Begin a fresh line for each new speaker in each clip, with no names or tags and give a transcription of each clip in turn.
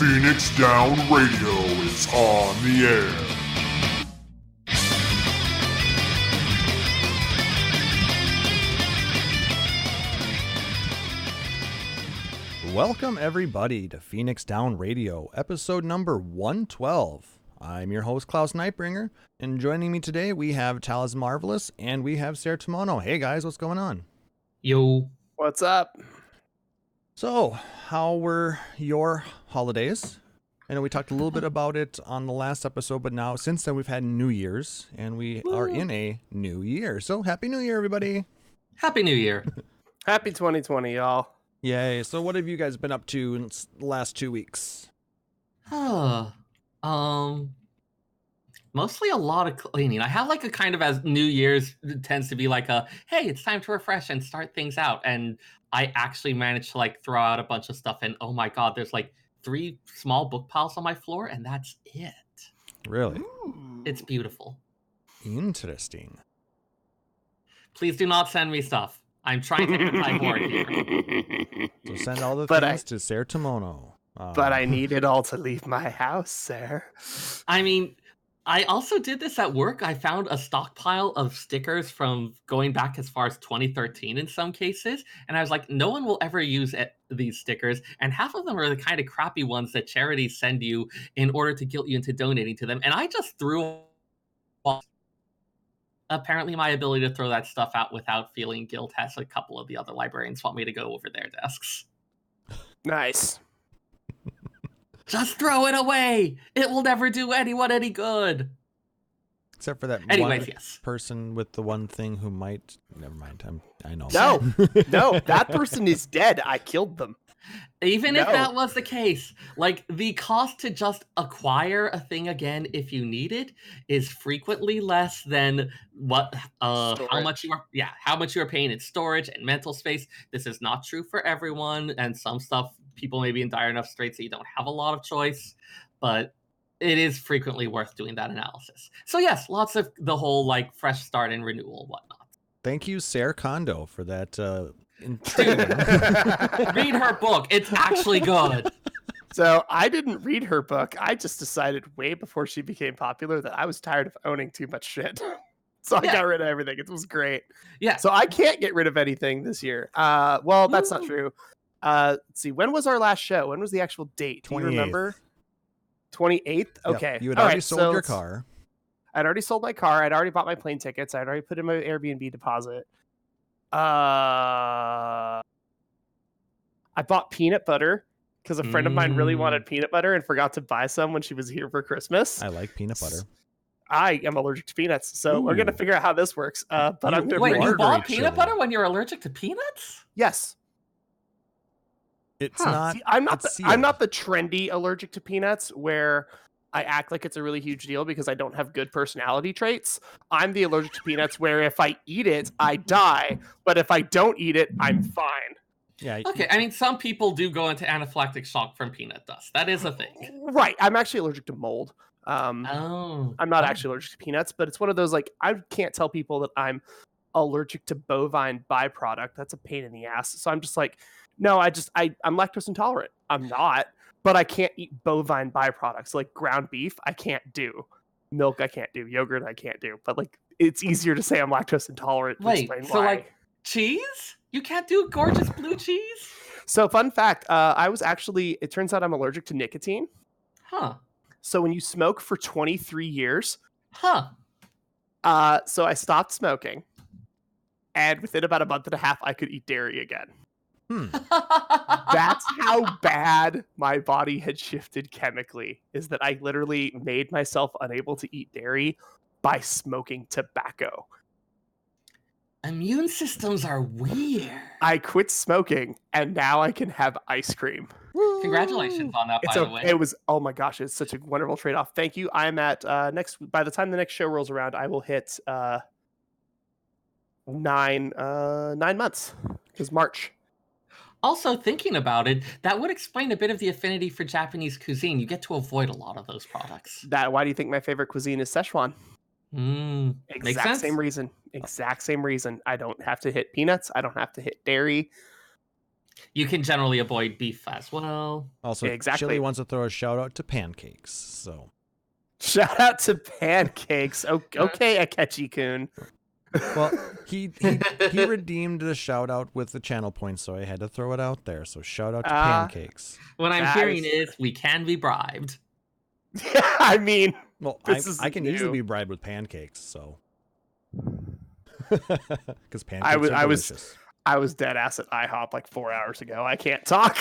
Phoenix Down Radio is on the air.
Welcome everybody to Phoenix Down Radio, episode number 112. I'm your host, Klauss Nightbringer, and joining me today we have Taliz Marvelous and we have Seyrr. Hey guys, what's going on?
Yo.
What's up?
So, how were your holidays? I know we talked a little bit about it on the last episode, but now since then we've had New Year's and we are in a new year. So, Happy New Year, everybody.
Happy New Year.
Happy 2020, y'all.
Yay. So, what have you guys been up to in the last 2 weeks?
Mostly a lot of cleaning. I have like a kind of, as New Year's tends to be like a, hey, it's time to refresh and start things out. And I actually managed to like throw out a bunch of stuff. And oh my God, there's like 3 small book piles on my floor and that's it.
Really?
It's beautiful.
Interesting.
Please do not send me stuff. I'm trying to anti-hoard here.
So send all the
But
things to Seyrr.
But I need it all to leave my house, sir.
I mean, I also did this at work. I found a stockpile of stickers from going back as far as 2013 in some cases. And I was like, no one will ever use these stickers. And half of them are the kind of crappy ones that charities send you in order to guilt you into donating to them. And I just threw off. Apparently my ability to throw that stuff out without feeling guilt has a couple of the other librarians want me to go over their desks.
Nice.
Just throw it away. It will never do anyone any good.
Except for that
Anyways, yes.
person with the one thing who might... Never mind. I know.
No, that person is dead. I killed them.
Even if
No.
that was the case, like the cost to just acquire a thing again if you need it is frequently less than what how much you are paying in storage and mental space. This is not true for everyone, and some stuff people may be in dire enough straits that you don't have a lot of choice, but it is frequently worth doing that analysis. So yes, lots of the whole like fresh start and renewal and whatnot.
Thank you, Seyrr, for that.
Read her book. It's actually good.
So I didn't read her book. I just decided way before she became popular that I was tired of owning too much shit. So I got rid of everything. It was great.
Yeah.
So I can't get rid of anything this year. Well, that's not true. Let's see. When was our last show? When was the actual date? Do you
28th.
remember? 28th? Okay.
Yep. You had
All
already
right,
sold
so
your car.
I'd already sold my car. I'd already bought my plane tickets. I'd already put in my Airbnb deposit. I bought peanut butter because a friend of mine really wanted peanut butter and forgot to buy some when she was here for Christmas.
I like peanut butter.
I am allergic to peanuts, so we're gonna figure out how this works. But I'm gonna
Wait,
bring
you
are
bought
very
peanut
chilly.
butter when you're allergic to peanuts?
yes.
It's not.
See, I'm not
sealed.
the trendy allergic to peanuts where I act like it's a really huge deal because I don't have good personality traits. I'm the allergic to peanuts where if I eat it, I die, but if I don't eat it, I'm fine.
Yeah.
Okay, I mean, some people do go into anaphylactic shock from peanut dust. That is a thing.
Right. I'm actually allergic to mold.
Oh.
I'm not actually allergic to peanuts, but it's one of those like I can't tell people that I'm allergic to bovine byproduct. That's a pain in the ass. So I'm just like, no, I'm lactose intolerant. I'm not, but I can't eat bovine byproducts like ground beef. I can't do milk. I can't do yogurt. I can't do. But like, it's easier to say I'm lactose intolerant. To
Wait,
explain
so
why.
like cheese? You can't do gorgeous blue cheese?
So fun fact, I was actually. It turns out I'm allergic to nicotine.
Huh.
So when you smoke for 23 years,
Huh.
so I stopped smoking, and within about a month and a half, I could eat dairy again. That's how bad my body had shifted chemically, is that I literally made myself unable to eat dairy by smoking tobacco.
Immune systems are weird.
I quit smoking and now I can have ice cream.
Congratulations on that, by the way.
It was, oh my gosh, it's such a wonderful trade-off. Thank you. I'm at by the time the next show rolls around, I will hit 9 months, because March.
Also, thinking about it, that would explain a bit of the affinity for Japanese cuisine. You get to avoid a lot of those products.
Why do you think my favorite cuisine is Szechuan?
Makes
Exact
sense.
same reason. Exact same reason. I don't have to hit peanuts. I don't have to hit dairy.
You can generally avoid beef as well.
Also,
Exactly.
Chili wants to throw a shout out to pancakes. So
Shout out to pancakes. Okay, Akechi-kun.
well, he redeemed the shout out with the channel points, so I had to throw it out there. So shout out to pancakes.
What I'm
That
hearing
is-
is we can be bribed.
I mean,
Well,
This is
I can
new.
easily be bribed with pancakes, so because pancakes are
I was-
delicious.
I was dead ass at IHOP like 4 hours ago. I can't talk.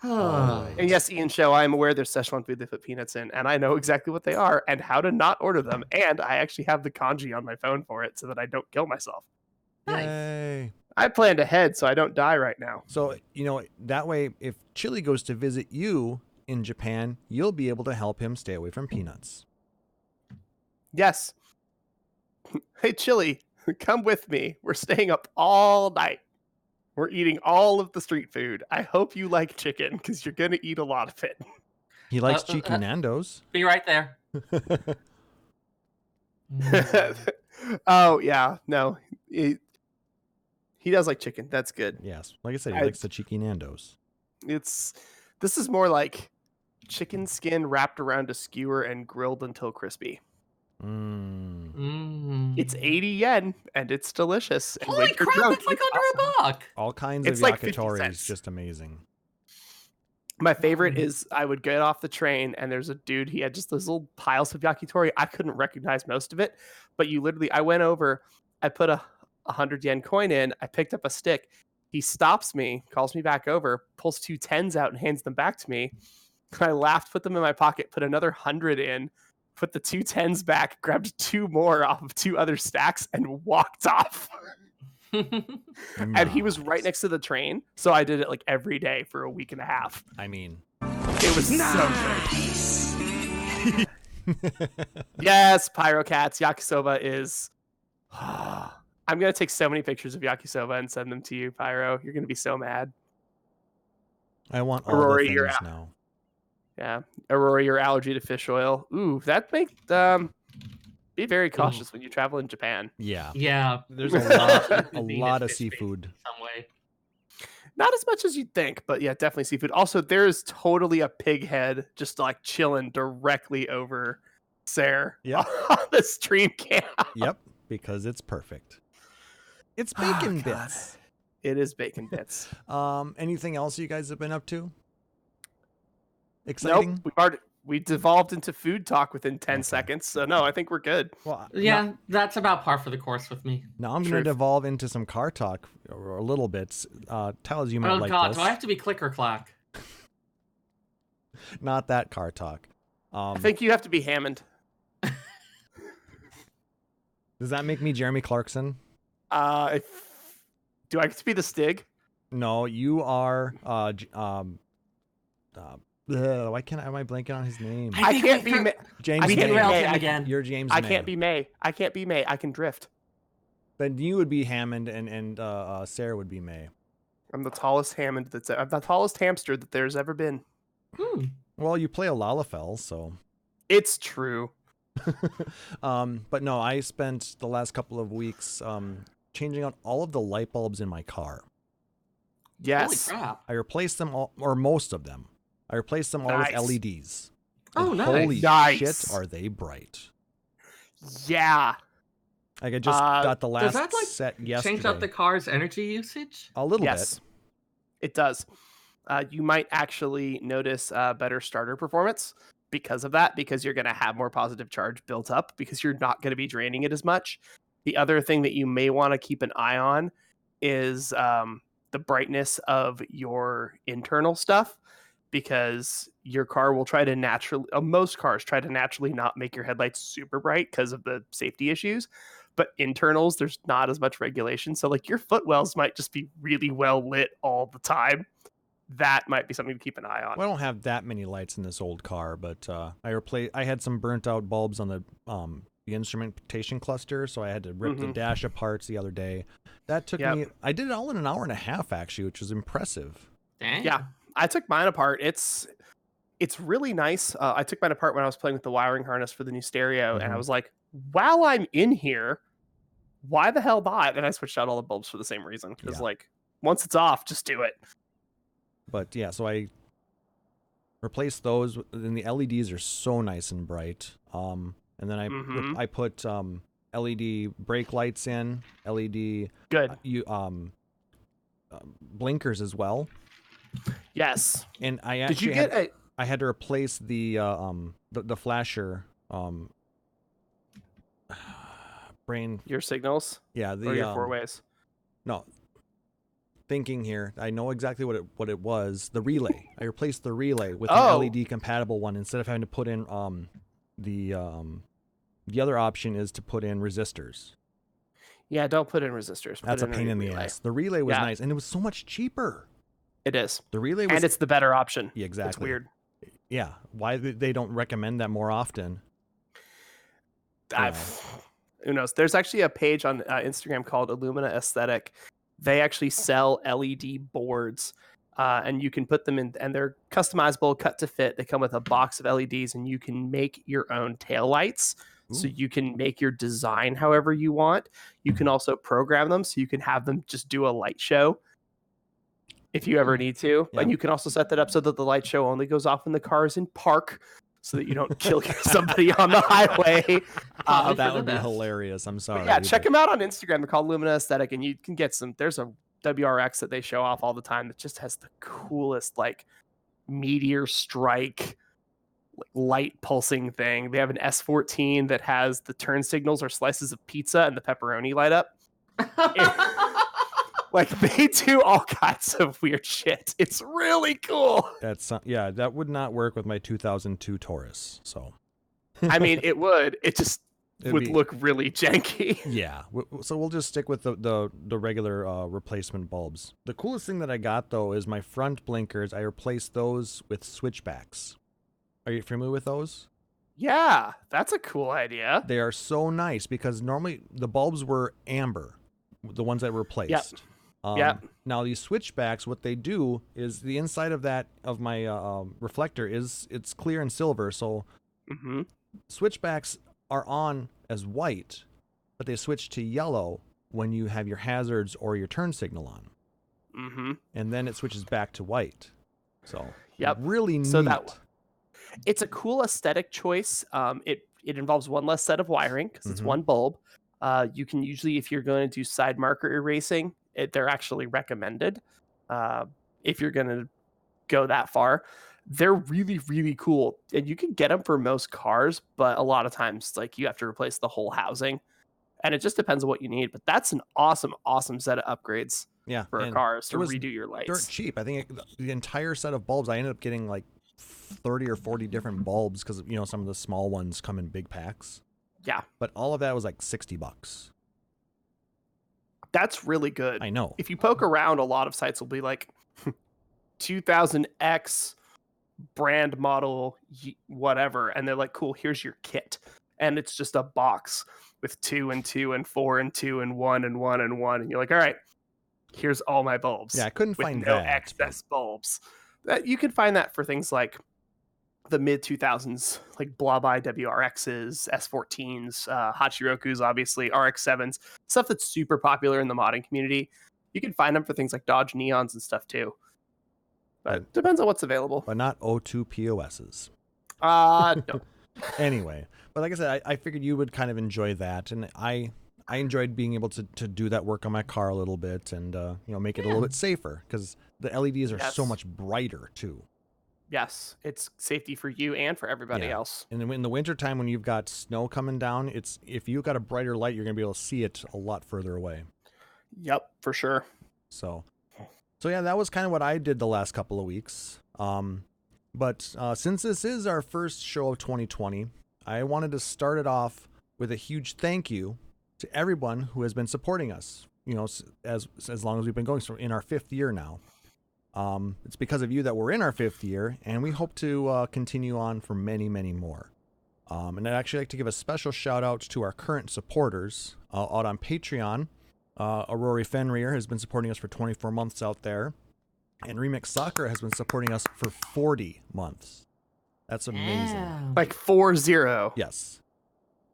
Alright.
And yes, Ian Show, I am aware there's Szechuan food they put peanuts in, and I know exactly what they are and how to not order them. And I actually have the kanji on my phone for it so that I don't kill myself.
Nice.
Yay.
I planned ahead so I don't die right now.
So, that way, if Chili goes to visit you in Japan, you'll be able to help him stay away from peanuts.
Yes. Hey, Chili, come with me. We're staying up all night. We're eating all of the street food. I hope you like chicken because you're going to eat a lot of it.
He likes
Uh,
cheeky Nando's.
Be right there.
Oh, yeah. No, he does like chicken. That's good.
Yes. Like I said, he
I-
likes the cheeky Nando's.
This is more like chicken skin wrapped around a skewer and grilled until crispy. It's 80 yen and it's delicious. And
Holy
when you're
crap,
drunk,
it's like
it's
under
awesome.
a buck.
All kinds
It's
of
like 50
yakitori
cents.
is just amazing.
My favorite is I would get off the train and there's a dude, he had just those little piles of yakitori. I couldn't recognize most of it, but I went over, I put a 100 yen coin in, I picked up a stick. He stops me, calls me back over, pulls 2 10s out and hands them back to me. I laughed, put them in my pocket, put another 100 in, put the 2 10s back, grabbed 2 more off of 2 other stacks and walked off. And he was right
Nice.
next to the train. So I did it like every day for a week and a half.
I mean,
It was so good. Yes, Pyrocats. Yakisoba is. I'm going to take so many pictures of yakisoba and send them to you, Pyro. You're going to be so mad.
I want all
Aurora,
the
you're
things
out.
now.
Yeah. Aurora, your allergy to fish oil. Ooh, that makes. Be very cautious when you travel in Japan.
Yeah.
Yeah.
There's a lot, a
Being
lot of
fish based
seafood.
in some way.
Not as much as you'd think, but yeah, definitely seafood. Also, there's totally a pig head just like chilling directly over Seyrr
Yep.
on the stream camp.
Yep, because it's perfect. It's
Oh,
bacon
God.
bits.
It is bacon bits.
Anything else you guys have been up to?
Nope,
Exciting?
we devolved into food talk within 10
Okay.
seconds. So no, I think we're good.
Well,
Yeah, that's about par for the course with me.
Now I'm going
Truth.
to devolve into some car talk or a little bit. Taliz, you might
Oh
like
god,
this.
do I have to be click or clack?
Not that car talk.
I think you have to be Hammond.
Does that make me Jeremy Clarkson?
Do I get to be the Stig?
No, you are. Why am I blanking on his name?
I
think
can't
we
be.
threw-
Ma-
James
We
can't
May.
derailed
May.
him
I-
again.
You're James
I
May.
can't be May. I can't be May. I can drift.
Then you would be Hammond, and Seyrr would be May.
I'm the tallest Hammond I'm the tallest hamster that there's ever been.
Hmm.
Well, you play a Lalafell, so.
It's true.
But no, I spent the last couple of weeks changing out all of the light bulbs in my car.
Yes.
Holy crap.
I replaced them all, or most of them. I replaced them all
Nice.
with LEDs.
Oh,
And
nice.
Holy
Nice.
shit, are they bright?
Yeah.
Like I just got the last
that, like,
set yesterday.
Change out the car's energy usage?
A little
Yes.
bit.
It does. You might actually notice better starter performance because of that, because you're going to have more positive charge built up because you're not going to be draining it as much. The other thing that you may want to keep an eye on is the brightness of your internal stuff, because your car will try to most cars try to naturally not make your headlights super bright because of the safety issues. But internals, there's not as much regulation. So like your footwells might just be really well lit all the time. That might be something to keep an eye on.
Well, I don't have that many lights in this old car, but I had some burnt out bulbs on the instrumentation cluster, so I had to rip the dash apart the other day. That took me. I did it all in an hour and a half, actually, which was impressive.
Dang.
Yeah, I took mine apart. It's really nice. I took mine apart when I was playing with the wiring harness for the new stereo, and I was like, while I'm in here, why the hell not? And I switched out all the bulbs for the same reason. Because
Yeah.
like once it's off, just do it.
But yeah, so I replaced those, and the LEDs are so nice and bright. And then I put LED brake lights in, LED
Good.
blinkers as well.
Yes.
And I
Did you
actually
get
I had to replace the flasher brain.
your signals?
Yeah, the
Or your four ways?
no. Thinking here, I know exactly what it was. The relay. I replaced the relay with an LED compatible one instead of having to put in the other option is to put in resistors.
Yeah, don't put in resistors.
That's a
Put
pain in the
relay.
ass. The relay was nice, and it was so much cheaper.
It is.
The relay was,
And it's the better option.
yeah, exactly.
It's weird.
Yeah, why they don't recommend that more often?
Who knows? There's actually a page on Instagram called Illumina Aesthetic. They actually sell LED boards, and you can put them in, and they're customizable, cut to fit. They come with a box of LEDs, and you can make your own taillights. So you can make your design however you want. You can also program them, so you can have them just do a light show if you ever need to.
Yeah.
And you can also set that up so that the light show only goes off when the car is in park, so that you don't kill somebody on the highway.
That would be hilarious. I'm sorry.
Yeah, check them out on Instagram. They're called Lumina Aesthetic, and you can get some. There's a WRX that they show off all the time that just has the coolest like meteor strike, like, light pulsing thing. They have an S14 that has the turn signals or slices of pizza and the pepperoni light up. Like they do all kinds of weird shit. It's really cool.
That's that would not work with my 2002 Taurus. So,
I mean, it would. It just would look really janky.
Yeah. So we'll just stick with the regular replacement bulbs. The coolest thing that I got though is my front blinkers. I replaced those with switchbacks. Are you familiar with those?
Yeah, that's a cool idea.
They are so nice because normally the bulbs were amber, the ones that were replaced.
Yep.
Now these switchbacks, what they do is the inside of my reflector it's clear and silver. So switchbacks are on as white, but they switch to yellow when you have your hazards or your turn signal on. And then it switches back to white. So really neat.
So it's a cool aesthetic choice. It involves one less set of wiring because it's one bulb. You can usually, if you're going to do side marker erasing, they're actually recommended if you're going to go that far. They're really, really cool. And you can get them for most cars, but a lot of times like you have to replace the whole housing. And it just depends on what you need. But that's an awesome, awesome set of upgrades for cars to redo your lights.
Dirt cheap. I think the entire set of bulbs, I ended up getting like 30 or 40 different bulbs because some of the small ones come in big packs.
Yeah.
But all of that was like $60.
That's really good.
I know.
If you poke around, a lot of sites will be like 2000X brand model, whatever. And they're like, cool, here's your kit. And it's just a box with 2 and 2 and 4 and 2 and 1 and 1 and 1. And you're like, all right, here's all my bulbs.
Yeah, I couldn't find
no excess bulbs. That you can find that for things like the mid 2000s, like Blob-Eye WRXs, S14s, Hachirokus, obviously, RX-7s, stuff that's super popular in the modding community. You can find them for things like Dodge Neons and stuff too. But it depends on what's available.
But not O2 POSs.
No.
Anyway, but like I said, I figured you would kind of enjoy that. And I enjoyed being able to do that work on my car a little bit and, make it a little bit safer because the LEDs are so much brighter too.
Yes, it's safety for you and for everybody else.
And in the wintertime when you've got snow coming down, if you've got a brighter light, you're going to be able to see it a lot further away.
Yep, for sure.
So yeah, that was kind of what I did the last couple of weeks. But since this is our first show of 2020, I wanted to start it off with a huge thank you to everyone who has been supporting us, as long as we've been going. So in our 5th year now. It's because of you that we're in our 5th year, and we hope to continue on for many, many more. And I'd actually like to give a special shout out to our current supporters out on Patreon. Aurori Fenrir has been supporting us for 24 months out there, and Remix Soccer has been supporting us for 40 months. That's amazing.
Yeah.
Like 40.
Yes.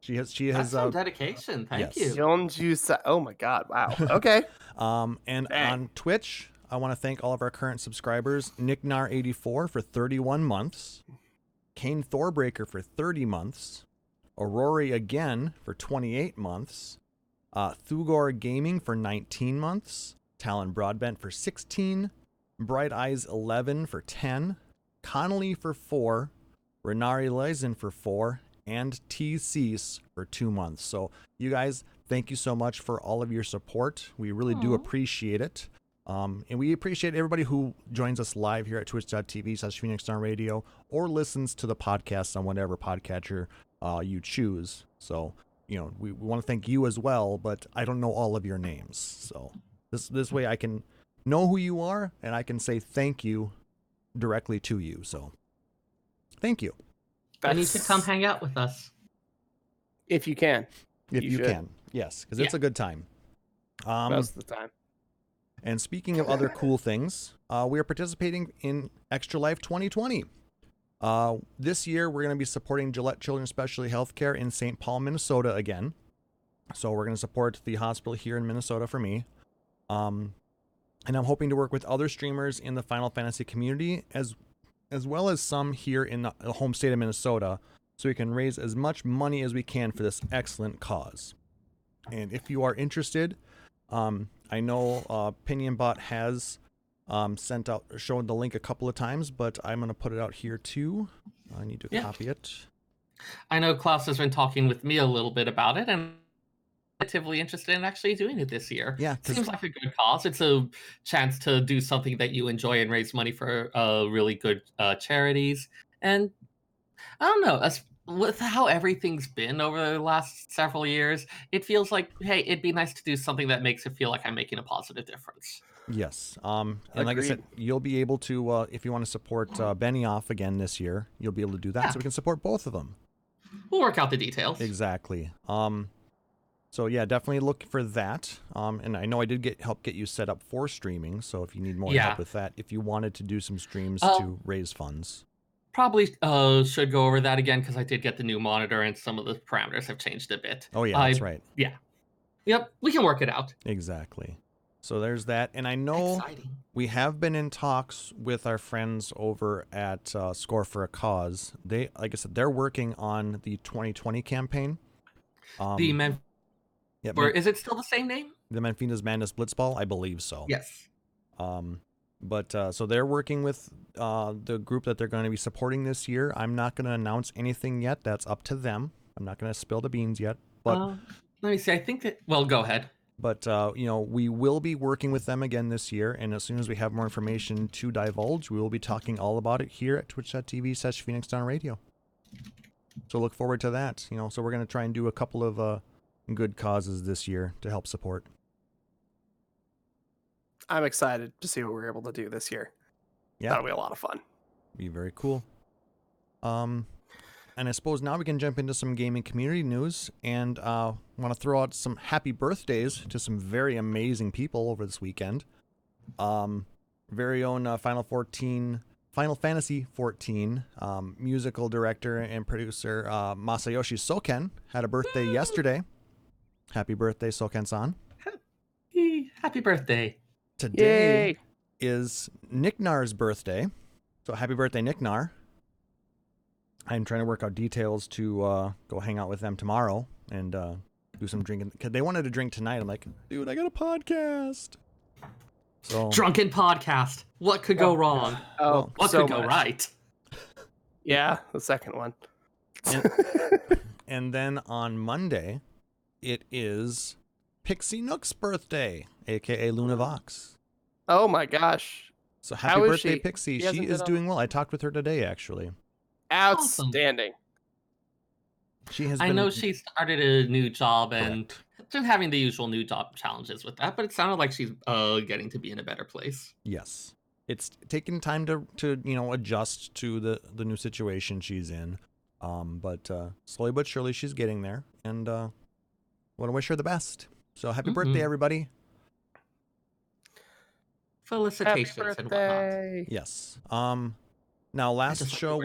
She has
That's some dedication. Thank
yes.
you.
Yonju oh my god, wow. Okay.
And
Dang.
on Twitch, I want to thank all of our current subscribers: Nicknar84 for 31 months, Kane Thorbreaker for 30 months, Aurori again for 28 months, Thugor Gaming for 19 months, Talon Broadbent for 16, Bright Eyes 11 for 10, Connolly for 4, Renari Leisen for 4, and T Cease for 2 months. So you guys, thank you so much for all of your support. We really do appreciate it. And we appreciate everybody who joins us live here at twitch.tv/Phoenix Down Radio or listens to the podcast on whatever podcatcher you choose. So, you know, we want to thank you as well, but I don't know all of your names. So this way I can know who you are and I can say thank you directly to you. So thank you.
And you should come hang out with us.
If you can.
If you
should.
can. Yes, because it's a good time.
Most of the time.
And speaking of other cool things, we are participating in Extra Life 2020. This year, we're going to be supporting Gillette Children's Specialty Healthcare in St. Paul, Minnesota again. So we're going to support the hospital here in Minnesota for me. And I'm hoping to work with other streamers in the Final Fantasy community as well as some here in the home state of Minnesota, so we can raise as much money as we can for this excellent cause. And if you are interested, I know PinionBot has shown the link a couple of times, but I'm going to put it out here too. I need to copy it.
I know Klauss has been talking with me a little bit about it, and I'm relatively interested in actually doing it this year.
Yeah,
seems like a good cause. It's a chance to do something that you enjoy and raise money for really good charities. And I don't know, with how everything's been over the last several years, it feels like, hey, it'd be nice to do something that makes it feel like I'm making a positive difference.
Yes. And like I said, you'll be able to, if you want to support Benioff again this year, you'll be able to do that. So we can support both of them.
We'll work out the details.
Exactly. So yeah, definitely look for that. And I know I did help get you set up for streaming. So if you need more help with that, if you wanted to do some streams to raise funds.
Probably should go over that again because I did get the new monitor and some of the parameters have changed a bit.
Oh yeah, that's right.
Yeah. Yep, we can work it out.
Exactly. So there's that. And I know we have been in talks with our friends over at Score for a Cause. They, like I said, they're working on the 2020 campaign.
Is it still the same name?
The Manfina's Madness Blitzball? I believe so.
Yes.
But so they're working with the group that they're going to be supporting this year. I'm not going to announce anything yet. That's up to them. I'm not going to spill the beans yet. But
let me see. I think that. Well, go ahead.
But you know, we will be working with them again this year, and as soon as we have more information to divulge, we will be talking all about it here at twitch.tv/Phoenix Down Radio. So look forward to that. You know, so we're going to try and do a couple of good causes this year to help support.
I'm excited to see what we're able to do this year.
Yeah,
that'll be a lot of fun.
Be very cool. And I suppose now we can jump into some gaming community news, and want to throw out some happy birthdays to some very amazing people over this weekend. Very own Final Fantasy 14 musical director and producer Masayoshi Soken had a birthday yesterday. Happy birthday, Soken-san.
Happy birthday.
Today is Nicknar's birthday. So happy birthday, Nicknar. I'm trying to work out details to go hang out with them tomorrow and do some drinking. Cause they wanted to drink tonight. I'm like, dude, I got a podcast. So
drunken podcast. What could go wrong? What could go right?
Yeah, the second one.
And then on Monday, it is Pixie Nook's birthday, aka Luna Vox.
Oh my gosh!
So happy birthday, Pixie. She is doing well. I talked with her today, actually.
Outstanding.
She has.
I know she started a new job and just having the usual new job challenges with that, but it sounded like she's getting to be in a better place.
Yes, it's taking time to adjust to the new situation she's in, but slowly but surely she's getting there, and want to wish her the best. So happy birthday, everybody!
Felicitations and whatnot.
Yes. Now last show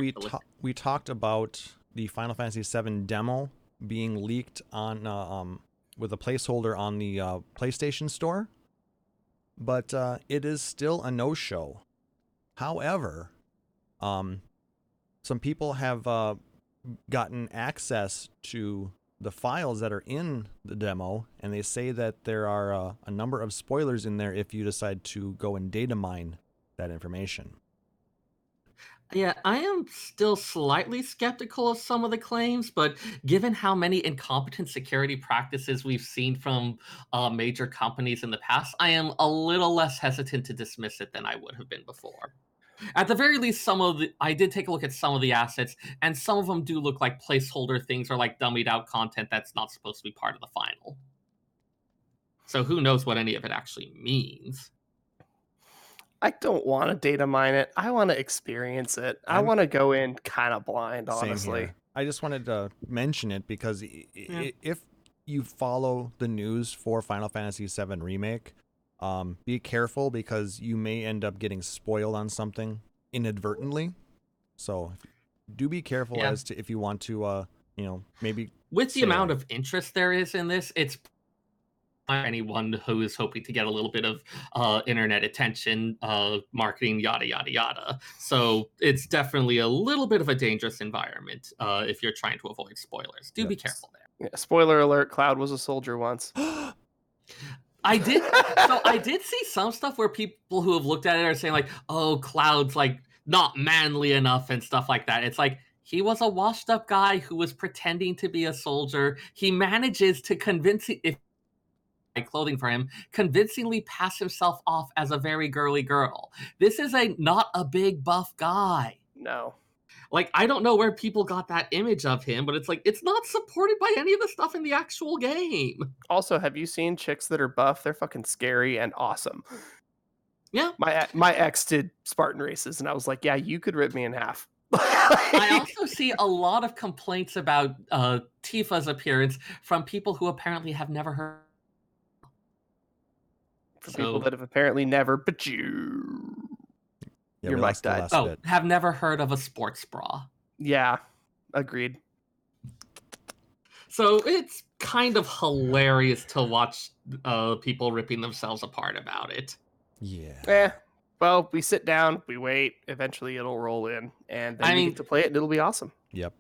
we talked about the Final Fantasy VII demo being leaked on with a placeholder on the PlayStation Store, but it is still a no-show. However, some people have gotten access to the files that are in the demo, and they say that there are a number of spoilers in there if you decide to go and data mine that information.
Yeah, I am still slightly skeptical of some of the claims, but given how many incompetent security practices we've seen from major companies in the past, I am a little less hesitant to dismiss it than I would have been before. At the very least, I did take a look at some of the assets, and some of them do look like placeholder things or like dummied out content that's not supposed to be part of the final. So who knows what any of it actually means.
I don't want to data mine it. I want to experience it. I want to go in kind of blind, honestly.
Same here. I just wanted to mention it because if you follow the news for Final Fantasy VII Remake, be careful because you may end up getting spoiled on something inadvertently. So do be careful as to if you want to, maybe...
With the amount of interest there is in this, it's anyone who is hoping to get a little bit of internet attention, marketing, yada, yada, yada. So it's definitely a little bit of a dangerous environment if you're trying to avoid spoilers. Do be careful there.
Yeah, spoiler alert, Cloud was a soldier once.
I did see some stuff where people who have looked at it are saying like, oh, Cloud's like not manly enough and stuff like that. It's like, he was a washed up guy who was pretending to be a soldier. He manages to clothing for him, convincingly pass himself off as a very girly girl. This is not a big buff guy.
No.
Like, I don't know where people got that image of him, but it's like, it's not supported by any of the stuff in the actual game.
Also, have you seen chicks that are buff? They're fucking scary and awesome.
Yeah.
My ex did Spartan races, and I was like, yeah, you could rip me in half.
I also see a lot of complaints about Tifa's appearance from people who apparently have never heard.
For people that have apparently never, but you...
Your mic died.
Oh, have never heard of a sports bra.
Yeah, agreed.
So it's kind of hilarious to watch people ripping themselves apart about it.
Yeah.
Well, we sit down, we wait, eventually it'll roll in, and then we get to play it, and it'll be awesome.
Yep.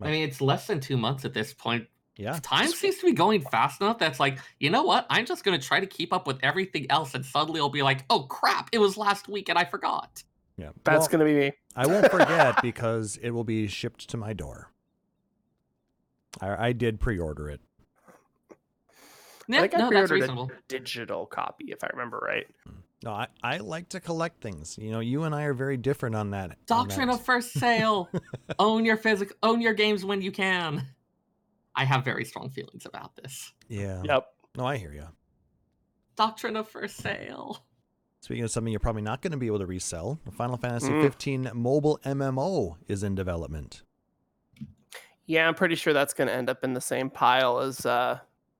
I mean, it's less than 2 months at this point.
Yeah.
Time seems to be going fast enough that's like, you know what? I'm just going to try to keep up with everything else, and suddenly I'll be like, oh, crap, it was last week, and I forgot.
Yeah.
That's going to be me.
I won't forget because it will be shipped to my door. I did pre-order it.
Yeah,
I think I
that's
pre-ordered
reasonable.
a digital copy, if I remember right.
No, I like to collect things. You know, you and I are very different on that.
Doctrine of first sale. Own your games when you can. I have very strong feelings about this.
Yeah.
Yep.
No, I hear you.
Doctrine of first sale.
Speaking of something you're probably not going to be able to resell, the Final Fantasy 15 mobile MMO is in development.
Yeah, I'm pretty sure that's going to end up in the same pile as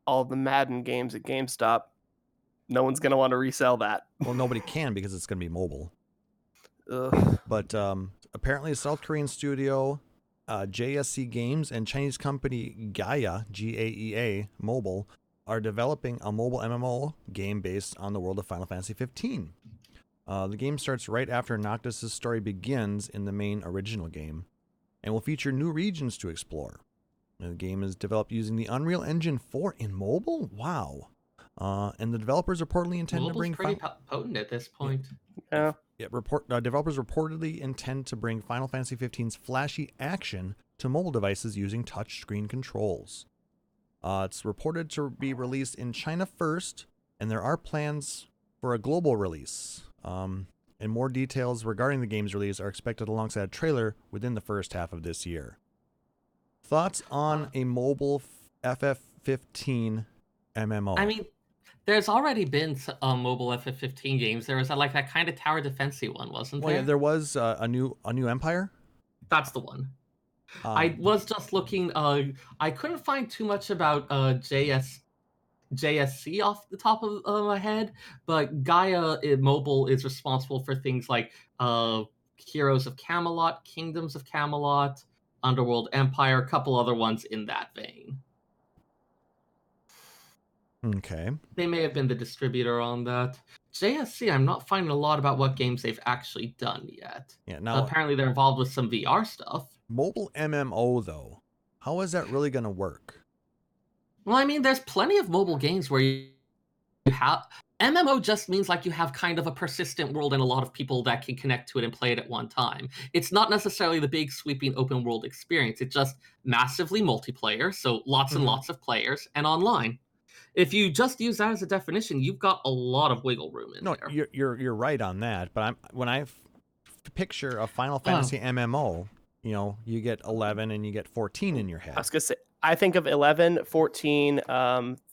all the Madden games at GameStop. No one's going to want to resell that.
Well, nobody can because it's going to be mobile.
Ugh.
But apparently South Korean studio JSC Games and Chinese company Gaia, Gaea Mobile, are developing a mobile MMO game based on the world of Final Fantasy 15. The game starts right after Noctis' story begins in the main original game, and will feature new regions to explore. The game is developed using the Unreal Engine 4 in mobile? Wow. And the developers reportedly intend to bring...
pretty potent at this point.
Yeah.
Developers reportedly intend to bring Final Fantasy 15's flashy action to mobile devices using touchscreen controls. It's reported to be released in China first, and there are plans for a global release. And more details regarding the game's release are expected alongside a trailer within the first half of this year. Thoughts on a mobile FF15 MMO?
I mean, there's already been mobile FF15 games. There was that kind of tower defensey one, wasn't there?
Well, yeah, there was a new Empire.
That's the one. I was just looking. I couldn't find too much about JSC off the top of my head, but Gaia Mobile is responsible for things like Heroes of Camelot, Kingdoms of Camelot, Underworld Empire, a couple other ones in that vein.
Okay.
They may have been the distributor on that. JSC, I'm not finding a lot about what games they've actually done yet.
Yeah. Now,
Apparently they're involved with some VR stuff.
mobile MMO though, how is that really going to work?
Well, I mean, there's plenty of mobile games where you have... MMO just means like you have kind of a persistent world and a lot of people that can connect to it and play it at one time. It's not necessarily the big sweeping open world experience. It's just massively multiplayer, so lots and lots of players, and online. If you just use that as a definition, you've got a lot of wiggle room in there.
You're right on that. But when I picture a Final Fantasy MMO, you know, you get 11 and you get 14 in your head.
I was gonna say, I think of 11, 14,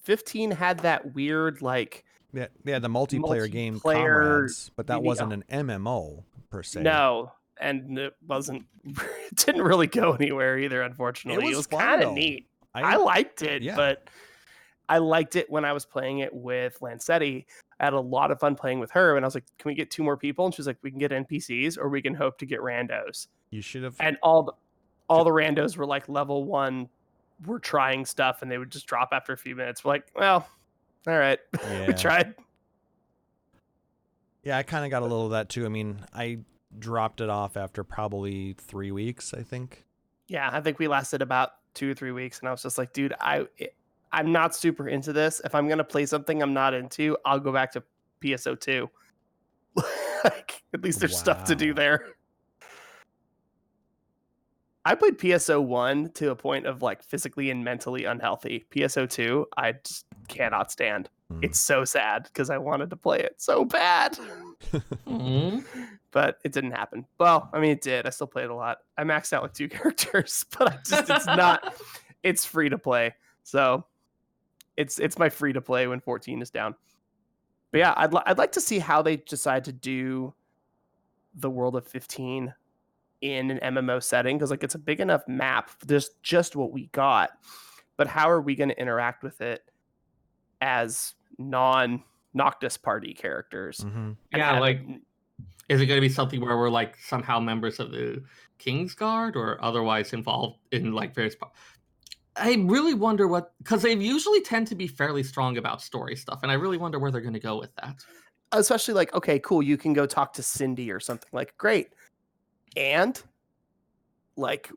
15 had that weird like
Yeah, the multiplayer game Comrades, but that wasn't an MMO per se.
No, and it wasn't. It didn't really go anywhere either. Unfortunately, it was kind of neat. I liked it, but I liked it when I was playing it with Lancetti. I had a lot of fun playing with her, and I was like, "Can we get 2 more people?" And she's like, "We can get NPCs, or we can hope to get randos."
You should have.
And all the randos were like level 1. We're trying stuff, and they would just drop after a few minutes. We're like, "Well, all right, we tried."
Yeah, I kind of got a little of that too. I mean, I dropped it off after probably 3 weeks, I think.
Yeah, I think we lasted about 2 or 3 weeks, and I was just like, dude, I'm not super into this. If I'm gonna play something I'm not into, I'll go back to PSO2. Like, at least there's stuff to do there. I played PSO1 to a point of like physically and mentally unhealthy. PSO2, I just cannot stand. It's so sad because I wanted to play it so bad. But it didn't happen. Well, I mean, it did. I still played a lot. I maxed out like 2 characters, but it's not, it's free to play. So it's my free to play when 14 is down. But yeah, I'd like to see how they decide to do the world of 15 in an MMO setting, because like it's a big enough map. There's just what we got, but how are we going to interact with it as non-Noctis party characters?
Yeah, like, is it going to be something where we're like somehow members of the Kingsguard or otherwise involved in like various I really wonder what, because they usually tend to be fairly strong about story stuff, and I really wonder where they're going to go with that.
Especially like, okay, cool, you can go talk to Cindy or something. Like, great. And like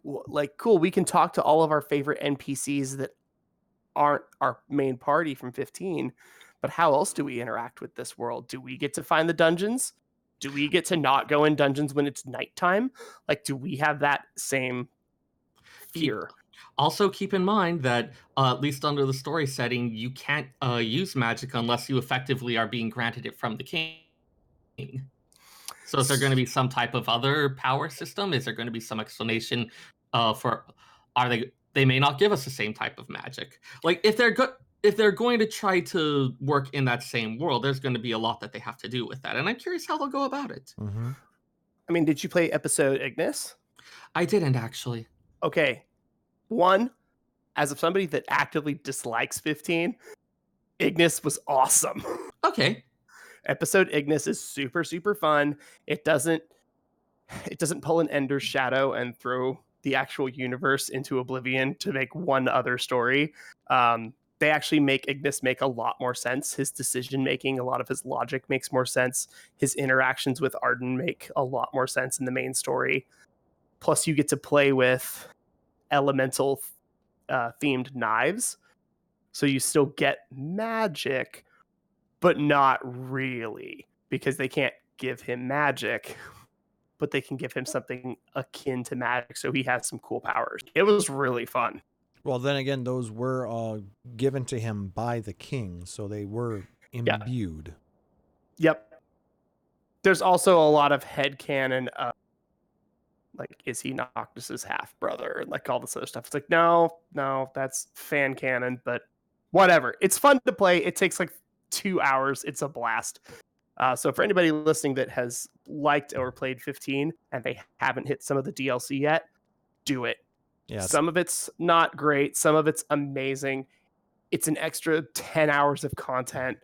cool, we can talk to all of our favorite NPCs that aren't our main party from 15. But how else do we interact with this world? Do we get to find the dungeons? Do we get to not go in dungeons when it's nighttime? Like, do we have that same fear?
Also, keep in mind that, at least under the story setting, you can't use magic unless you effectively are being granted it from the king. So is there going to be some type of other power system? Is there going to be some explanation for, they may not give us the same type of magic. Like, if they're going to try to work in that same world, there's going to be a lot that they have to do with that. And I'm curious how they'll go about it.
I mean, did you play episode Ignis?
I didn't, actually.
Okay. One, as of somebody that actively dislikes 15, Ignis was awesome.
Okay.
Episode Ignis is super, super fun. It doesn't pull an Ender's Shadow and throw the actual universe into oblivion to make one other story. They actually make Ignis make a lot more sense. His decision making, a lot of his logic makes more sense. His interactions with Arden make a lot more sense in the main story. Plus, you get to play with elemental themed knives, so you still get magic, but not really, because they can't give him magic, but they can give him something akin to magic, so he has some cool powers. It was really fun.
Well, then again, those were given to him by the king, so they were imbued.
Yep. There's also a lot of headcanon of, like, is he Noctis's half brother, and like all this other stuff. It's like, no, that's fan canon, but whatever. It's fun to play. It takes like 2 hours. It's a blast. So for anybody listening that has liked or played 15 and they haven't hit some of the DLC yet, do it.
Yes.
Some of it's not great. Some of it's amazing. It's an extra 10 hours of content.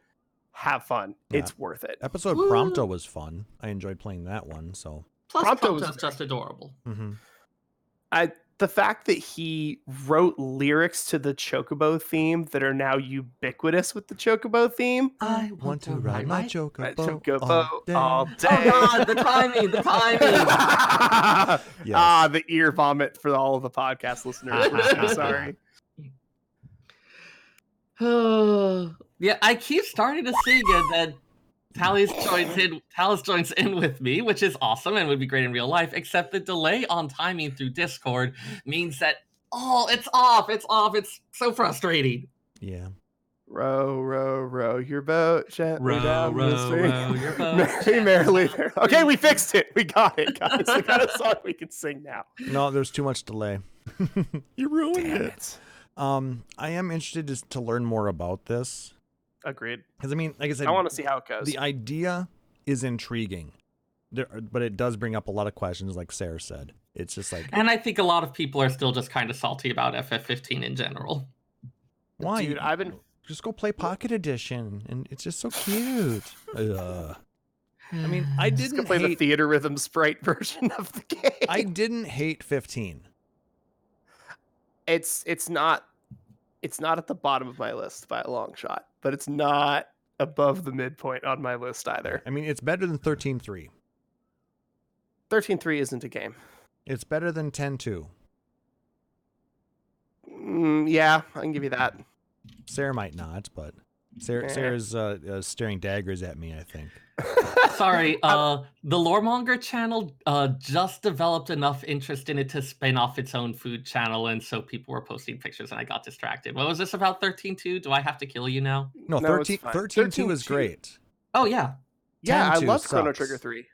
Have fun. Yeah. It's worth it.
Episode Prompto was fun. I enjoyed playing that one. So
plus Prompto was just adorable.
The the fact that he wrote lyrics to the Chocobo theme that are now ubiquitous with the Chocobo theme.
I want to ride my Chocobo
all day.
Oh God, the timing, the timing.
Ah, the ear vomit for all of the podcast listeners. We're so sorry.
Yeah, I keep starting to see it that Taliz joins in with me, which is awesome and would be great in real life, except the delay on timing through Discord means that, it's off. It's so frustrating.
Yeah.
Row your boat gently down the stream.
Row your boat
Merrily. Okay, we fixed it. We got it, guys. We got a song we can sing now.
No, there's too much delay. You ruined
Damn
it. I am interested to learn more about this.
Agreed.
Because, I mean, like I said,
I want to see how it goes.
The idea is intriguing, but it does bring up a lot of questions, like Seyrr said. It's just like...
And I think a lot of people are still just kind of salty about FF15 in general.
Why?
Dude,
Just go play Pocket Edition, and it's just so cute. I mean, I
just
didn't
play
hate...
the theater rhythm sprite version of the game.
I didn't hate 15.
It's not at the bottom of my list by a long shot, but it's not above the midpoint on my list either.
I mean, it's better than 13.3.
13.3 isn't a game.
It's better than 10.2.
Yeah, I can give you that.
Seyrr might not, but Seyrr's staring daggers at me, I think.
Sorry, the Loremonger channel just developed enough interest in it to spin off its own food channel, and so people were posting pictures, and I got distracted. What was this about 13.2? Do I have to kill you now?
No, 13.2 is great.
Oh, yeah.
Yeah, I
10.2
love Chrono
sucks.
Trigger 3.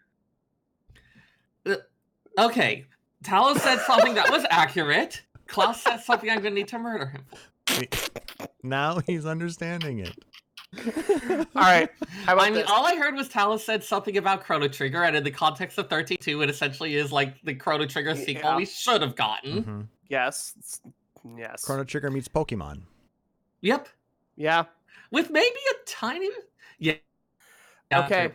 Okay, Taliz said something that was accurate. Klauss said something I'm going to need to murder him for.
Now he's understanding it.
All right. How about
I mean,
this?
all I heard was Taliz said something about Chrono Trigger, and in the context of 13.2, it essentially is like the Chrono Trigger sequel we should have gotten.
Mm-hmm.
Yes.
Chrono Trigger meets Pokemon.
Yep.
Yeah.
With maybe a tiny... Yeah.
Okay.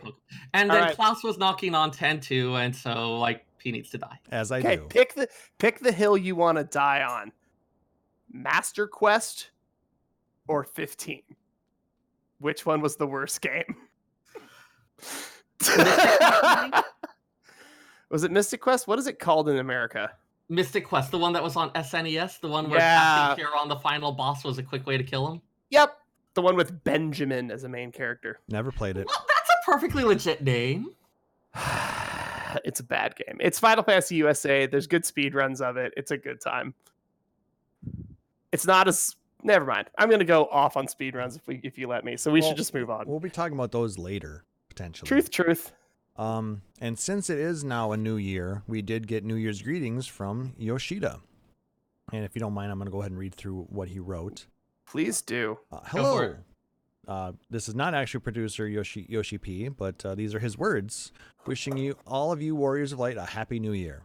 And
All
then
right.
Klauss was knocking on 10.2, and so, like, he needs to die.
As I
Okay,
do.
pick the hill you want to die on. Master Quest or 15? Which one was the worst game? Was it Mystic Quest? What is it called in America?
Mystic Quest, the one that was on SNES, the one where
Yeah.
casting Kira on the final boss was a quick way to kill him.
Yep. The one with Benjamin as a main character.
Never played it.
Well, that's a perfectly legit name.
It's a bad game. It's Final Fantasy USA. There's good speed runs of it. It's a good time. It's not as... Never mind. I'm going to go off on speed runs if you let me. So we should just move on.
We'll be talking about those later, potentially.
Truth.
And since it is now a new year, we did get New Year's greetings from Yoshida. And if you don't mind, I'm going to go ahead and read through what he wrote.
Please do.
Hello. This is not actually producer Yoshi P, but these are his words. Wishing all of you Warriors of Light a happy new year.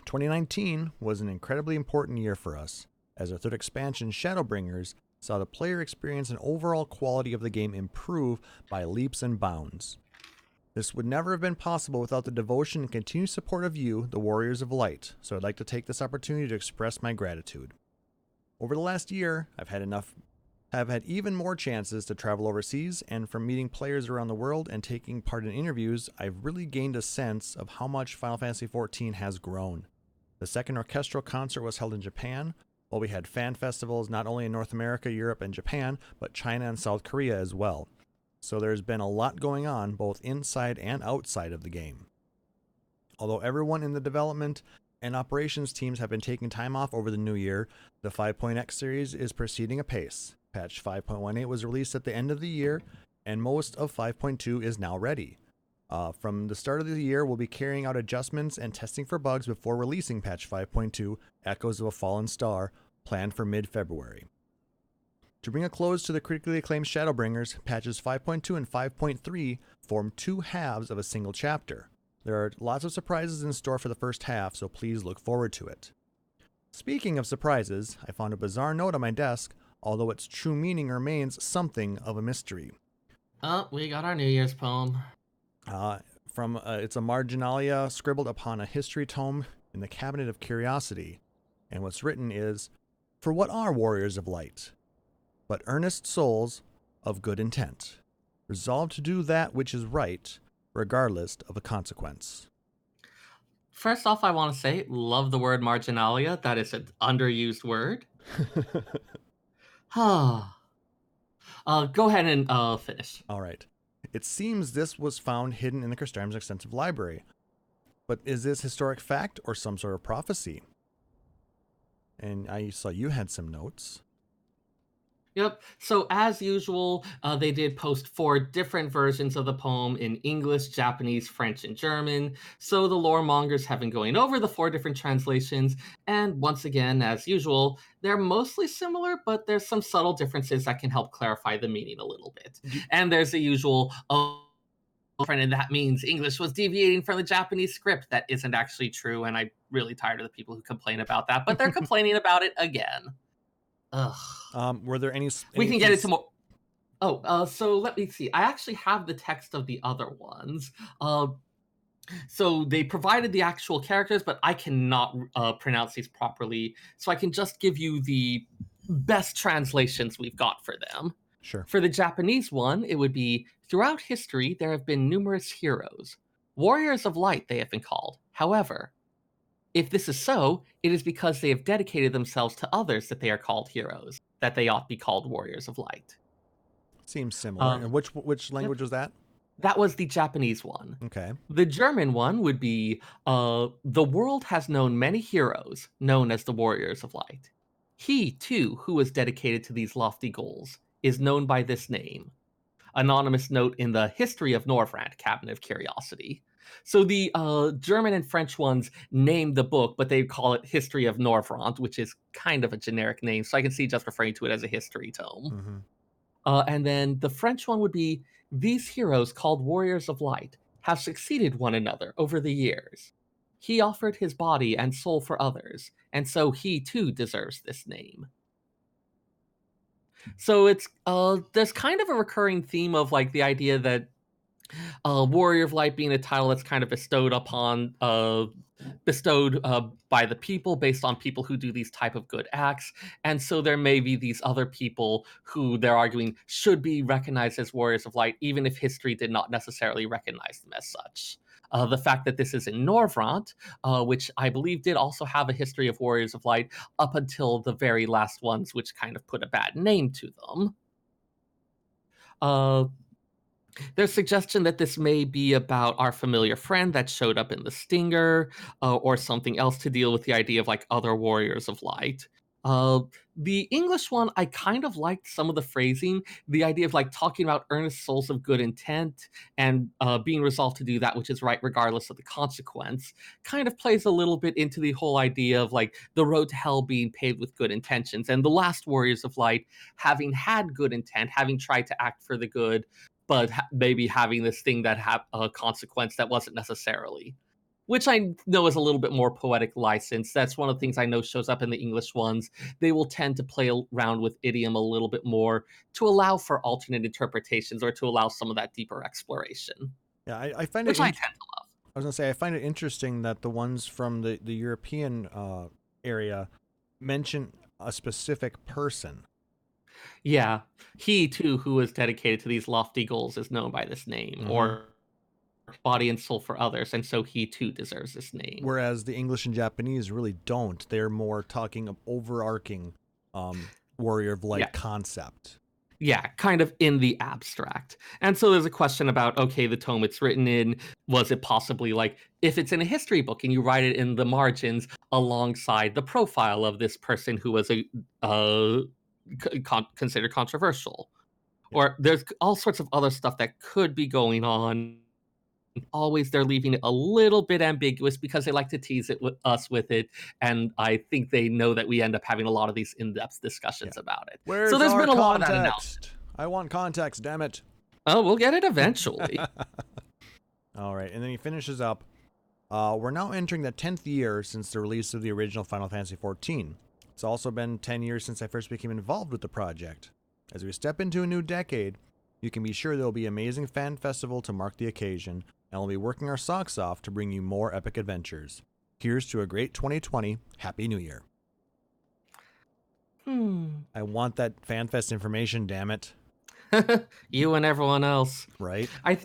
2019 was an incredibly important year for us, as our third expansion, Shadowbringers, saw the player experience and overall quality of the game improve by leaps and bounds. This would never have been possible without the devotion and continued support of you, the Warriors of Light, so I'd like to take this opportunity to express my gratitude. Over the last year, I've had even more chances to travel overseas, and from meeting players around the world and taking part in interviews, I've really gained a sense of how much Final Fantasy XIV has grown. The second orchestral concert was held in Japan, while we had fan festivals not only in North America, Europe, and Japan, but China and South Korea as well. So there's been a lot going on, both inside and outside of the game. Although everyone in the development and operations teams have been taking time off over the new year, the 5.x series is proceeding apace. Patch 5.18 was released at the end of the year, and most of 5.2 is now ready. From the start of the year, we'll be carrying out adjustments and testing for bugs before releasing patch 5.2, Echoes of a Fallen Star, planned for mid-February. To bring a close to the critically acclaimed Shadowbringers, patches 5.2 and 5.3 form two halves of a single chapter. There are lots of surprises in store for the first half, so please look forward to it. Speaking of surprises, I found a bizarre note on my desk, although its true meaning remains something of a mystery.
Oh, we got our New Year's poem.
It's a marginalia scribbled upon a history tome in the Cabinet of Curiosity. And what's written is, "For what are warriors of light? But earnest souls of good intent, resolved to do that which is right, regardless of the consequence."
First off, I want to say, love the word marginalia. That is an underused word. Go ahead and finish.
All right. It seems this was found hidden in the Crystarium's extensive library. But is this historic fact or some sort of prophecy? And I saw you had some notes.
Yep. So as usual, they did post 4 different versions of the poem in English, Japanese, French, and German. So the lore mongers have been going over the 4 different translations. And once again, as usual, they're mostly similar, but there's some subtle differences that can help clarify the meaning a little bit. And there's the usual, and that means English was deviating from the Japanese script. That isn't actually true. And I'm really tired of the people who complain about that, but they're complaining about it again. Ugh.
Were there any?
We can get into more. So let me see. I actually have the text of the other ones. So they provided the actual characters, but I cannot pronounce these properly. So I can just give you the best translations we've got for them.
Sure.
For the Japanese one, it would be, "Throughout history, there have been numerous heroes. Warriors of light, they have been called. However, if this is so, it is because they have dedicated themselves to others that they are called heroes, that they ought to be called warriors of light."
Seems similar. And which language was that?
That was the Japanese one.
Okay.
The German one would be, "The world has known many heroes, known as the warriors of light. He, too, who was dedicated to these lofty goals, is known by this name." Anonymous note in the History of Norvrand Cabinet of Curiosity. So the German and French ones name the book, but they call it History of Norvrand, which is kind of a generic name. So I can see just referring to it as a history tome.
Mm-hmm.
And then the French one would be, "These heroes called warriors of light have succeeded one another over the years. He offered his body and soul for others, and so he too deserves this name." So it's there's kind of a recurring theme of like the idea that Warrior of Light being a title that's kind of bestowed by the people based on people who do these type of good acts. And so there may be these other people who they're arguing should be recognized as Warriors of Light, even if history did not necessarily recognize them as such. The fact that this is in Norvrant, which I believe did also have a history of Warriors of Light up until the very last ones, which kind of put a bad name to them. There's suggestion that this may be about our familiar friend that showed up in the Stinger, or something else to deal with the idea of like other warriors of light. The English one, I kind of liked some of the phrasing, the idea of like talking about earnest souls of good intent and being resolved to do that which is right regardless of the consequence, kind of plays a little bit into the whole idea of like the road to hell being paved with good intentions, and the last warriors of light having had good intent, having tried to act for the good, but maybe having this thing that had a consequence that wasn't necessarily. Which I know is a little bit more poetic license. That's one of the things I know shows up in the English ones. They will tend to play around with idiom a little bit more to allow for alternate interpretations or to allow some of that deeper exploration.
Yeah, I find
which
it.
I tend to love.
I was gonna say I find it interesting that the ones from the European area mention a specific person.
Yeah, he too, who is dedicated to these lofty goals, is known by this name, or body and soul for others, and so he too deserves this name.
Whereas the English and Japanese really don't. They're more talking of overarching warrior of light concept.
Yeah, kind of in the abstract. And so there's a question about, okay, the tome it's written in, was it possibly like, if it's in a history book and you write it in the margins alongside the profile of this person who was considered controversial? Or there's all sorts of other stuff that could be going on. Always they're leaving it a little bit ambiguous because they like to tease it with us with it, and I think they know that we end up having a lot of these in-depth discussions about it.
Where's
so there's been a lot of that
context?
announced.
I want context, damn it.
Oh, we'll get it eventually.
All right, and then he finishes up. We're now entering the 10th year since the release of the original Final Fantasy XIV. It's also been 10 years since I first became involved with the project. As we step into a new decade, you can be sure there will be an amazing fan festival to mark the occasion, and we'll be working our socks off to bring you more epic adventures. Here's to a great 2020. Happy New Year. I want that FanFest information, damn it.
You and everyone else.
Right?
I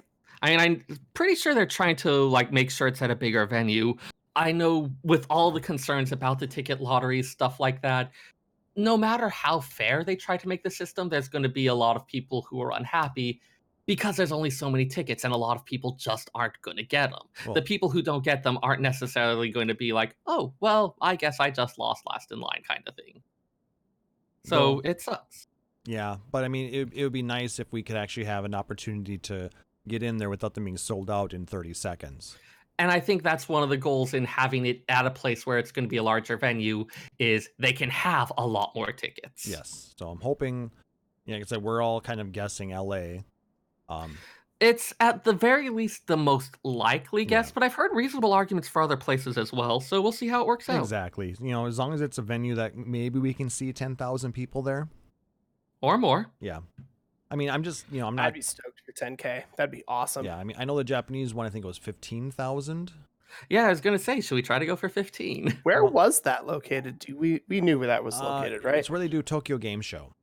mean, I'm pretty sure they're trying to like make sure it's at a bigger venue. I know with all the concerns about the ticket lotteries, stuff like that, no matter how fair they try to make the system, there's going to be a lot of people who are unhappy because there's only so many tickets and a lot of people just aren't going to get them.
Well-
The people who don't get them aren't necessarily going to be like, oh, well, I guess I just lost last in line kind of thing. So
Well-
it sucks.
Yeah, but I mean, it would be nice if we could actually have an opportunity to get in there without them being sold out in 30 seconds.
And I think that's one of the goals in having it at a place where it's going to be a larger venue is they can have a lot more tickets.
Yes. So I'm hoping, like I said, we're all kind of guessing LA.
It's at the very least the most likely guess,
Yeah.
but I've heard reasonable arguments for other places as well, so we'll see how it works out.
Exactly. You know, as long as it's a venue that maybe we can see 10,000 people there.
Or more.
Yeah. I mean, I'm just, I'm not.
I'd be stoked for 10K. That'd be awesome.
Yeah, I mean, I know the Japanese one, I think it was 15,000.
Yeah, I was going to say, should we try to go for 15?
Where was that located? We knew where that was located, right?
It's where they do Tokyo Game Show.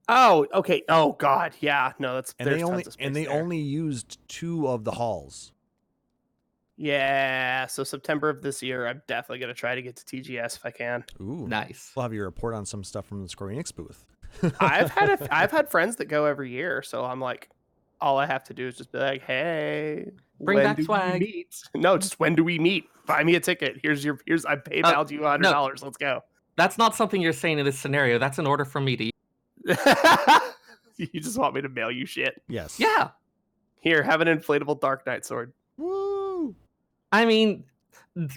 Oh, okay. Oh God, yeah. No, that's
And
there's
they only
tons of space
and they
there.
only used 2 of the halls.
Yeah. So September of this year, I'm definitely gonna try to get to TGS if I can.
Ooh.
Nice.
We'll have you report on some stuff from the Square Enix booth.
I've had friends that go every year, so I'm like, all I have to do is just be like, hey,
Bring
when
back
do we
swag.
meet? No, just when do we meet? Buy me a ticket. Here's I PayPal'd you $100. Let's go.
That's not something you're saying in this scenario. That's an order from me to you.
You just want me to mail you shit.
Yes.
Yeah.
Here, have an inflatable Dark Knight sword.
Woo!
I mean,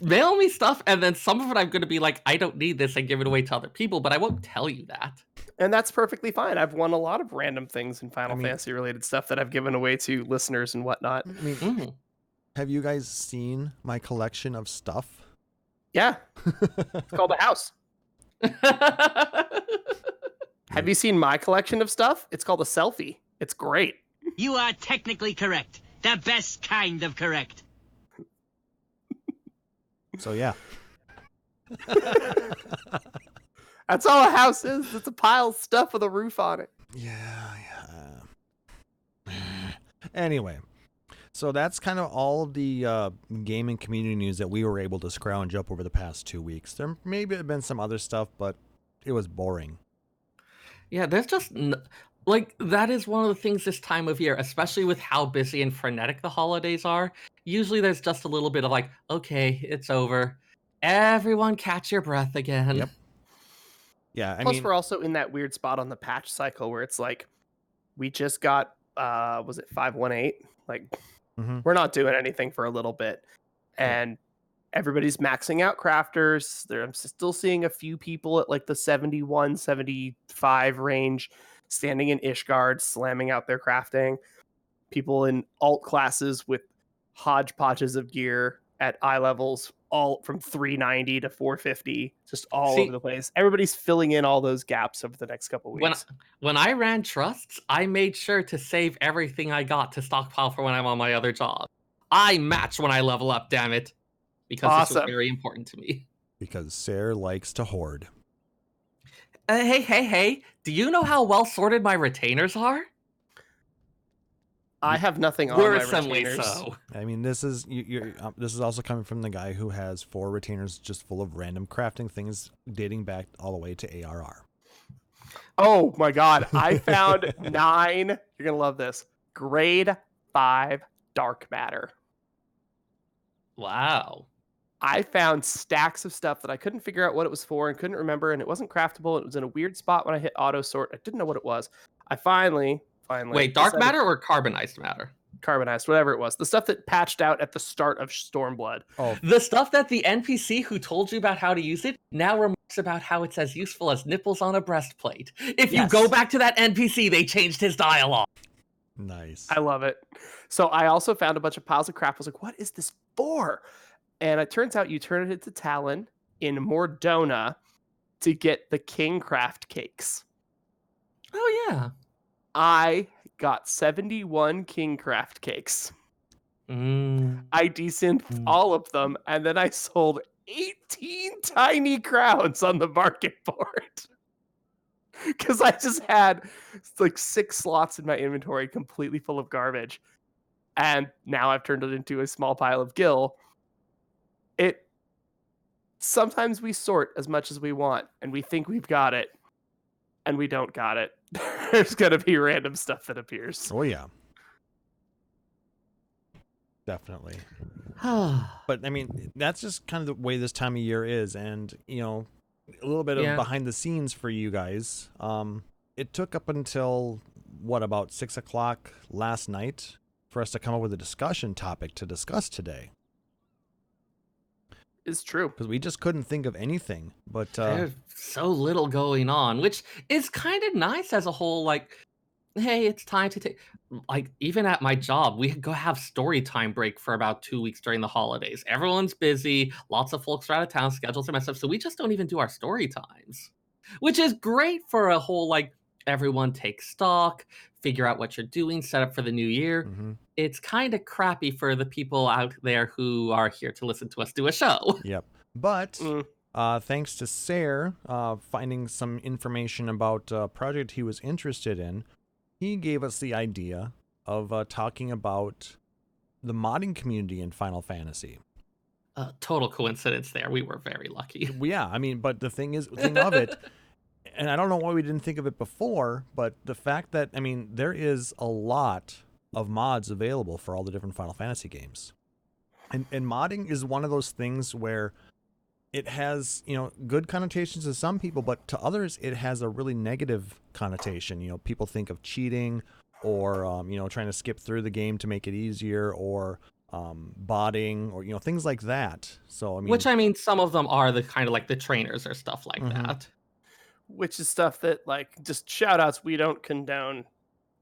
mail me stuff, and then some of it I'm going to be like, I don't need this, and give it away to other people, but I won't tell you that.
And that's perfectly fine. I've won a lot of random things in Final
I mean-
Fantasy related stuff that I've given away to listeners and whatnot.
I mean,
Mm.
have you guys seen my collection of stuff?
Yeah, it's called a house. Have you seen my collection of stuff? It's called a selfie. It's great.
You are technically correct. The best kind of correct.
So yeah.
That's all a house is. It's a pile of stuff with a roof on it.
Yeah. Anyway, so that's kind of all of the gaming community news that we were able to scrounge up over the past 2 weeks. There maybe have been some other stuff, but it was boring.
Yeah, there's just like that is one of the things this time of year, especially with how busy and frenetic the holidays are. Usually there's just a little bit of like, okay, it's over. Everyone catch your breath again.
Yep. Yeah, I
Plus,
mean,
we're also in that weird spot on the patch cycle where it's like, we just got, was it 5.18? Like,
Mhm.
we're not doing anything for a little bit. And everybody's maxing out crafters. I'm still seeing a few people at like the 71, 75 range standing in Ishgard, slamming out their crafting. People in alt classes with hodgepodges of gear at eye levels, all from 390 to 450, just all
See-
over the place. Everybody's filling in all those gaps over the next couple of
When
weeks.
when I ran trusts, I made sure to save everything I got to stockpile for when I'm on my other job. I match when I level up, damn it. Because this was
Awesome.
very important to me.
because Seyrr likes to hoard.
Hey, do you know how well sorted my retainers are?
I have nothing on my
Worrisomely
retainers.
so.
I mean, this is this is also coming from the guy who has 4 retainers just full of random crafting things dating back all the way to ARR.
Oh my god, I found 9. You're going to love this. Grade 5 dark matter.
Wow.
I found stacks of stuff that I couldn't figure out what it was for and couldn't remember, and it wasn't craftable. It was in a weird spot when I hit auto sort. I didn't know what it was. I finally
Wait, dark
decided-
matter or carbonized matter?
carbonized, whatever it was. The stuff that patched out at the start of Stormblood.
Oh,
The stuff that the NPC who told you about how to use it now remarks about how it's as useful as nipples on a breastplate. If you
Yes.
go back to that NPC, they changed his dialogue.
nice.
I love it. So I also found a bunch of piles of crap. I was like, what is this for? And it turns out you turn it into Talon in Mordona to get the Kingcraft cakes.
Oh yeah.
I got 71 Kingcraft cakes.
Mm.
I desynth all of them, and then I sold 18 tiny crowns on the market for it. because I just had like 6 slots in my inventory completely full of garbage, and now I've turned it into a small pile of gil. It sometimes we sort as much as we want, and we think we've got it, and we don't got it. There's gonna be random stuff that appears.
Oh yeah. Definitely. But I mean, that's just kind of the way this time of year is, and you know, a little bit of behind the scenes for you guys. It took up until about 6 o'clock last night for us to come up with a discussion topic to discuss today.
It's true,
because we just couldn't think of anything. But
there's so little going on, which is kind of nice as a whole. Like, hey, it's time to take. Like, even at my job, we go have story time break for about 2 weeks during the holidays. Everyone's busy. Lots of folks are out of town. Schedules are messed up. So we just don't even do our story times, which is great for a whole, like, everyone take stock, figure out what you're doing, set up for the new year.
mm-hmm.
It's kind of crappy for the people out there who are here to listen to us do a show.
Yep. But thanks to Seyrr finding some information about a project he was interested in, he gave us the idea of talking about the modding community in Final Fantasy.
Total coincidence there. We were very lucky.
Yeah, I mean, but the thing of it, and I don't know why we didn't think of it before, but the fact that, I mean, there is a lot of mods available for all the different Final Fantasy games. And modding is one of those things where it has, you know, good connotations to some people, but to others it has a really negative connotation. You know, people think of cheating or, you know, trying to skip through the game to make it easier, or botting, or, you know, things like that. So, I mean...
Which, I mean, some of them are the kind of like the trainers or stuff like that.
Which is stuff that, like, just shout outs, we don't condone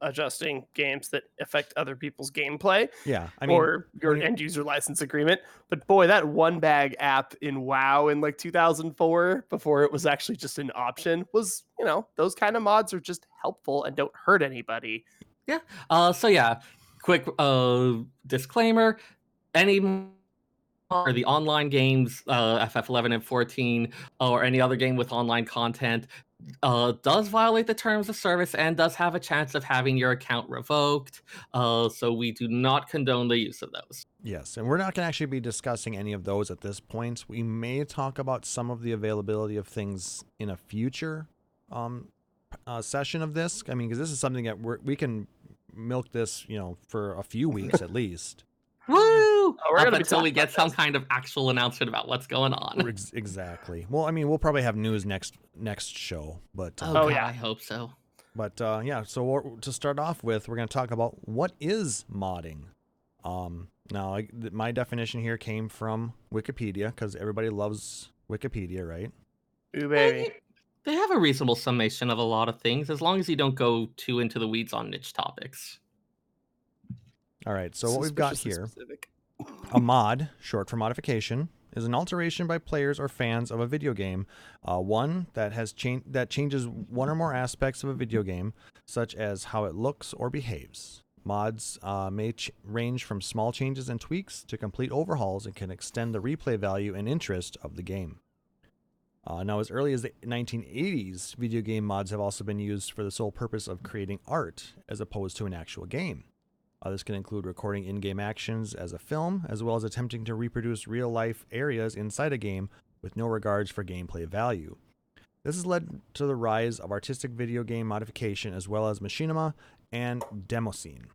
adjusting games that affect other people's gameplay.
Yeah, I mean,
or your end user license agreement. But boy, that one bag app in WoW in like 2004, before it was actually just an option, was, you know, those kind of mods are just helpful and don't hurt anybody.
Yeah. So yeah, quick disclaimer: any or the online games, FF11 and 14, or any other game with online content, does violate the terms of service and does have a chance of having your account revoked. So we do not condone the use of those.
Yes, and we're not going to actually be discussing any of those at this point. We may talk about some of the availability of things in a future session of this. I mean, because this is something that we can milk this, you know, for a few weeks at least.
Woo!
Up
until we get some kind of actual announcement about what's going on.
Exactly. Well, I mean, we'll probably have news next show, but
God, I hope so.
But yeah, so to start off with, we're going to talk about what is modding. Now, my definition here came from Wikipedia, because everybody loves Wikipedia, right?
Ooh, baby.
They have a reasonable summation of a lot of things, as long as you don't go too into the weeds on niche topics.
All right, so what we've got here, a mod, short for modification, is an alteration by players or fans of a video game, one that changes one or more aspects of a video game, such as how it looks or behaves. Mods may range from small changes and tweaks to complete overhauls and can extend the replay value and interest of the game. Now, as early as the 1980s, video game mods have also been used for the sole purpose of creating art, as opposed to an actual game. This can include recording in-game actions as a film, as well as attempting to reproduce real-life areas inside a game with no regards for gameplay value. This has led to the rise of artistic video game modification, as well as machinima and demoscene.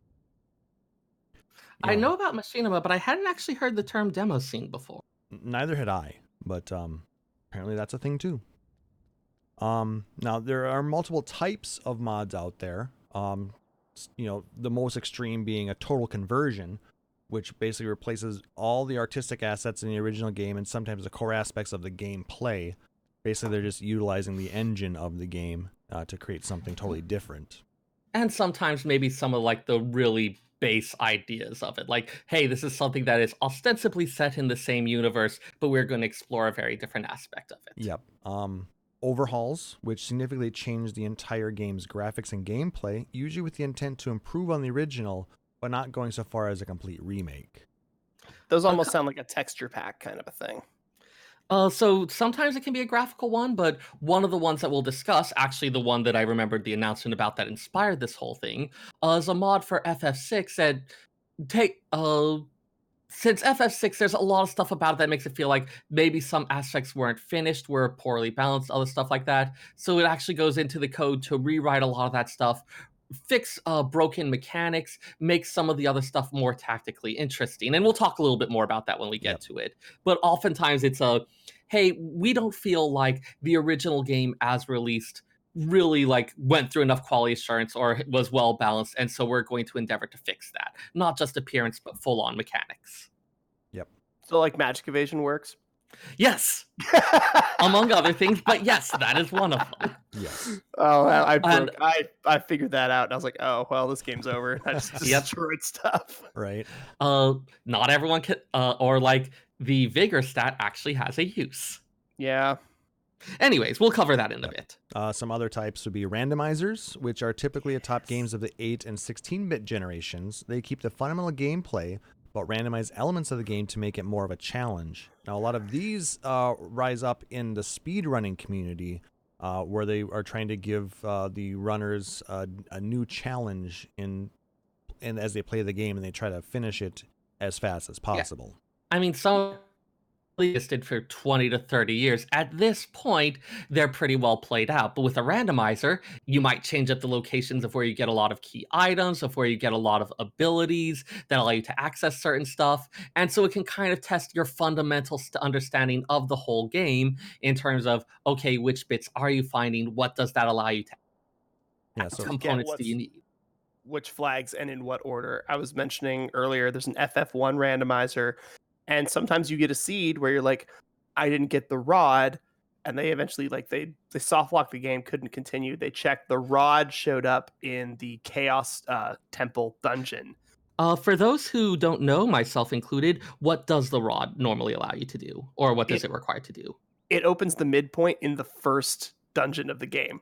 I know about machinima, but I hadn't actually heard the term demoscene before.
Neither had I, but apparently that's a thing too. Now, there are multiple types of mods out there. You know, the most extreme being a total conversion, which basically replaces all the artistic assets in the original game and sometimes the core aspects of the gameplay. Basically, they're just utilizing the engine of the game to create something totally different.
And sometimes maybe some of like the really base ideas of it. Like, hey, this is something that is ostensibly set in the same universe, but we're going to explore a very different aspect of it.
Yep. Overhauls, which significantly change the entire game's graphics and gameplay, usually with the intent to improve on the original, but not going so far as a complete remake.
Those almost sound like a texture pack kind of a thing.
So sometimes it can be a graphical one, but one of the ones that we'll discuss, actually the one that I remembered the announcement about that inspired this whole thing, is a mod for FF6 that take since FF6, there's a lot of stuff about it that makes it feel like maybe some aspects weren't finished, were poorly balanced, other stuff like that. So it actually goes into the code to rewrite a lot of that stuff, fix broken mechanics, make some of the other stuff more tactically interesting. And we'll talk a little bit more about that when we get to it. But oftentimes it's hey, we don't feel like the original game as released really like went through enough quality assurance or was well balanced, and so we're going to endeavor to fix that, not just appearance but full on mechanics.
So like magic evasion works.
Yes, among other things, but yes, that is one of them.
Yes.
Oh, I figured that out, and I was like, oh well, this game's over. I just destroyed stuff.
Right.
Not everyone can, or like the vigor stat actually has a use.
Yeah.
Anyways, we'll cover that in a bit.
Some other types would be randomizers, which are typically atop games of the 8 and 16-bit generations. They keep the fundamental gameplay, but randomize elements of the game to make it more of a challenge. Now, a lot of these rise up in the speedrunning community, where they are trying to give the runners a new challenge and as they play the game, and they try to finish it as fast as possible.
Yeah. I mean, some existed for 20 to 30 years. At this point, they're pretty well played out. But with a randomizer, you might change up the locations of where you get a lot of key items, of where you get a lot of abilities that allow you to access certain stuff. And so it can kind of test your fundamental understanding of the whole game in terms of, okay, which bits are you finding? What does that allow you to
So
components do you need?
Which flags and in what order? I was mentioning earlier, there's an FF1 randomizer. And sometimes you get a seed where you're like, I didn't get the rod. And they eventually, like, they soft locked the game, couldn't continue. They checked the rod showed up in the Chaos Temple dungeon.
For those who don't know, myself included, what does the rod normally allow you to do? Or what does it require to do?
It opens the midpoint in the first dungeon of the game.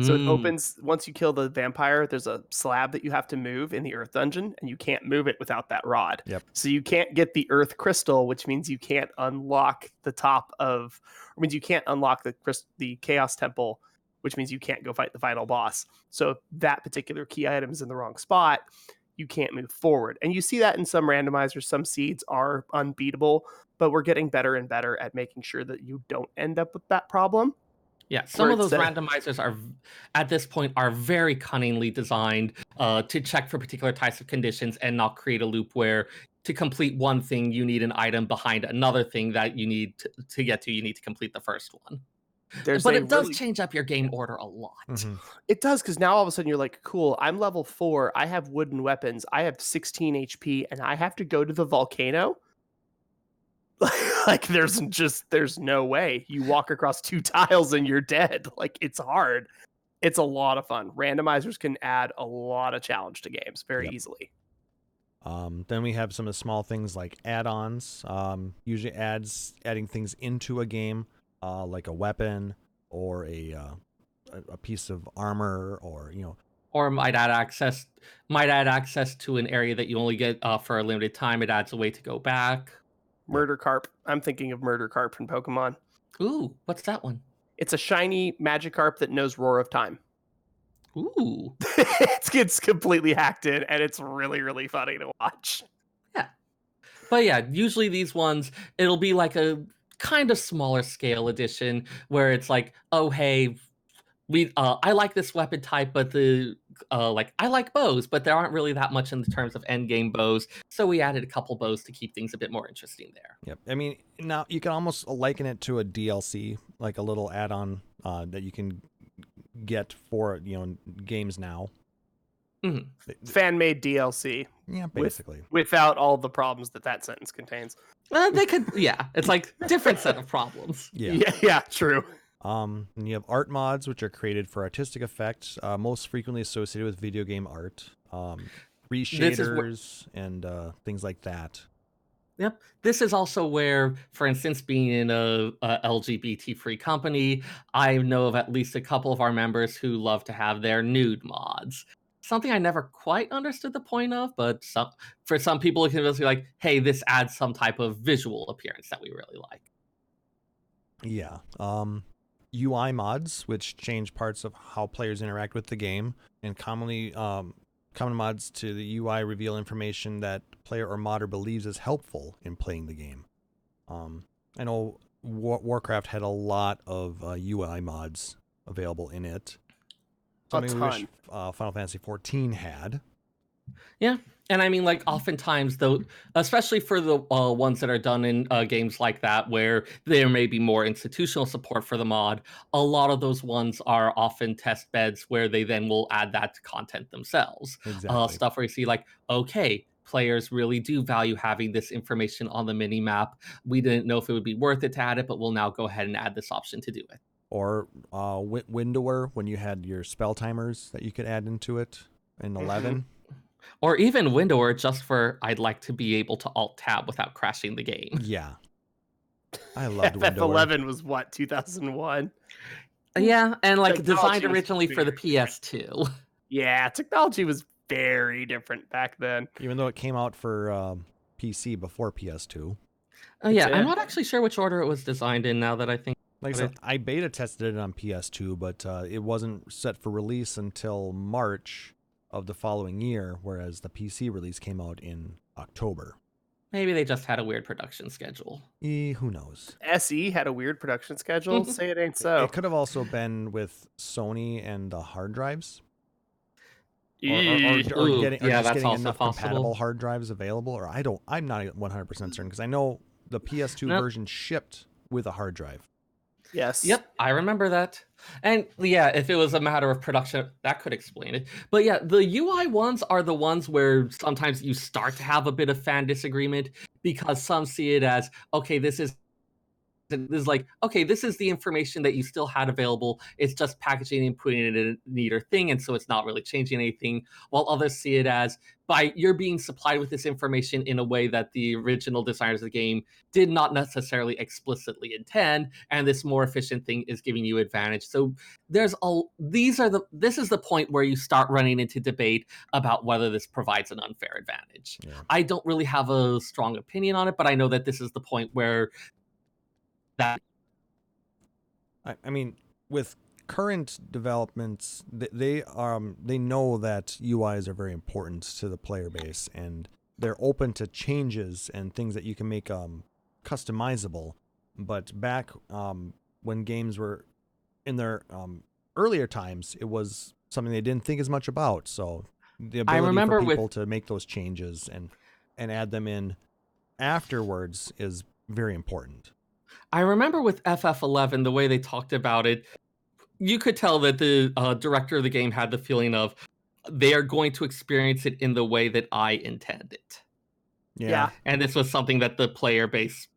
So it opens, once you kill the vampire, there's a slab that you have to move in the earth dungeon, and you can't move it without that rod. So you can't get the earth crystal, which means you can't unlock the top of, or means you can't unlock the Chaos Temple, which means you can't go fight the final boss. So if that particular key item is in the wrong spot, you can't move forward. And you see that in some randomizers. Some seeds are unbeatable, but we're getting better and better at making sure that you don't end up with that problem.
Yeah, some of those randomizers are, at this point, are very cunningly designed to check for particular types of conditions and not create a loop where to complete one thing, you need an item behind another thing that you need to get to. You need to complete the first one. But it does change up your game order a lot.
It does, because now all of a sudden you're like, cool, I'm level 4, I have wooden weapons, I have 16 HP, and I have to go to the volcano? Like, there's no way. You walk across 2 tiles and you're dead. Like, it's hard. It's a lot of fun. Randomizers can add a lot of challenge to games very easily.
Then we have some of the small things like add-ons. Usually adding things into a game, like a weapon or a piece of armor, or
or might add access to an area that you only get for a limited time. It adds a way to go back.
Murder Carp. I'm thinking of Murder Carp from Pokemon.
Ooh, what's that one?
It's a shiny Magikarp that knows Roar of Time.
Ooh.
It gets completely hacked in, and it's really, really funny to watch.
Yeah. But yeah, usually these ones, it'll be like a kind of smaller scale edition where it's like, oh, hey, I like this weapon type, but I like bows, but there aren't really that much in terms of end game bows, so we added a couple bows to keep things a bit more interesting there.
Yep. I mean, now you can almost liken it to a DLC, like a little add-on that you can get for games now.
Fan-made DLC.
Yeah, basically.
Without all the problems that sentence contains.
They could, yeah. It's like different set of problems.
Yeah, true.
And you have art mods, which are created for artistic effects, most frequently associated with video game art, reshaders, and things like that.
Yep. This is also where, for instance, being in a LGBT-free company, I know of at least a couple of our members who love to have their nude mods. Something I never quite understood the point of, but for some people it can just be like, hey, this adds some type of visual appearance that we really like.
Yeah. UI mods, which change parts of how players interact with the game, and common mods to the UI reveal information that player or modder believes is helpful in playing the game. I know Warcraft had a lot of UI mods available in it. Something we wish Final Fantasy XIV had.
Yeah. And I mean, like, oftentimes, though, especially for the ones that are done in games like that, where there may be more institutional support for the mod, a lot of those ones are often test beds where they then will add that to content themselves.
Exactly.
Stuff where you see, like, okay, players really do value having this information on the mini map. We didn't know if it would be worth it to add it, but we'll now go ahead and add this option to do it.
Or Windower, when you had your spell timers that you could add into it in 11.
Or even Windower, just for I'd like to be able to Alt-Tab without crashing the game.
Yeah. I loved Windower.
FF11 was what, 2001?
Yeah, and like
Technology
designed
was
originally for the
very
PS2.
Yeah, technology was very different back then.
Even though it came out for PC before PS2.
Oh yeah,
It's
I'm
it.
not actually sure which order it was designed in now that I think.
Like I said, I beta tested it on PS2, but it wasn't set for release until March of the following year, whereas the PC release came out in October.
Maybe they just had a weird production schedule.
Who knows?
SE had a weird production schedule. Say it ain't so.
It could have also been with Sony and the hard drives. Or
Ooh,
getting, or
yeah,
just
that's
getting
also
enough
possible.
compatible hard drives available, or I'm not 100% certain because I know the PS2
Nope.
version shipped with a hard drive.
Yes.
Yep, I remember that. And yeah, if it was a matter of production, that could explain it. But yeah, the UI ones are the ones where sometimes you start to have a bit of fan disagreement because some see it as, okay, this is like, okay, this is the information that you still had available. It's just packaging and putting it in a neater thing, and so it's not really changing anything. While others see it as, by you're being supplied with this information in a way that the original designers of the game did not necessarily explicitly intend, and this more efficient thing is giving you advantage. So this is the point where you start running into debate about whether this provides an unfair advantage.
Yeah.
I don't really have a strong opinion on it, but I know that this is the point where that.
I mean, with current developments, they know that UIs are very important to the player base, and they're open to changes and things that you can make customizable. But back when games were in their earlier times, it was something they didn't think as much about. So the ability for people to make those changes and add them in afterwards is very important.
I remember with FF11, the way they talked about it, you could tell that the director of the game had the feeling of they are going to experience it in the way that I intend it.
Yeah.
And this was something that the player base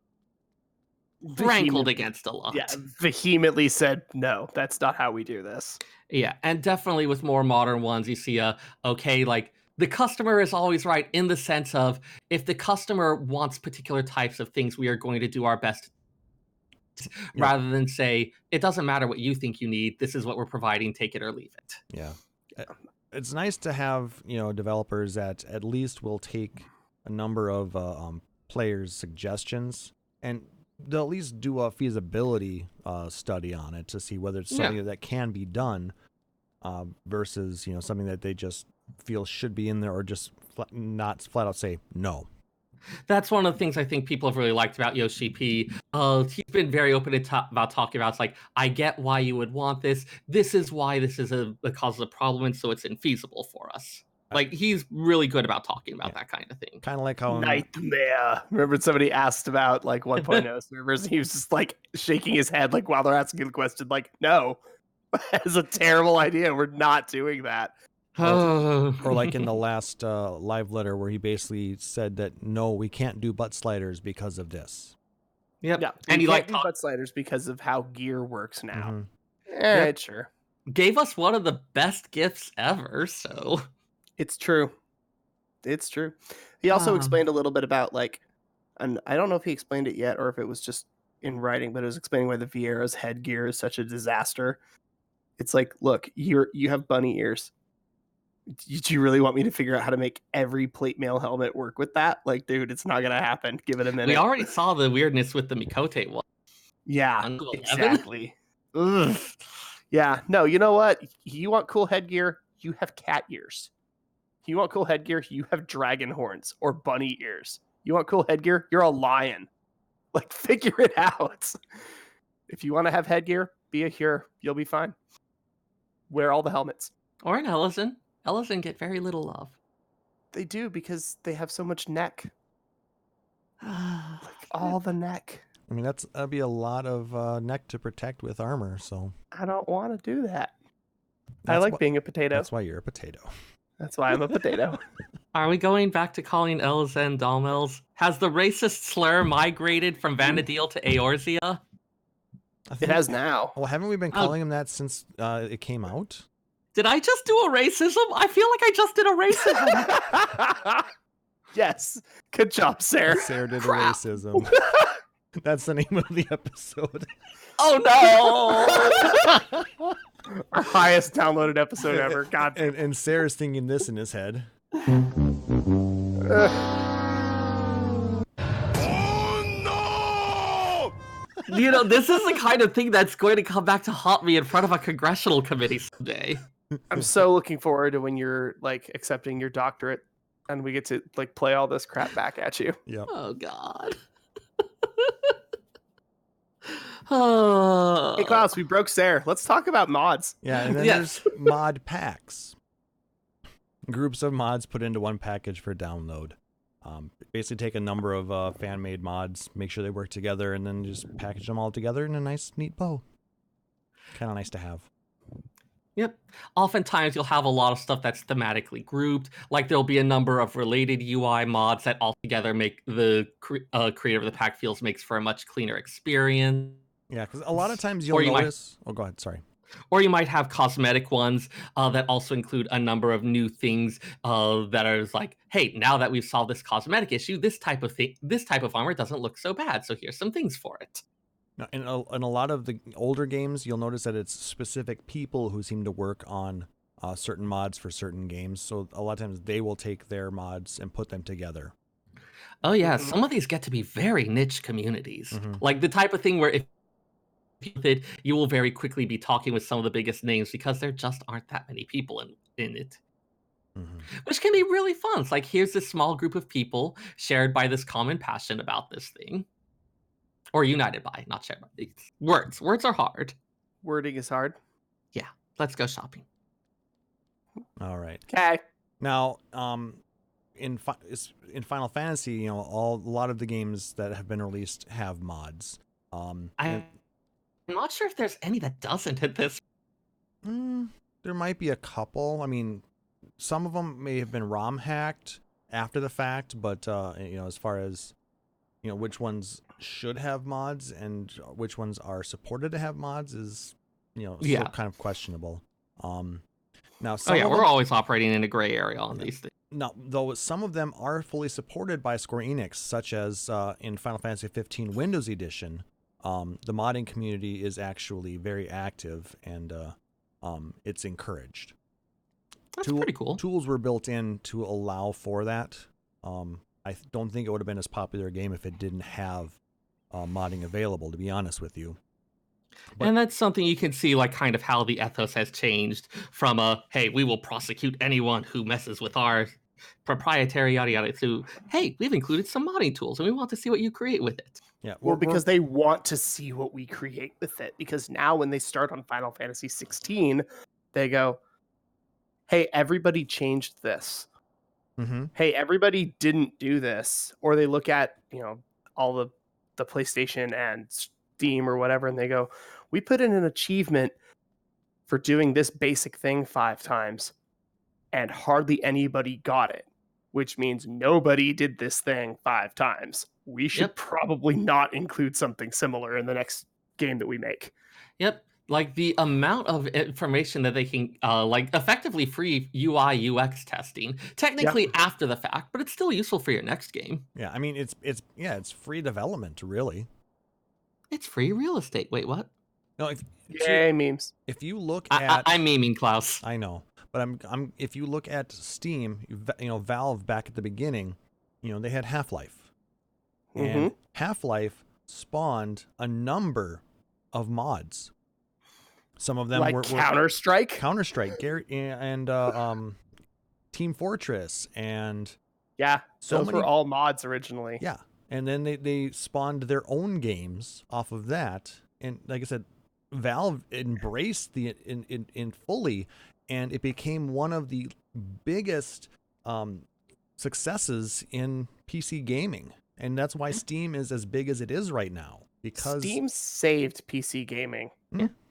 rankled against a lot.
Yeah, vehemently said, no, that's not how we do this.
Yeah, and definitely with more modern ones, you see okay, like, the customer is always right in the sense of, if the customer wants particular types of things, we are going to do our best, rather than say, it doesn't matter what you think you need, this is what we're providing, take it or leave it.
Yeah. It's nice to have, developers that at least will take a number of players' suggestions, and they'll at least do a feasibility study on it to see whether it's something that can be done versus, something that they just feel should be in there, or just not flat out say no.
That's one of the things I think people have really liked about Yoshi P. He's been very open about talking about, it's like, I get why you would want this. This is why this is a cause of the problem, and so it's infeasible for us. Like, he's really good about talking about that kind of thing.
Kind of like how
Nightmare. Remember somebody asked about like 1.0 servers, and he was just like shaking his head like while they're asking the question, like, no, that's a terrible idea. We're not doing that.
Or like in the last live letter where he basically said that, no, we can't do butt sliders because of this.
Yep.
Yeah,
And he
can't
like
do butt sliders because of how gear works now.
Mhm.
Sure.
gave us one of the best gifts ever, so
It's true. It's true. He also explained a little bit about like, and I don't know if he explained it yet or if it was just in writing, but it was explaining why the Vieira's headgear is such a disaster. It's like, look, you have bunny ears. Do you really want me to figure out how to make every plate mail helmet work with that? Like, dude, it's not gonna happen. Give it a minute.
we already saw the weirdness with the Mikote one.
Yeah,
Uncle 11?
exactly. Ugh. Yeah, no, you know what? You want cool headgear? You have cat ears. You want cool headgear? You have dragon horns or bunny ears. You want cool headgear? You're a lion. Like, figure it out. If you want to have headgear, be a Hur. You'll be fine. Wear all the helmets.
Or an Ellison. Ellison get very little love.
They do because they have so much neck. Like, all the neck.
I mean, that'd be a lot of neck to protect with armor, so
I don't want to do that. I
That's
like
wh-
being a potato.
that's why you're a potato.
That's why I'm a potato.
Are we going back to calling Ellison Dalmels? Has the racist slur migrated from Vanadil to Eorzea?
I
It
think-
has now.
Well, haven't we been calling him that since it came out?
Did I just do a racism? I feel like I just did a racism.
Yes. Good job, Seyrr.
Seyrr did a
Crap.
racism. That's the name of the episode.
Oh no!
Our highest downloaded episode ever. God.
And Sarah's thinking this in his head.
You know, this is the kind of thing that's going to come back to haunt me in front of a congressional committee someday.
I'm so looking forward to when you're like accepting your doctorate and we get to like play all this crap back at you.
Yep.
Oh god. Oh.
Hey Klauss, we broke Seyrr. Let's talk about mods.
Yeah, and then
Yes.
there's mod packs. Groups of mods put into one package for download. Basically take a number of fan-made mods, make sure they work together, and then just package them all together in a nice, neat bow. Kind of nice to have.
Yep. Oftentimes you'll have a lot of stuff that's thematically grouped. Like there'll be a number of related UI mods that altogether make the creator of the pack feels makes for a much cleaner experience.
Yeah, because a lot of times you'll
Or you might-
notice... Oh, go ahead, sorry.
Or you might have cosmetic ones that also include a number of new things that are like, hey, now that we've solved this cosmetic issue, this type of armor doesn't look so bad. So here's some things for it.
Now, in a lot of the older games, you'll notice that it's specific people who seem to work on certain mods for certain games. So a lot of times they will take their mods and put them together.
Oh yeah, some of these get to be very niche communities.
Mhm.
Like the type of thing where if it, you will very quickly be talking with some of the biggest names because there just aren't that many people in it.
Mhm.
Which can be really fun. It's like, here's this small group of people shared by this common passion about this thing. Or united by, not shared by. It's words. Words are hard.
Wording is hard.
Yeah, let's go shopping.
All right.
Okay.
Now, in Final Fantasy, you know, a lot of the games that have been released have mods.
I'm not sure if there's any that doesn't at this.
There might be a couple. I mean, some of them may have been ROM hacked after the fact, but you know, as far as you know, which ones should have mods and which ones are supported to have mods is, you know, still
Yeah.
kind of questionable. Now,
Oh
some
yeah,
of
we're
them,
always operating in a gray area on these things.
now, though some of them are fully supported by Square Enix, such as in Final Fantasy 15 Windows Edition. The modding community is actually very active and it's encouraged.
That's pretty cool.
Tools were built in to allow for that. I don't think it would have been as popular a game if it didn't have modding available, to be honest with you.
And that's something you can see, like, kind of how the ethos has changed from hey, we will prosecute anyone who messes with our proprietary yada yada, to, hey, we've included some modding tools and we want to see what you create with it.
Yeah,
Well, because they want to see what we create with it. Because now when they start on Final Fantasy 16, they go, hey, everybody changed this.
Mm-hmm.
Hey, everybody didn't do this. Or they look at, you know, all the PlayStation and Steam or whatever, and they go, we put in an achievement for doing this basic thing 5 times, and hardly anybody got it, which means nobody did this thing 5 times. We should
Yep.
probably not include something similar in the next game that we make.
Yep. Like the amount of information that they can, like, effectively free UI UX testing, technically after the fact, but it's still useful for your next game.
Yeah, I mean it's free development, really.
It's free real estate. Wait, what?
No,
Yay, memes.
if you look at
I'm memeing, Klauss.
I know, but I'm if you look at Steam, you know, Valve back at the beginning, you know, they had Half-Life. And Half-Life spawned a number of mods. Some of them
like
were
Counter-Strike.
Counter-Strike, and Team Fortress, and
Yeah,
so
those
many
were all mods originally.
Yeah, and then they spawned their own games off of that, and like I said, Valve embraced the in fully, and it became one of the biggest successes in PC gaming, and that's why Steam is as big as it is right now, because
Steam saved PC gaming.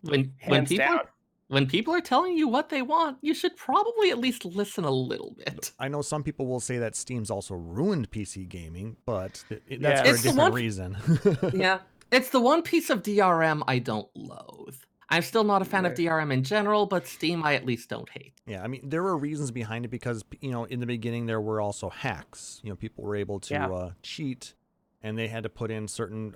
When
Hands down.
when people are telling you what they want, you should probably at least listen a little bit.
I know some people will say that Steam's also ruined PC gaming, but that's
Yeah.
for a
It's the
different
one-
reason.
Yeah, it's the one piece of DRM I don't loathe. I'm still not a fan of DRM in general, but Steam I at least don't hate.
Yeah, I mean, there were reasons behind it because, in the beginning there were also hacks. People were able to cheat, and they had to put in certain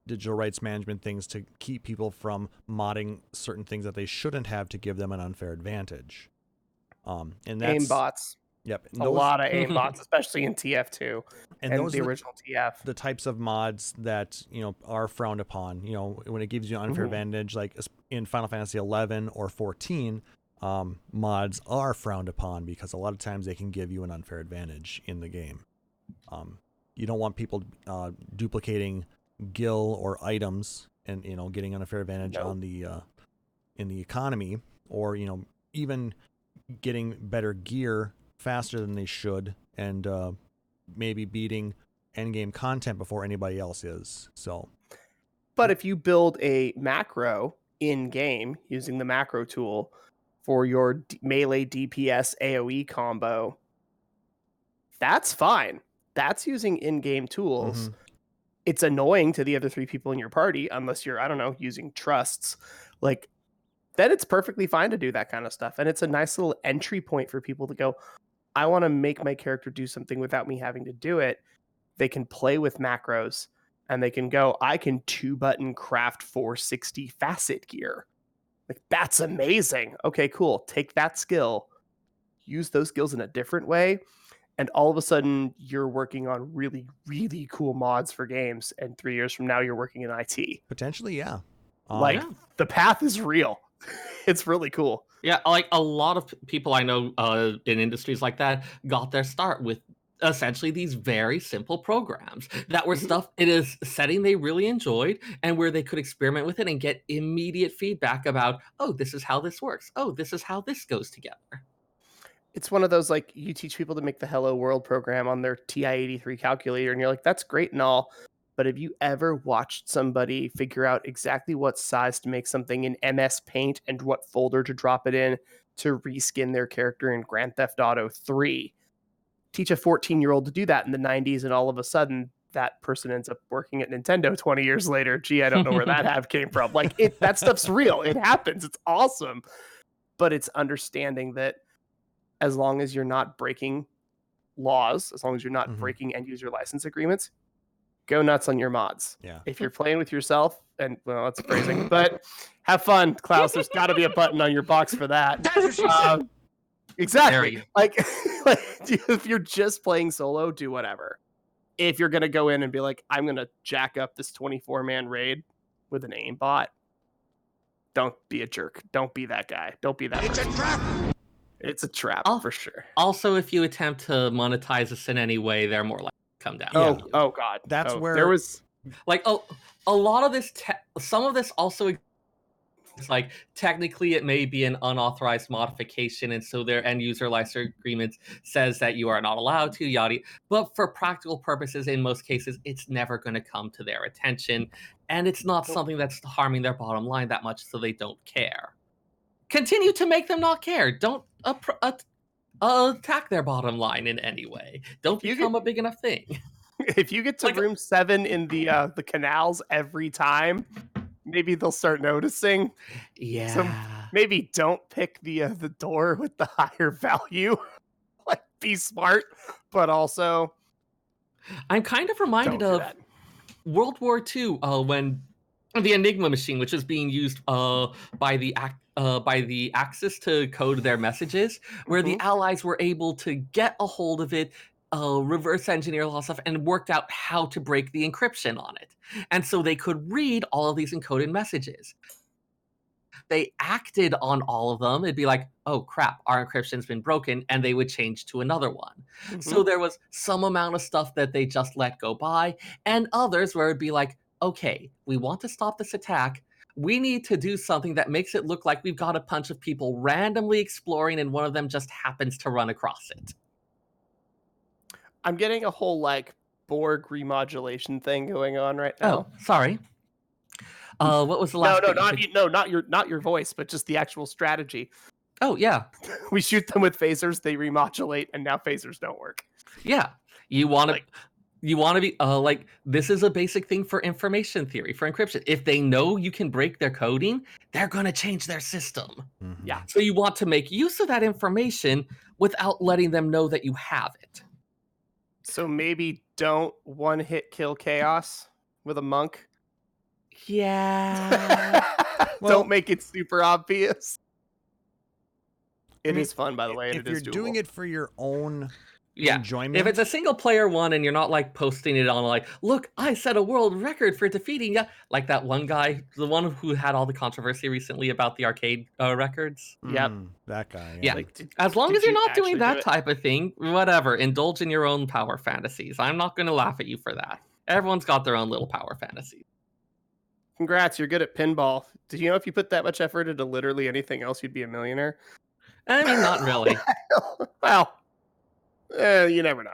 digital rights management things to keep people from modding certain things that they shouldn't have to give them an unfair advantage. And that's
Aimbots.
Yep, and
A lot of aimbots, especially in TF2 and
those
the
are
original TF.
the types of mods that are frowned upon. When it gives you an unfair advantage, like in Final Fantasy 11 or 14, mods are frowned upon because a lot of times they can give you an unfair advantage in the game. You don't want people duplicating gil or items and getting an unfair advantage on the in the economy, or even getting better gear faster than they should, and maybe beating endgame content before anybody else is. So,
But if you build a macro in game using the macro tool for your melee DPS AoE combo, that's fine. That's using in-game tools. It's annoying to the other 3 people in your party unless you're, I don't know, using trusts. Like, then it's perfectly fine to do that kind of stuff. And it's a nice little entry point for people to go, I want to make my character do something without me having to do it. They can play with macros and they can go, I can 2-button craft 460 facet gear. Like, that's amazing. Okay, cool. Take that skill, use those skills in a different way, and all of a sudden you're working on really, really cool mods for games. And 3 years from now, you're working in IT.
potentially, yeah.
The path is real. It's really cool.
Yeah, like a lot of people I know in industries like that got their start with essentially these very simple programs that were stuff in a setting they really enjoyed and where they could experiment with it and get immediate feedback about, oh, this is how this works. Oh, this is how this goes together.
It's one of those, like, you teach people to make the Hello World program on their TI-83 calculator, and you're like, that's great and all, but have you ever watched somebody figure out exactly what size to make something in MS Paint and what folder to drop it in to reskin their character in Grand Theft Auto 3? Teach a 14-year-old to do that in the 90s, and all of a sudden, that person ends up working at Nintendo 20 years later. Gee, I don't know where that came from. Like, that stuff's real. It happens. It's awesome. But it's understanding that as long as you're not breaking laws, as long as you're not breaking end user license agreements, go nuts on your mods.
Yeah.
If you're playing with yourself, and well, that's phrasing, but have fun, Klauss. There's got to be a button on your box for that. Exactly. Like, if you're just playing solo, do whatever. If you're gonna go in and be like, I'm gonna jack up this 24-man raid with an aimbot, don't be a jerk. Don't be that guy. Don't be that person.
a trap.
It's a trap for sure.
Also, if you attempt to monetize this in any way, they're more likely to come down.
Oh God.
That's where
there was
like a lot of this. Some of this also. It's like technically it may be an unauthorized modification, and so their end user license agreement says that you are not allowed to, yada. But for practical purposes, in most cases, it's never going to come to their attention, and it's not something that's harming their bottom line that much, so they don't care. Continue to make them not care. Don't attack their bottom line in any way. Don't become a big enough thing.
If you get to room 7 in the canals every time, maybe they'll start noticing.
Yeah.
So maybe don't pick the door with the higher value. Like, be smart, but also
I'm kind of reminded of World War II when the Enigma machine, which is being used by the Axis to code their messages, where the Allies were able to get a hold of it, reverse engineered a lot of stuff and worked out how to break the encryption on it. And so they could read all of these encoded messages. They acted on all of them. It'd be like, oh crap, our encryption's been broken, and they would change to another one. So there was some amount of stuff that they just let go by, and others where it'd be like, okay, we want to stop this attack. We need to do something that makes it look like we've got a bunch of people randomly exploring, and one of them just happens to run across it.
I'm getting a whole like Borg remodulation thing going on right now.
Oh, sorry. What was the last?
Not your voice, but just the actual strategy.
Oh yeah,
We shoot them with phasers, they remodulate, and now phasers don't work.
yeah. You want to be like, this is a basic thing for information theory, for encryption. If they know you can break their coding, they're going to change their system.
Mhm.
Yeah.
So you want to make use of that information without letting them know that you have it.
So maybe don't one-hit kill chaos with a monk.
Yeah.
Don't make it super obvious. It is
mean,
fun, by the way. And
If
it
you're
is
doing
doable.
it for your own
Yeah.
enjoyment,
If it's a single player one and you're not like posting it on like, look, I set a world record for defeating ya, like that one guy, the one who had all the controversy recently about the arcade records.
Yep.
that guy.
Yeah.
Like,
As long
did
as you're
you
not
actually
doing
do
that
it?
type of thing, whatever, indulge in your own power fantasies. I'm not going to laugh at you for that. Everyone's got their own little power fantasies.
Congrats, you're good at pinball. Did you know if you put that much effort into literally anything else, you'd be a millionaire?
I mean, not really.
Well, you never know.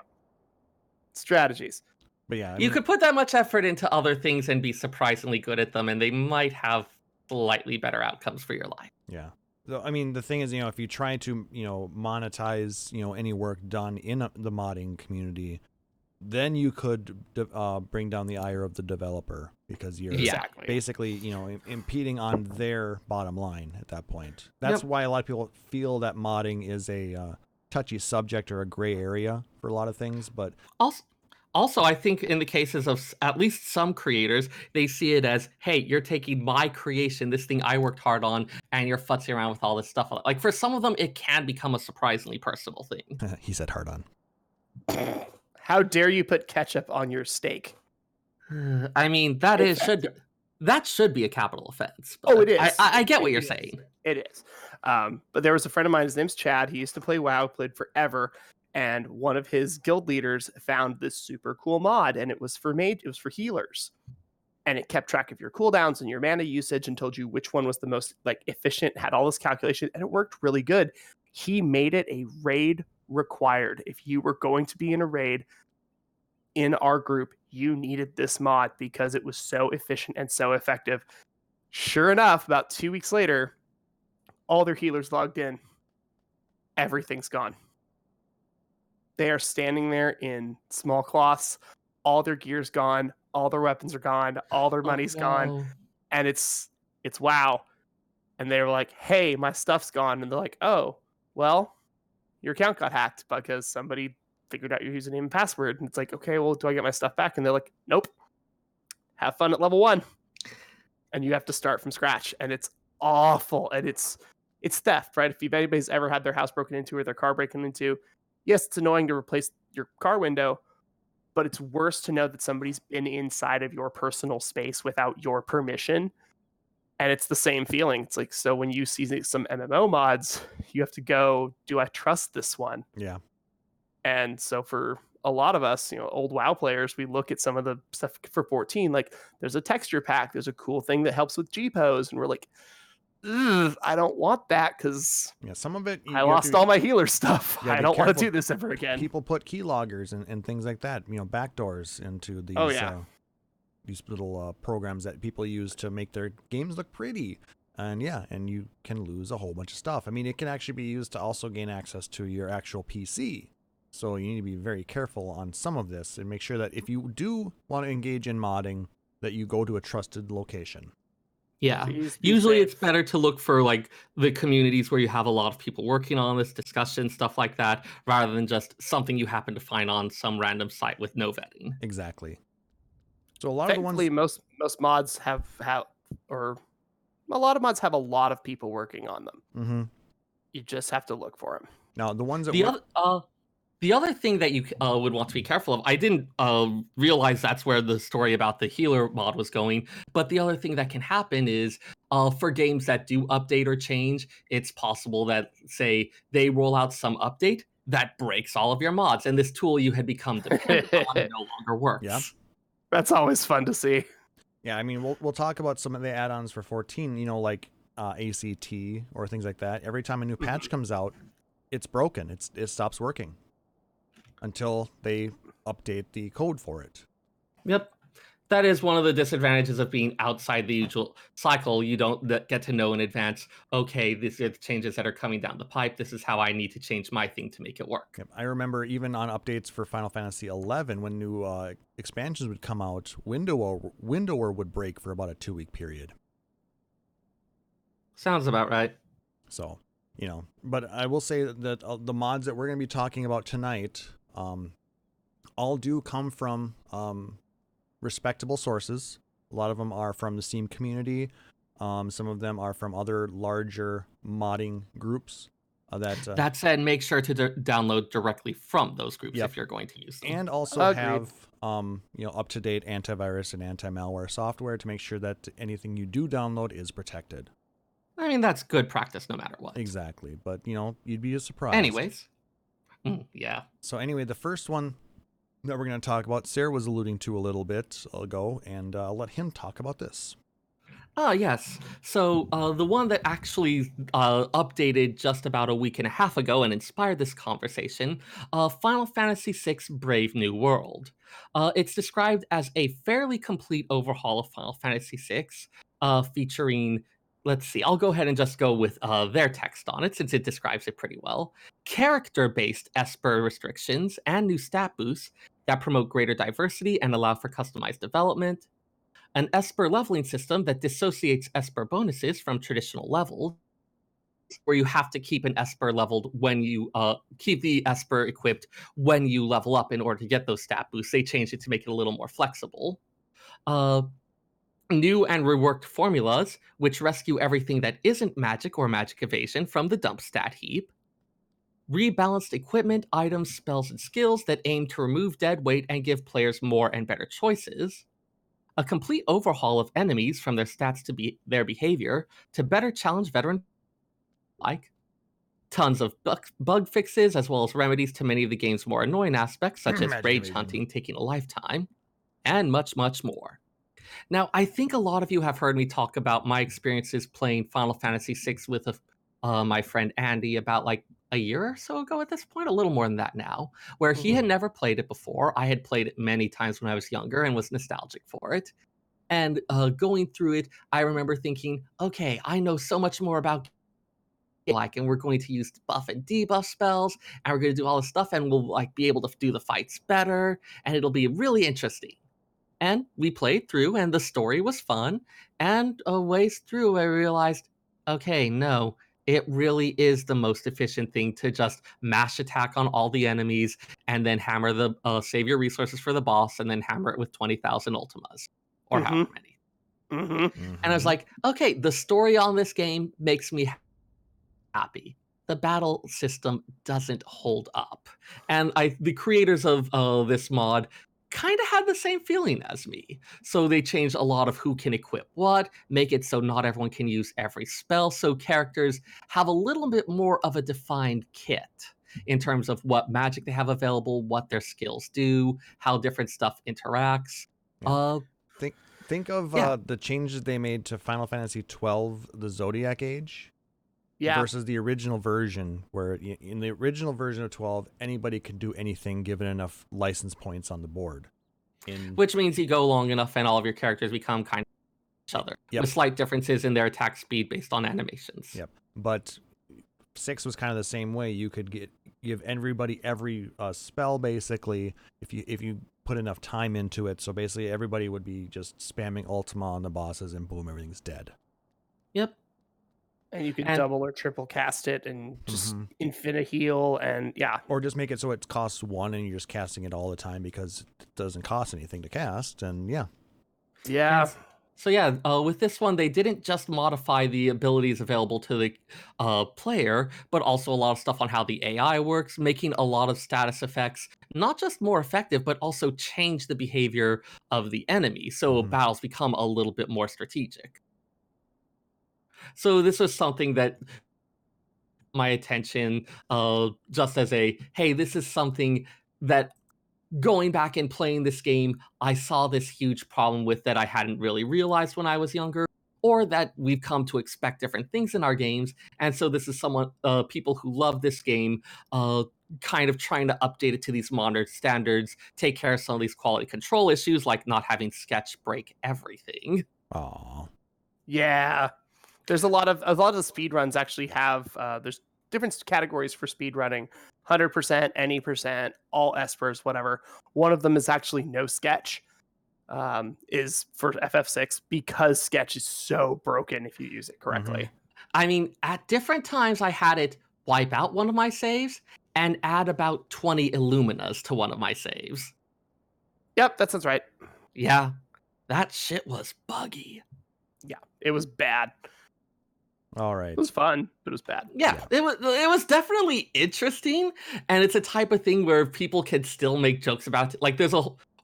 Strategies.
But yeah, I
You
mean,
could put that much effort into other things and be surprisingly good at them, and they might have slightly better outcomes for your life.
yeah. So, I mean, the thing is, if you try to, monetize, any work done in the modding community, then you could bring down the ire of the developer because you're
Exactly.
basically, impeding on their bottom line at that point. That's why a lot of people feel that modding is a touchy subject or a gray area for a lot of things. But
Also, I think in the cases of at least some creators, they see it as, hey, you're taking my creation, this thing I worked hard on, and you're futzing around with all this stuff. Like, for some of them, it can become a surprisingly personal thing.
he said hard on.
How dare you put ketchup on your steak?
I mean, that should be a capital offense.
Oh,
but
it is.
I get what
It
you're
is.
saying.
It is. But there was a friend of mine, his name's Chad. He used to play WoW, played forever. And one of his guild leaders found this super cool mod, and it was for healers. And it kept track of your cooldowns and your mana usage and told you which one was the most efficient, had all this calculation, and it worked really good. He made it a raid required. If you were going to be in a raid in our group, you needed this mod because it was so efficient and so effective. Sure enough, about 2 weeks later, all their healers logged in. Everything's gone. They are standing there in small cloths. All their gear's gone. All their weapons are gone. All their money's gone. And it's WoW. And they were like, hey, my stuff's gone. And they're like, oh, well, your account got hacked because somebody figured out your username and password. And it's like, okay, well, do I get my stuff back? And they're like, nope. Have fun at level 1. And you have to start from scratch. And it's awful. And it's theft, right? If anybody's ever had their house broken into or their car broken into, yes, it's annoying to replace your car window, but it's worse to know that somebody's been inside of your personal space without your permission. And it's the same feeling. It's like, so when you see some MMO mods, you have to go, do I trust this one?
Yeah.
And so for a lot of us, old WoW players, we look at some of the stuff for 14, like there's a texture pack, there's a cool thing that helps with G-pose, and we're like, I don't want that because
some of it
I lost all my healer stuff. I don't want to do this ever again.
People put keyloggers and things like that, backdoors into these these little programs that people use to make their games look pretty. And and you can lose a whole bunch of stuff. I mean, it can actually be used to also gain access to your actual PC. So you need to be very careful on some of this and make sure that if you do want to engage in modding, that you go to a trusted location.
Yeah.
Please be
Usually
safe.
it's better to look for the communities where you have a lot of people working on this discussion, stuff like that, rather than just something you happen to find on some random site with no vetting.
Exactly. So a lot of the ones,
Thankfully, most mods have or a lot of mods have a lot of people working on them.
mm-hmm.
You just have to look for them.
Now the ones that
The other The other thing that you would want to be careful of, I didn't realize that's where the story about the healer mod was going, but the other thing that can happen is for games that do update or change, it's possible that, say, they roll out some update that breaks all of your mods, and this tool you had become dependent on no longer works.
Yeah.
That's always fun to see.
Yeah, I mean, we'll talk about some of the add-ons for 14, like ACT or things like that. Every time a new patch comes out, it's broken. It stops working until they update the code for it.
Yep. That is one of the disadvantages of being outside the usual cycle. You don't get to know in advance, okay, these are the changes that are coming down the pipe. This is how I need to change my thing to make it work.
Yep. I remember even on updates for Final Fantasy XI, when new expansions would come out, Windower would break for about a 2-week period.
Sounds about right.
So, but I will say that the mods that we're going to be talking about tonight all do come from respectable sources. A lot of them are from the Steam community. Some of them are from other larger modding groups. That
said, make sure to download directly from those groups if you're going to use them.
And also have up-to-date antivirus and anti-malware software to make sure that anything you do download is protected.
I mean, that's good practice no matter what.
Exactly. But, you'd be surprised.
Anyways. Yeah.
So anyway, the first one that we're going to talk about, Seyrr was alluding to a little bit ago, and I'll let him talk about this.
Yes. So the one that actually updated just about a week and a half ago and inspired this conversation, Final Fantasy VI Brave New World. It's described as a fairly complete overhaul of Final Fantasy VI, featuring, let's see, I'll go ahead and just go with their text on it since it describes it pretty well. Character-based Esper restrictions and new stat boosts that promote greater diversity and allow for customized development. An Esper leveling system that dissociates Esper bonuses from traditional levels, where you have to keep an Esper leveled when you keep the Esper equipped when you level up in order to get those stat boosts. They changed it to make it a little more flexible. New and reworked formulas, which rescue everything that isn't magic or magic evasion from the dump stat heap. Rebalanced equipment, items, spells, and skills that aim to remove dead weight and give players more and better choices. A complete overhaul of enemies from their stats to their behavior to better challenge veteran tons of bug fixes as well as remedies to many of the game's more annoying aspects such as rage hunting taking a lifetime, and much, much more. Now, I think a lot of you have heard me talk about my experiences playing Final Fantasy VI with my friend Andy about like a year or so ago at this point, a little more than that now, where he had never played it before. I had played it many times when I was younger and was nostalgic for it. And going through it, I remember thinking, okay, I know so much more about and we're going to use buff and debuff spells, and we're going to do all this stuff, and we'll like be able to do the fights better, and it'll be really interesting. And we played through, and the story was fun. And a ways through, I realized, okay, no, it really is the most efficient thing to just mash attack on all the enemies and then hammer the save your resources for the boss and then hammer it with 20,000 ultimas or however many. And I was like, okay, the story on this game makes me happy. The battle system doesn't hold up. And the creators of this mod kind of had the same feeling as me. So they changed a lot of who can equip what, make it so not everyone can use every spell, so characters have a little bit more of a defined kit in terms of what magic they have available, what their skills do, how different stuff interacts.
Yeah. Think of the changes they made to Final Fantasy XII, the Zodiac Age.
Yeah.
Versus the original version, where in the original version of 12, anybody could do anything given enough license points on the board.
Which means you go long enough and all of your characters become kind of each other.
Yep.
With slight differences in their attack speed based on animations.
Yep. But 6 was kind of the same way. You could give everybody every spell, basically, if you put enough time into it. So basically everybody would be just spamming Ultima on the bosses and boom, everything's dead.
Yep.
And you can double or triple cast it and just infinite heal and
Or just make it so it costs 1 and you're just casting it all the time because it doesn't cost anything to cast. And
yeah.
So yeah, with this one, they didn't just modify the abilities available to the player, but also a lot of stuff on how the AI works, making a lot of status effects not just more effective, but also change the behavior of the enemy. So
Mhm.
battles become a little bit more strategic. So this was something that my attention, just as a hey, this is something that going back and playing this game, I saw this huge problem with that I hadn't really realized when I was younger, or that we've come to expect different things in our games. And so this is someone, people who love this game, uh, kind of trying to update it to these modern standards, take care of some of these quality control issues, like not having Sketch break everything.
Aw.
Yeah. There's a lot of the speed runs actually have there's different categories for speed running. 100%, any percent, all espers, whatever. One of them is actually no sketch. Is for FF6 because sketch is so broken if you use it correctly.
I mean, at different times, I had it wipe out one of my saves and add about 20 Illuminas to one of my saves.
Yep, that sounds right.
Yeah, that shit was buggy.
Yeah, it was bad.
All right.
It was fun, but it was bad.
Yeah, it was definitely interesting, and it's a type of thing where people can still make jokes about it. Like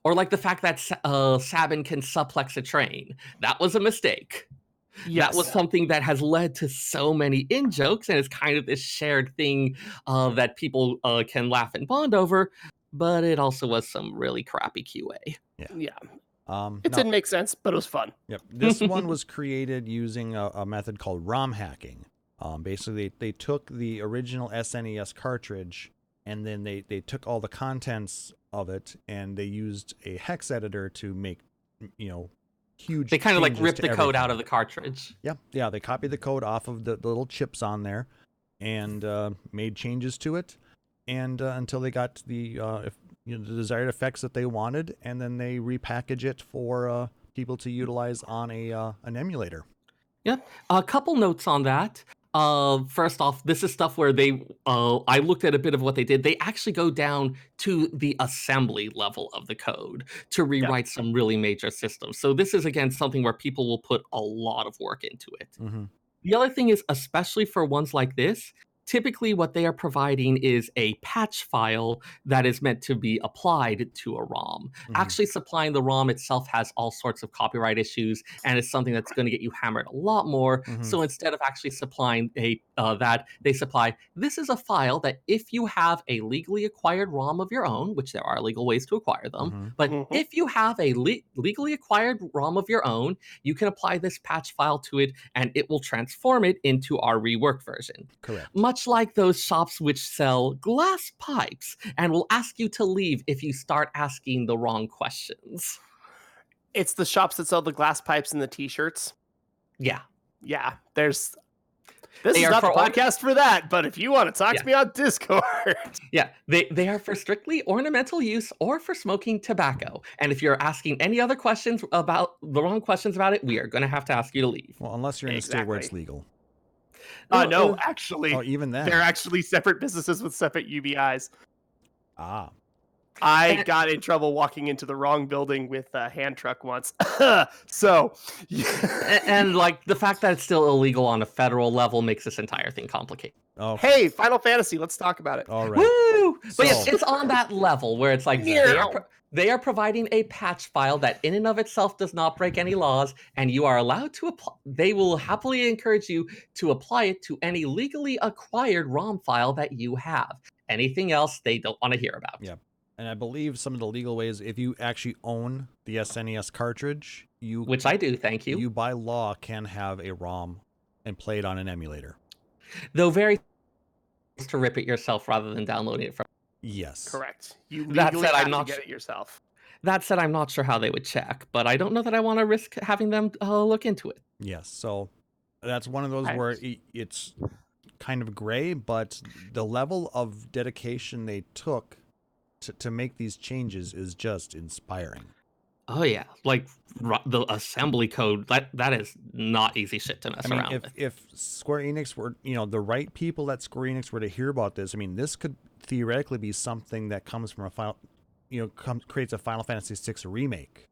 or like the fact that Sabin can suplex a train. That was a mistake. That was something that has led to so many in jokes, and it's kind of this shared thing that people can laugh and bond over. But it also was some really crappy QA.
Yeah. It
Now,
didn't make sense, but it was fun.
yep. This one was created using a method called ROM hacking. Basically, they took the original SNES cartridge and then they took all the contents of it and they used a hex editor to make, huge.
They kind of like
changes
ripped
to
the code out
everything.
of the cartridge.
Yeah. They copied the code off of the little chips on there and made changes to it, and until they got the the desired effects that they wanted, and then they repackage it for people to utilize on an emulator.
Yep. A couple notes on that. First off, this is stuff where I looked at a bit of what they did. They actually go down to the assembly level of the code to rewrite some really major systems. So this is, again, something where people will put a lot of work into it.
Mm-hmm.
The other thing is, especially for ones like this, typically what they are providing is a patch file that is meant to be applied to a ROM. Actually supplying the ROM itself has all sorts of copyright issues, and it's something that's going to get you hammered a lot more. So instead of actually supplying that, they supply, this is a file that if you have a legally acquired ROM of your own, which there are legal ways to acquire them, but if you have a legally acquired ROM of your own, you can apply this patch file to it, and it will transform it into our reworked version.
Correct.
Much like those shops which sell glass pipes and will ask you to leave if you start asking the wrong questions.
It's the shops that sell the glass pipes and the t-shirts.
Yeah.
Yeah, this is
They are
not the
for
podcast for that, but if you want to talk to me on Discord.
Yeah, they are for strictly ornamental use or for smoking tobacco. And if you're asking any other questions about the wrong questions about it, we are going to have to ask you to leave.
Well, unless you're in a state where it's legal.
No, actually.
Oh, even then.
They're actually separate businesses with separate UBIs.
Ah.
I got in trouble walking into the wrong building with a hand truck once. So,
and like the fact that it's still illegal on a federal level makes this entire thing complicated.
Oh.
Hey, Final Fantasy, let's talk about it.
All right.
Woo! But yes,
So-
it's on that level where it's like they are providing a patch file that in and of itself does not break any laws, and you are allowed to apply. They will happily encourage you to apply it to any legally acquired ROM file that you have. Anything else, they don't want to hear about.
Yep. And I believe some of the legal ways, if you actually own the SNES cartridge,
Which I do, thank you.
You by law can have a ROM and play it on an emulator.
Though very to rip it yourself rather than downloading it from.
Yes.
Correct. You
That
legally
said,
have
I'm not
to get it yourself.
That said, I'm not sure how they would check, but I don't know that I want to risk having them look into it.
Yes. So that's one of those where it's kind of gray, but the level of dedication they took to make these changes is just inspiring.
Oh yeah, like the assembly code, that is not easy shit to mess around with.
If Square Enix were, the right people at Square Enix were to hear about this, this could theoretically be something that comes from a file, creates a Final Fantasy VI remake.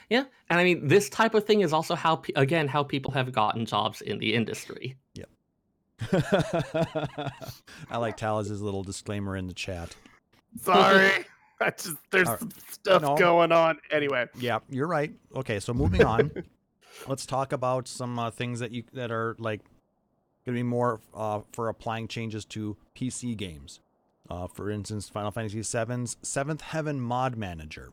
Yeah, and I mean, this type of thing is also how people have gotten jobs in the industry.
Yep. I like Taliz's little disclaimer in the chat.
Sorry. There's
All right.
some stuff
No.
going on. Anyway.
Yeah, you're right. Okay, so moving on. Let's talk about some things that are like going to be more for applying changes to PC games. For instance, Final Fantasy VII's Seventh Heaven Mod Manager,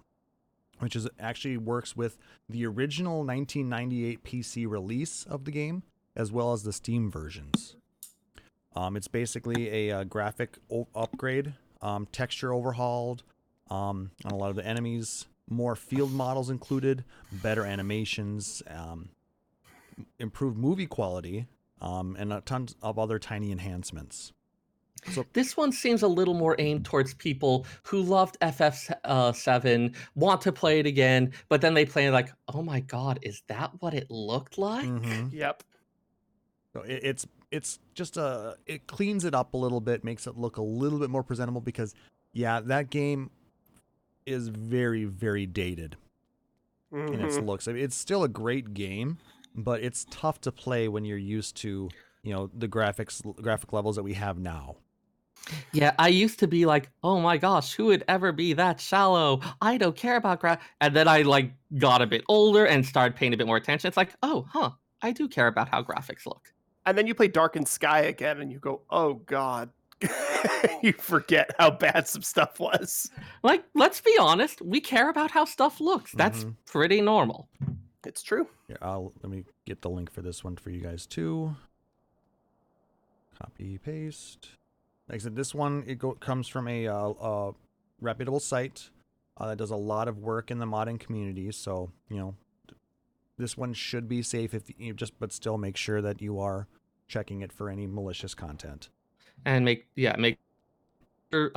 which actually works with the original 1998 PC release of the game, as well as the Steam versions. It's basically a graphic upgrade, texture overhauled, on a lot of the enemies, more field models included, better animations, improved movie quality, and a ton of other tiny enhancements. So
this one seems a little more aimed towards people who loved FF7, want to play it again, but then they play it like, oh my god, is that what it looked like?
Mm-hmm.
Yep.
So it's just it cleans it up a little bit, makes it look a little bit more presentable because yeah, that game is very, very dated in its looks. I mean, it's still a great game, but it's tough to play when you're used to, the graphic levels that we have now.
Yeah, I used to be like, oh my gosh, who would ever be that shallow? I don't care about and then I got a bit older and started paying a bit more attention. It's like, I do care about how graphics look.
And then you play Darkened Sky again and you go, oh god. You forget how bad some stuff was.
Let's be honest, we care about how stuff looks. That's pretty normal.
It's true.
Yeah, let me get the link for this one for you guys too. Copy, paste. Like I said, this one comes from a reputable site that does a lot of work in the modding community. So this one should be safe but still make sure that you are checking it for any malicious content.
And make sure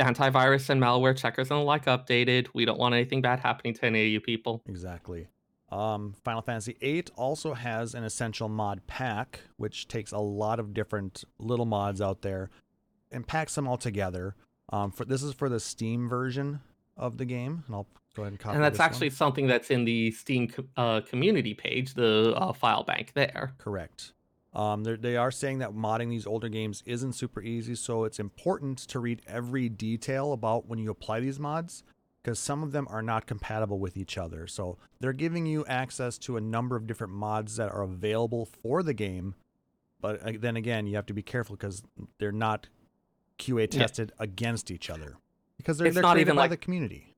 antivirus and malware checkers and the like updated. We don't want anything bad happening to any of you people.
Exactly. Final Fantasy VIII also has an essential mod pack, which takes a lot of different little mods out there and packs them all together. This is for the Steam version of the game, and I'll go ahead and copy.
And that's
this
actually
one.
something that's in the Steam community page, the file bank there.
Correct. They are saying that modding these older games isn't super easy, so it's important to read every detail about when you apply these mods, because some of them are not compatible with each other. So they're giving you access to a number of different mods that are available for the game, but then again, you have to be careful because they're not QA tested against each other, because they're
not
created
even
by the community.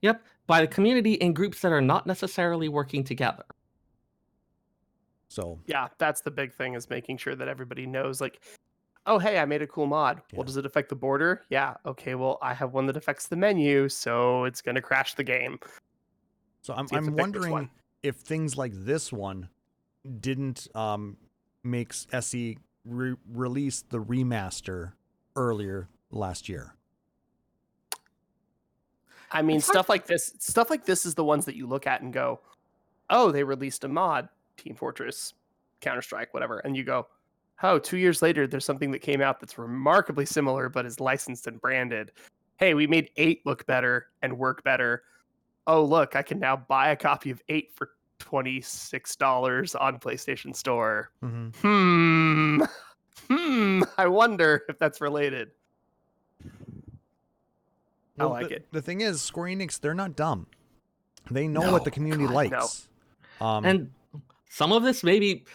Yep, by the community in groups that are not necessarily working together.
So
yeah, that's the big thing, is making sure that everybody knows, oh, hey, I made a cool mod.
Yeah.
Well, does it affect the border? Yeah. Okay, well, I have one that affects the menu, so it's going to crash the game.
So I'm wondering if things like this one didn't make SE release the remaster earlier last year.
I mean, stuff like this is the ones that you look at and go, oh, they released a mod, Team Fortress, Counter-Strike, whatever, and you go, oh, 2 years later, there's something that came out that's remarkably similar, but is licensed and branded. Hey, we made 8 look better and work better. Oh, look, I can now buy a copy of 8 for $26 on PlayStation Store.
Mm-hmm.
I wonder if that's related.
Well,
I like it.
The thing is, Square Enix, they're not dumb. They know what the community likes.
No.
And some of this maybe...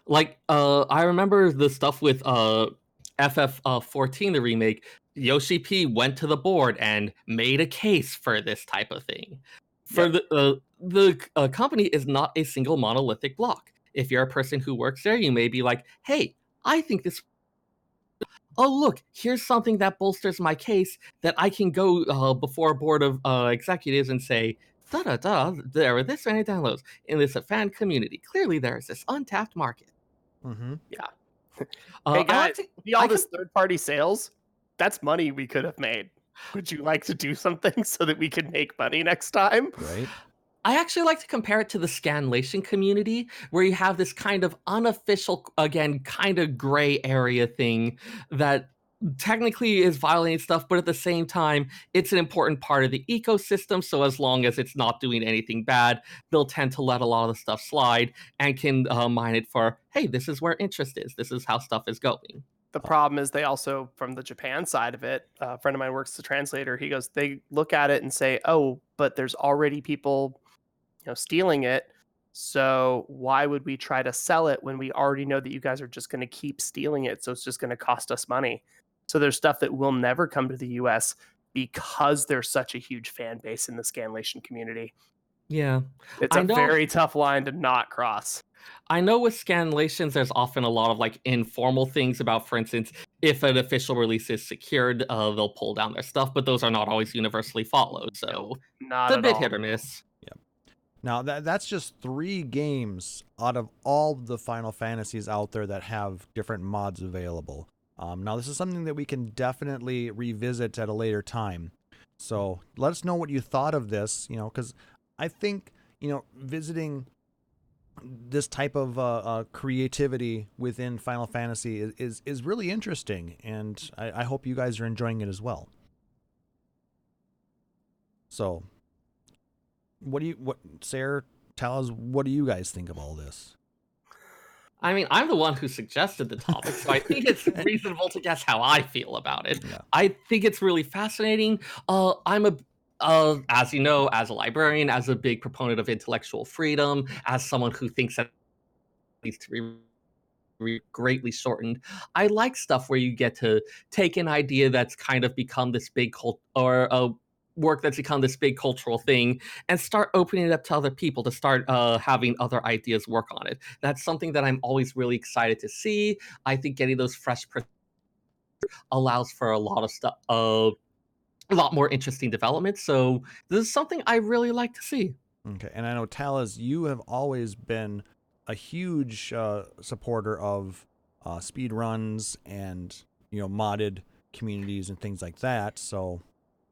I remember the stuff with FF14, the remake. Yoshi P went to the board and made a case for this type of thing. For the company is not a single monolithic block. If you're a person who works there, you may be like, hey, I think this... Oh, look, here's something that bolsters my case that I can go before a board of executives and say, there are this many downloads in this fan community. Clearly, there is this untapped market.
Mm-hmm.
Yeah. Hey guys, this third-party sales, that's money we could have made. Would you like to do something so that we can make money next time?
Right.
I actually like to compare it to the Scanlation community, where you have this kind of unofficial, again, kind of gray area thing that technically is violating stuff, but at the same time, it's an important part of the ecosystem. So as long as it's not doing anything bad, they'll tend to let a lot of the stuff slide and can mine it for, hey, this is where interest is. This is how stuff is going.
The problem is they also, from the Japan side of it, a friend of mine works as a translator. He goes, they look at it and say, oh, but there's already people, stealing it. So why would we try to sell it when we already know that you guys are just going to keep stealing it? So it's just going to cost us money. So there's stuff that will never come to the US because there's such a huge fan base in the Scanlation community.
Yeah.
It's a very tough line to not cross.
I know with scanlations, there's often a lot of like informal things about, for instance, if an official release is secured, they'll pull down their stuff, but those are not always universally followed. So
Not
it's a
at
bit
all.
hit or miss.
Now that's just 3 games out of all the Final Fantasies out there that have different mods available. Now this is something that we can definitely revisit at a later time. So let us know what you thought of this, because I think, visiting this type of creativity within Final Fantasy is really interesting, and I hope you guys are enjoying it as well. So, Seyrr, Taliz, what do you guys think of all this?
I mean, I'm the one who suggested the topic, so I think it's reasonable to guess how I feel about it.
Yeah.
I think it's really fascinating. As you know, as a librarian, as a big proponent of intellectual freedom, as someone who thinks that needs to be greatly shortened, I like stuff where you get to take an idea that's kind of become this big cult, or a work that's become this big cultural thing, and start opening it up to other people to start having other ideas work on it. That's something that I'm always really excited to see. I think getting those fresh allows for a lot of stuff, a lot more interesting development. So this is something I really like to see.
Okay, and I know, Taliz, you have always been a huge supporter of speed runs and modded communities and things like that. So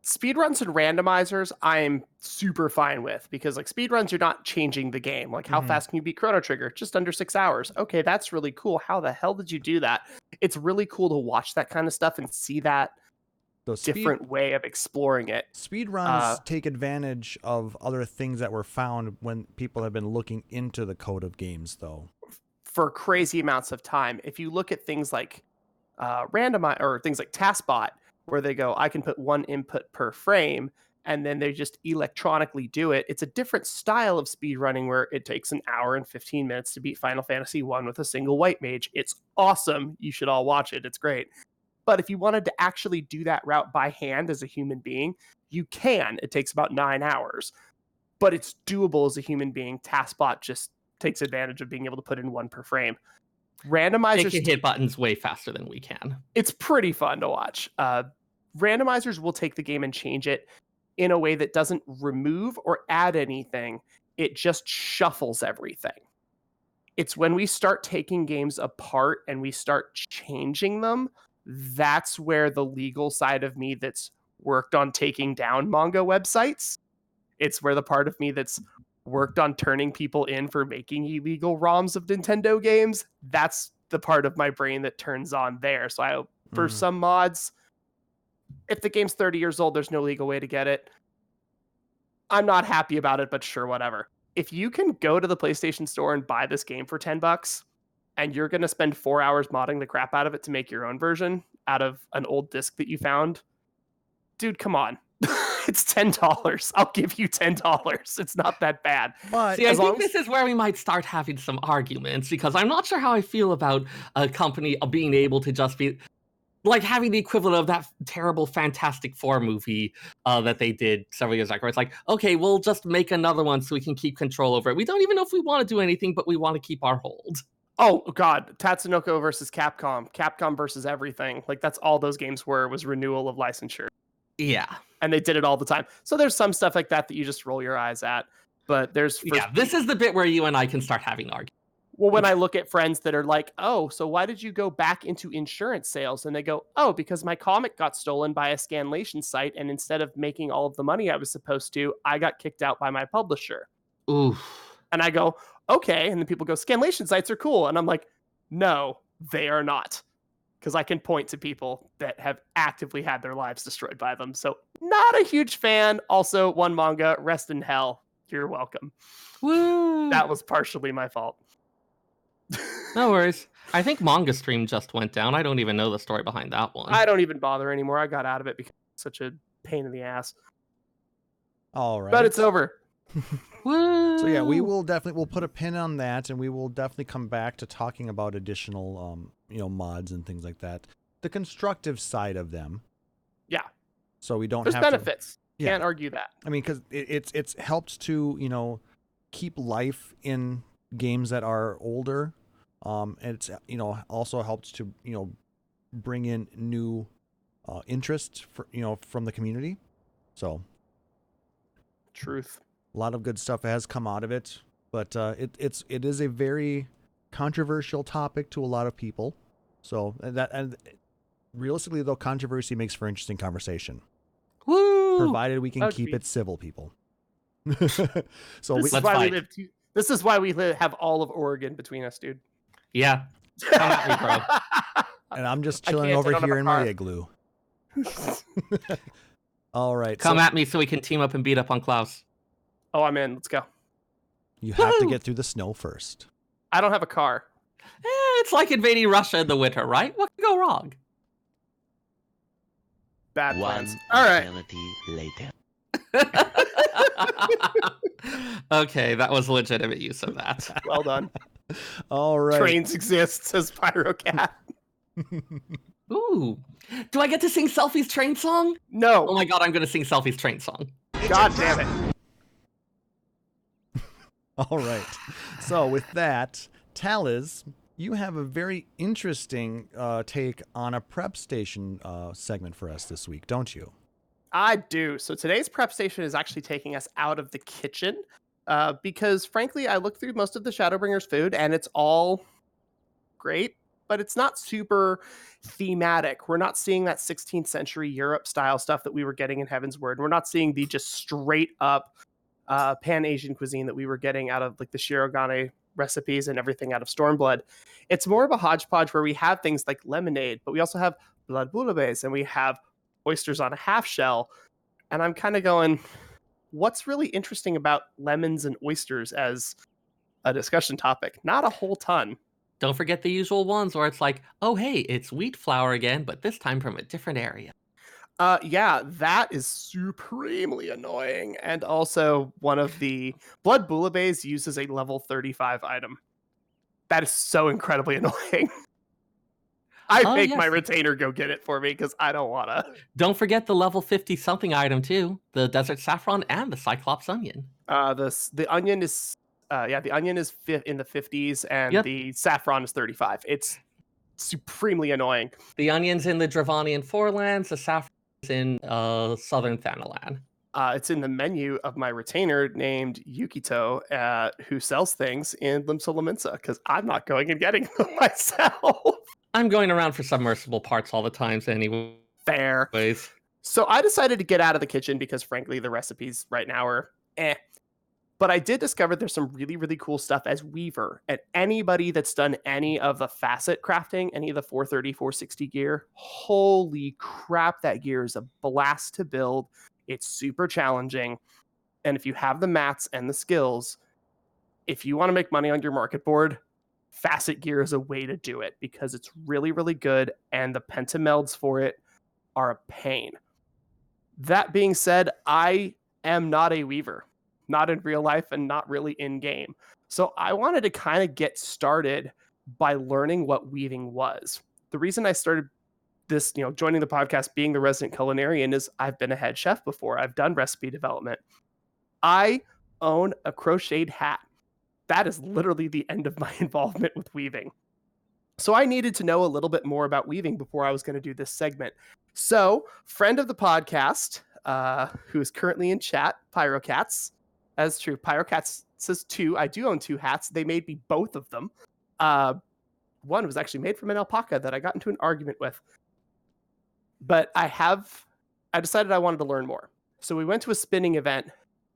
Speedruns and randomizers, I'm super fine with, because like speedruns, you're not changing the game. Like, how fast can you beat Chrono Trigger? Just under 6 hours. Okay, that's really cool. How the hell did you do that? It's really cool to watch that kind of stuff and see that different way of exploring it.
Speedruns take advantage of other things that were found when people have been looking into the code of games, though.
For crazy amounts of time. If you look at things like randomize, or things like TaskBot, where they go, I can put 1 input per frame, and then they just electronically do it. It's a different style of speedrunning where it takes 1 hour and 15 minutes to beat Final Fantasy 1 with a single white mage. It's awesome. You should all watch it. It's great. But if you wanted to actually do that route by hand as a human being, you can. It takes about 9 hours, but it's doable as a human being. TaskBot just takes advantage of being able to put in 1 per frame. Randomizers,
They can hit buttons way faster than we can.
It's pretty fun to watch. Randomizers will take the game and change it in a way that doesn't remove or add anything. It just shuffles everything. It's when we start taking games apart and we start changing them, that's where the legal side of me that's worked on taking down manga websites, it's where the part of me that's worked on turning people in for making illegal ROMs of Nintendo games, that's the part of my brain that turns on there. So for some mods, if the game's 30 years old, there's no legal way to get it. I'm not happy about it, but sure, whatever. If you can go to the PlayStation Store and buy this game for $10, and you're going to spend 4 hours modding the crap out of it to make your own version out of an old disc that you found, dude, come on. It's $10. I'll give you $10. It's not that bad.
But
see, I think this is where we might start having some arguments, because I'm not sure how I feel about a company being able to just be like having the equivalent of that terrible Fantastic Four movie that they did several years ago, where it's like, okay, we'll just make another one so we can keep control over it. We don't even know if we want to do anything, but we want to keep our hold.
Oh, God. Tatsunoko versus Capcom. Capcom versus everything. Like, that's all those games were, was renewal of licensure.
Yeah.
And they did it all the time. So there's some stuff like that that you just roll your eyes at. But there's...
this is the bit where you and I can start having arguments.
Well, when I look at friends that are like, oh, so why did you go back into insurance sales? And they go, oh, because my comic got stolen by a Scanlation site, and instead of making all of the money I was supposed to, I got kicked out by my publisher.
Oof.
And I go, okay. And then people go, Scanlation sites are cool. And I'm like, no, they are not. because I can point to people that have actively had their lives destroyed by them. So not a huge fan. Also, one manga, Rest in Hell. You're welcome.
Woo!
That was partially my fault.
No worries. I think Manga Stream just went down. I don't even know the story behind that one.
I don't even bother anymore. I got out of it because it's such a pain in the ass.
All right.
But it's over.
Woo!
So yeah, we'll put a pin on that, and we will definitely come back to talking about additional mods and things like that. The constructive side of them.
Yeah.
So we don't
There's
have
benefits.
Yeah.
Can't argue that.
I mean, because it's helped to keep life in games that are older. And it's also helps to bring in new interest from the community. So
Truth.
a lot of good stuff has come out of it, but it is a very controversial topic to a lot of people. So and realistically though, controversy makes for interesting conversation.
Woo!
Provided we can
Agreed.
keep it civil, people. So
This is
let's
why
fight.
we live. This is why we have all of Oregon between us, dude.
Yeah. Come at me, bro.
and I'm just
I
chilling
can't, I
over
don't have
here
a
in my
car.
igloo. All right.
Come
so
at me so we can team up and beat up on Klauss.
Oh, I'm in. Let's go.
you have to
Woo!
get through the snow first.
I don't have a car.
It's like invading Russia in the winter, right? What can go wrong?
Bad
One
plans. All right.
eternity later.
Okay, that was legitimate use of that.
Well done.
All right.
Trains exist, says Pyrocat.
Ooh. Do I get to sing Selfie's train song?
No.
Oh my god, I'm gonna sing Selfie's train song.
God damn it.
All right. So with that, Taliz, you have a very interesting take on a prep station segment for us this week, don't you?
I do. So today's prep station is actually taking us out of the kitchen because, frankly, I looked through most of the Shadowbringers food and it's all great, but it's not super thematic. We're not seeing that 16th century Europe style stuff that we were getting in Heaven's Word. We're not seeing the just straight up Pan-Asian cuisine that we were getting out of like the Shirogane recipes and everything out of Stormblood. It's more of a hodgepodge where we have things like lemonade, but we also have blood bouillabaisse and we have oysters on a half shell. And I'm kind of going, what's really interesting about lemons and oysters as a discussion topic? Not a whole ton.
Don't forget the usual ones where it's like, oh hey, it's wheat flour again, but this time from a different area.
Yeah, that is supremely annoying. And also one of the blood bouillabaisse uses a level 35 item. That is so incredibly annoying. I make my
yes.
retainer go get it for me because I don't want to.
Don't forget the level 50 something item too, the desert saffron and the cyclops onion.
The onion is the onion is in the 50s and
Yep.
the saffron is 35. It's supremely annoying.
The onion's in the Dravanian Forelands, the saffron is in southern Thanalan.
It's in the menu of my retainer named Yukito, who sells things in Limsa Laminsa because I'm not going and getting them myself.
I'm going around for submersible parts all the times anyway.
Fair. So I decided to get out of the kitchen because, frankly, the recipes right now are eh. But I did discover there's some really, really cool stuff as Weaver. And anybody that's done any of the facet crafting, any of the 430, 460 gear, holy crap, that gear is a blast to build. It's super challenging. And if you have the mats and the skills, if you want to make money on your market board, facet gear is a way to do it because it's really, really good. And the pentamelds for it are a pain. That being said, I am not a weaver. Not in real life and not really in game. So I wanted to kind of get started by learning what weaving was. The reason I started this, joining the podcast, being the resident culinarian, is I've been a head chef before. I've done recipe development. I own a crocheted hat. That is literally the end of my involvement with weaving. So I needed to know a little bit more about weaving before I was going to do this segment. So friend of the podcast, who is currently in chat, Pyrocats. That's true. Pyrocats says 2. I do own 2 hats. They made me both of them. One was actually made from an alpaca that I got into an argument with. But I decided I wanted to learn more. So we went to a spinning event.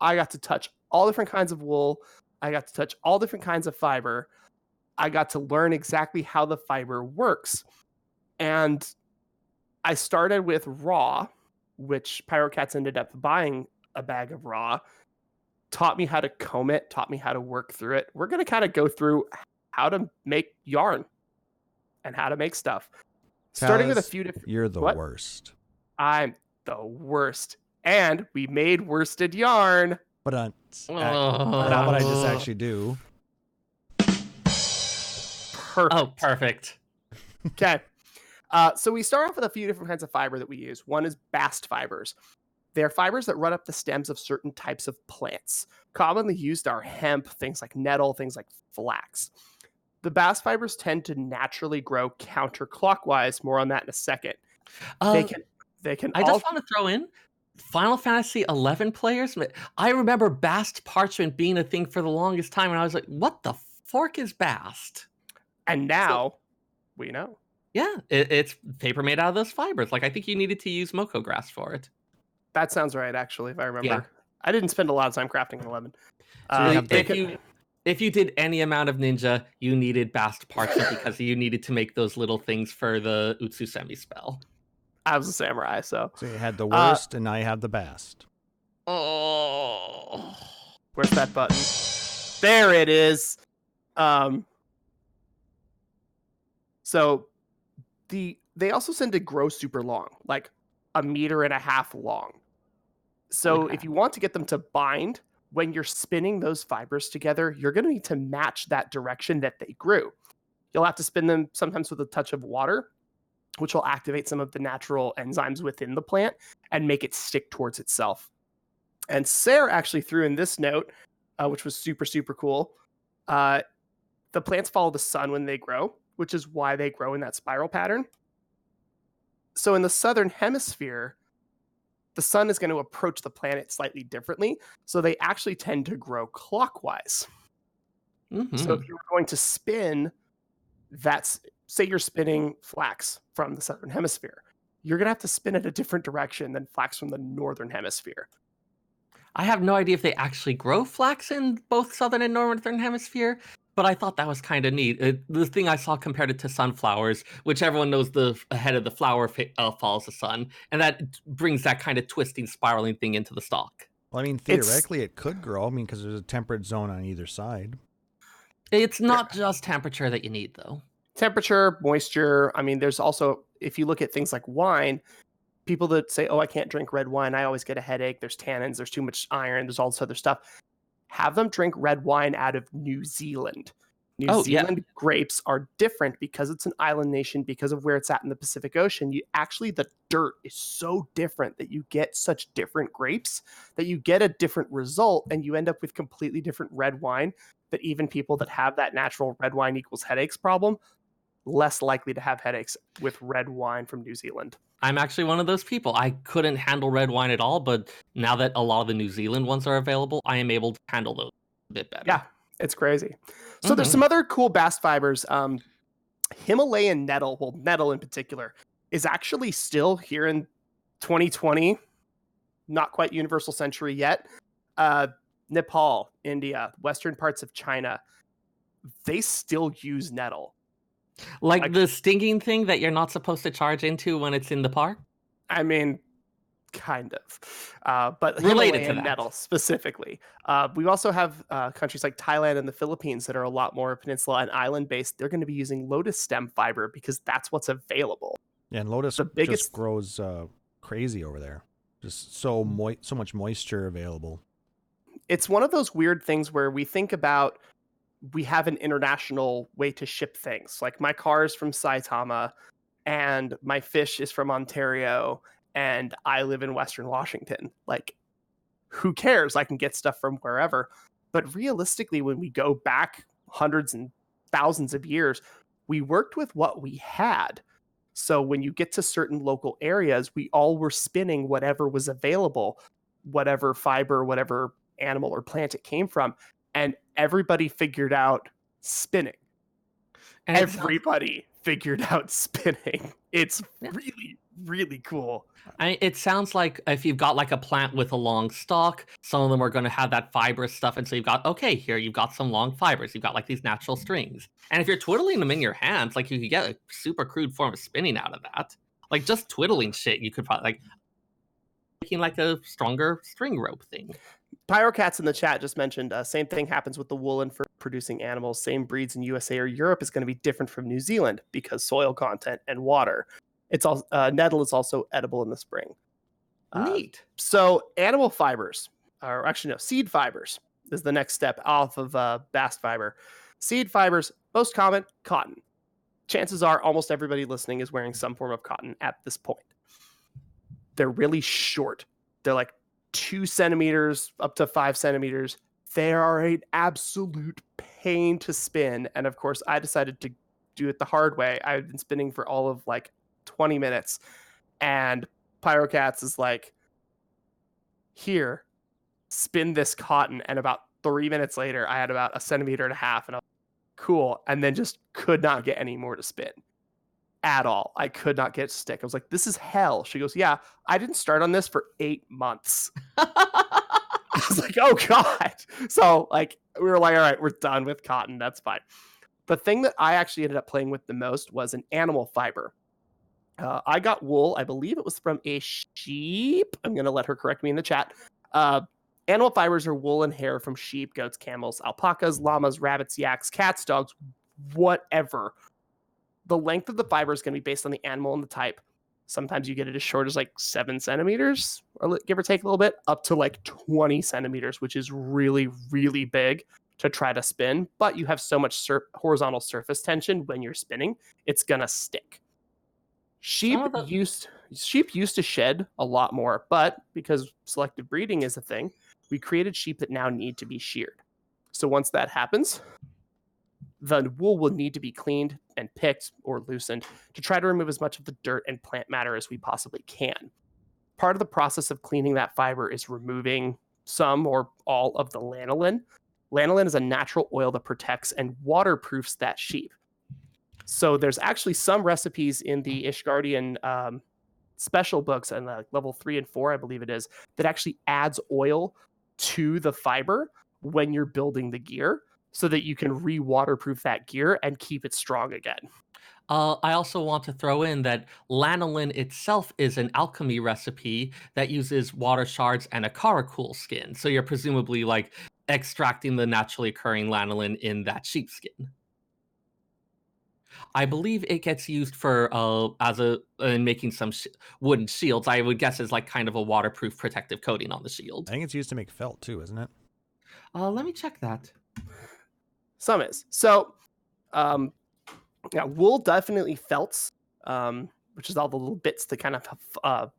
I got to touch all different kinds of wool. I got to touch all different kinds of fiber. I got to learn exactly how the fiber works. And I started with raw, which Pyrocats ended up buying a bag of raw, taught me how to comb it, taught me how to work through it. We're going to kind of go through how to make yarn and how to make stuff. Starting with a
Taliz,
few different...
You're the
What?
worst.
I'm the worst. And we made worsted yarn.
But not
Oh.
what I just actually do.
Perfect.
Oh, perfect.
Okay. So we start off with a few different kinds of fiber that we use. One is bast fibers. They're fibers that run up the stems of certain types of plants. Commonly used are hemp, things like nettle, things like flax. The bast fibers tend to naturally grow counterclockwise. More on that in a second. They can
I
all...
just want to throw in Final Fantasy 11 players. I remember Bast parchment being a thing for the longest time, and I was like, "What the fork is Bast?"
And now we know.
Yeah, it's paper made out of those fibers. Like I think you needed to use Moko grass for it.
That sounds right, actually, if I remember.
Yeah.
I didn't spend a lot of time crafting in 11.
So you have
If you did any amount of ninja, you needed Bast parchment because you needed to make those little things for the Utsusemi spell.
I was a samurai, so...
So you had the worst, and now you have the best.
Oh.
Where's that button? There it is. So they also tend to grow super long, like 1.5 meters long. So
Okay.
if you want to get them to bind, when you're spinning those fibers together, you're going to need to match that direction that they grew. You'll have to spin them sometimes with a touch of water, which will activate some of the natural enzymes within the plant and make it stick towards itself. And Seyrr actually threw in this note, which was super, super cool. The plants follow the sun when they grow, which is why they grow in that spiral pattern. So in the southern hemisphere, the sun is going to approach the planet slightly differently. So they actually tend to grow clockwise.
Mm-hmm.
So if you're going to spin, say you're spinning flax from the southern hemisphere, you're going to have to spin it a different direction than flax from the northern hemisphere.
I have no idea if they actually grow flax in both southern and northern hemisphere, but I thought that was kind of neat. The thing I saw compared it to sunflowers, which everyone knows the head of the flower follows the sun, and that brings that kind of twisting, spiraling thing into the stalk.
Well, I mean, theoretically, it could grow. I mean, because there's a temperate zone on either side.
It's not just temperature that you need, though.
Temperature, moisture. I mean, there's also, if you look at things like wine, people that say, oh, I can't drink red wine, I always get a headache, there's tannins, there's too much iron, there's all this other stuff. Have them drink red wine out of New Zealand. New Zealand grapes are different because it's an island nation, because of where it's at in the Pacific Ocean. The dirt is so different that you get such different grapes that you get a different result, and you end up with completely different red wine that even people that have that natural red wine equals headaches problem, less likely to have headaches with red wine from New Zealand.
I'm actually one of those people. I couldn't handle red wine at all, but now that a lot of the New Zealand ones are available, I am able to handle those a bit better.
Yeah, it's crazy. So there's some other cool bast fibers. Himalayan nettle, well, nettle in particular, is actually still here in 2020, not quite universal century yet. Nepal, India, western parts of China, they still use nettle.
Like the stinging thing that you're not supposed to charge into when it's in the park?
I mean, kind of. But
Related to
Himalayan
that.
nettle specifically. We also have countries like Thailand and the Philippines that are a lot more peninsula and island based. They're going to be using lotus stem fiber because that's what's available.
Yeah, and lotus just grows crazy over there. Just so much moisture available.
It's one of those weird things where we think about, we have an international way to ship things. Like my car is from Saitama and my fish is from Ontario and I live in Western Washington. Like, who cares? I can get stuff from wherever. But realistically, when we go back hundreds and thousands of years, we worked with what we had. So when you get to certain local areas, we all were spinning whatever was available, whatever fiber, whatever animal or plant it came from. And everybody figured out spinning.
And
Everybody figured out spinning. It's really, really cool.
It sounds like if you've got like a plant with a long stalk, some of them are going to have that fibrous stuff. And so you've got, okay, here you've got some long fibers. You've got like these natural strings. And if you're twiddling them in your hands, like you could get a super crude form of spinning out of that. Like just twiddling shit, you could probably like making like a stronger string rope thing.
Pyrocats in the chat just mentioned same thing happens with the woolen for producing animals. Same breeds in USA or Europe is going to be different from New Zealand because soil content and water. It's all nettle is also edible in the spring.
Neat.
So animal fibers, or actually no, seed fibers is the next step off of bast fiber. Seed fibers, most common, cotton. Chances are almost everybody listening is wearing some form of cotton at this point. They're really short. They're like 2 centimeters up to 5 centimeters. They are an absolute pain to spin. And of course, I decided to do it the hard way. I've been spinning for all of like 20 minutes. And Pyrocats is like, here, spin this cotton. And about 3 minutes later, I had about 1.5 centimeters. And I was like, cool. And then just could not get any more to spin at all. I could not get it to stick. I was like, this is hell. She goes, yeah, I didn't start on this for 8 months. I was like, oh God. So like, we were like, all right, we're done with cotton. That's fine. The thing that I actually ended up playing with the most was an animal fiber. I got wool. I believe it was from a sheep. I'm going to let her correct me in the chat. Animal fibers are wool and hair from sheep, goats, camels, alpacas, llamas, rabbits, yaks, cats, dogs, whatever. The length of the fiber is going to be based on the animal and the type. Sometimes you get it as short as like 7 centimeters, or give or take a little bit, up to like 20 centimeters, which is really, really big to try to spin. But you have so much horizontal surface tension when you're spinning, it's going to stick. Sheep used to shed a lot more, but because selective breeding is a thing, we created sheep that now need to be sheared. So once that happens, the wool will need to be cleaned and picked or loosened to try to remove as much of the dirt and plant matter as we possibly can. Part of the process of cleaning that fiber is removing some or all of the lanolin. Lanolin is a natural oil that protects and waterproofs that sheep. So there's actually some recipes in the Ishgardian special books and level 3 and 4, I believe it is, that actually adds oil to the fiber when you're building the gear so that you can re-waterproof that gear and keep it strong again.
I also want to throw in that lanolin itself is an alchemy recipe that uses water shards and a caracool skin. So you're presumably like extracting the naturally occurring lanolin in that sheepskin. I believe it gets used for in making some wooden shields. I would guess as like kind of a waterproof protective coating on the shield.
I think it's used to make felt too, isn't it?
Let me check that.
Some is. So, yeah, wool definitely felts, which is all the little bits that kind of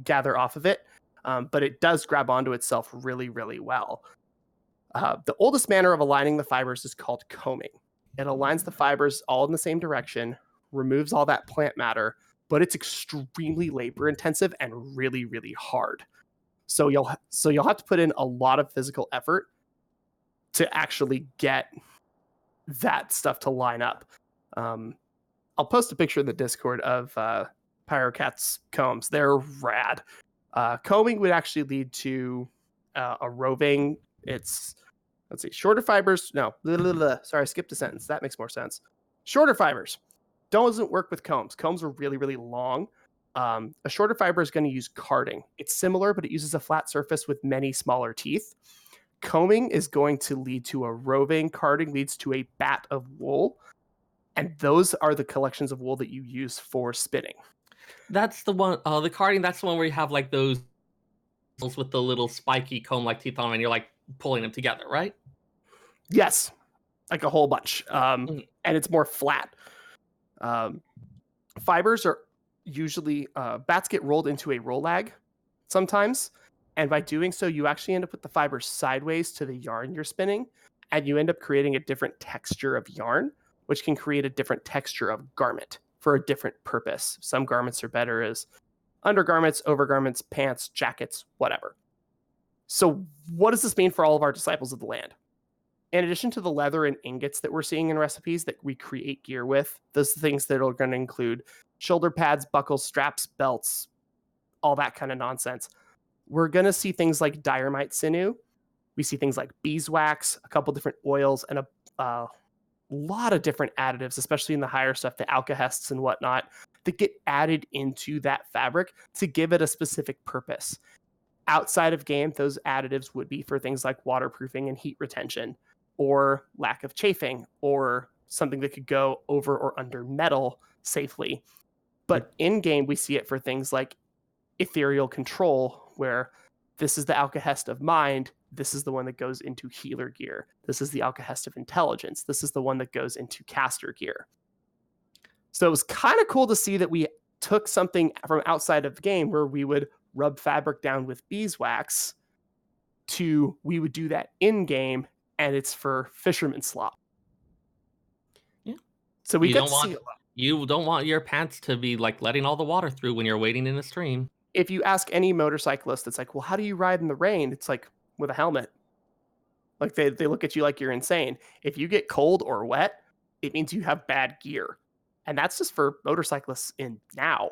gather off of it. But it does grab onto itself really, really well. The oldest manner of aligning the fibers is called combing. It aligns the fibers all in the same direction, removes all that plant matter, but it's extremely labor intensive and really, really hard. So you'll have to put in a lot of physical effort to actually get that stuff to line up. I'll post a picture in the Discord of Pyrocat's combs. They're rad. Combing would actually lead to a roving. It's, let's see, shorter fibers. No, sorry, I skipped a sentence. That makes more sense. Shorter fibers doesn't work with combs. Combs are really, really long. A shorter fiber is going to use carding. It's similar, but it uses a flat surface with many smaller teeth. Combing is going to lead to a roving. Carding leads to a bat of wool. And those are the collections of wool that you use for spinning.
That's the one, the carding, that's the one where you have like those with the little spiky comb-like teeth on them and you're like pulling them together, right?
Yes, like a whole bunch. And it's more flat. Fibers are usually, bats get rolled into a roll lag sometimes. And by doing so, you actually end up with the fibers sideways to the yarn you're spinning. And you end up creating a different texture of yarn, which can create a different texture of garment for a different purpose. Some garments are better as undergarments, overgarments, pants, jackets, whatever. So what does this mean for all of our disciples of the land? In addition to the leather and ingots that we're seeing in recipes that we create gear with, those things that are going to include shoulder pads, buckles, straps, belts, all that kind of nonsense. We're going to see things like diorite sinew. We see things like beeswax, a couple different oils, and a lot of different additives, especially in the higher stuff, the alkahests and whatnot, that get added into that fabric to give it a specific purpose. Outside of game, those additives would be for things like waterproofing and heat retention, or lack of chafing, or something that could go over or under metal safely. But in game, we see it for things like ethereal control, where this is the alkahest of mind. This is the one that goes into healer gear. This is the alkahest of intelligence. This is the one that goes into caster gear. So it was kind of cool to see that we took something from outside of the game where we would rub fabric down with beeswax to we would do that in game, and it's for fisherman slop.
Yeah.
So we
You
get
don't
to
want
see.
you don't want your pants to be like letting all the water through when you're wading in a stream.
If you ask any motorcyclist, it's like, well, how do you ride in the rain? It's like, with a helmet. Like they look at you like you're insane. If you get cold or wet, it means you have bad gear. And that's just for motorcyclists in now.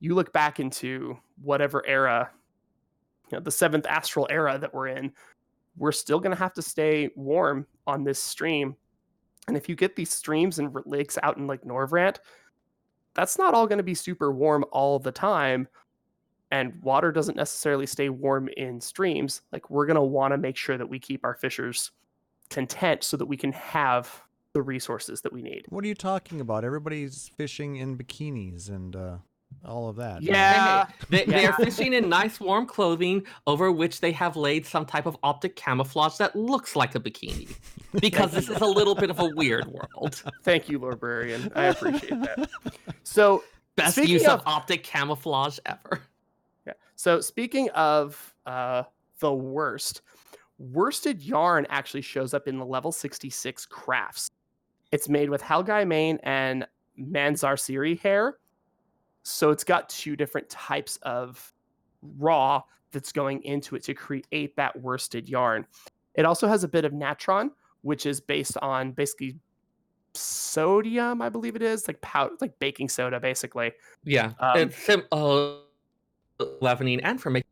You look back into whatever era, the 7th astral era that we're in, we're still going to have to stay warm on this stream. And if you get these streams and lakes out in like Norvrant, that's not all going to be super warm all the time. And water doesn't necessarily stay warm in streams. Like, we're going to want to make sure that we keep our fishers content so that we can have the resources that we need.
What are you talking about? Everybody's fishing in bikinis and all of that.
Yeah.
They are fishing in nice warm clothing over which they have laid some type of optic camouflage that looks like a bikini. Because this is a little bit of a weird world.
Thank you, Librarian. I appreciate that. So,
Best
speaking
use of optic camouflage ever.
Yeah. So speaking of the worsted yarn actually shows up in the level 66 crafts. It's made with Helgai mane and Manzar Seyrr hair. So it's got 2 different types of raw that's going into it to create that worsted yarn. It also has a bit of natron, which is based on basically sodium, I believe it is, like like baking soda, basically.
Yeah. It's leavening and for making.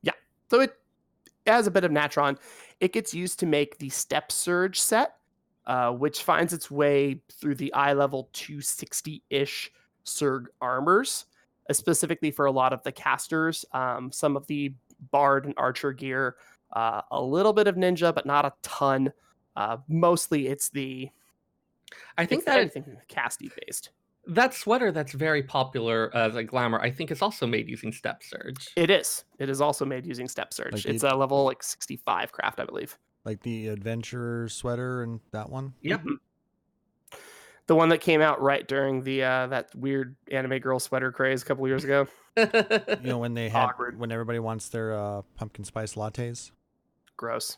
Yeah. So it has a bit of natron. It gets used to make the step surge set, which finds its way through the eye level 260-ish Seyrr armors, specifically for a lot of the casters, some of the bard and archer gear, a little bit of ninja, but not a ton. Mostly it's everything casty based.
That sweater that's very popular as a glamour, I think, is also made using step surge.
It is. It is also made using step surge.
Like
it's a level 65 craft, I believe.
Like the adventurer sweater and that one?
Yep.
Mm-hmm. The one that came out right during the that weird anime girl sweater craze a couple years ago.
When they had when everybody wants their pumpkin spice lattes.
Gross.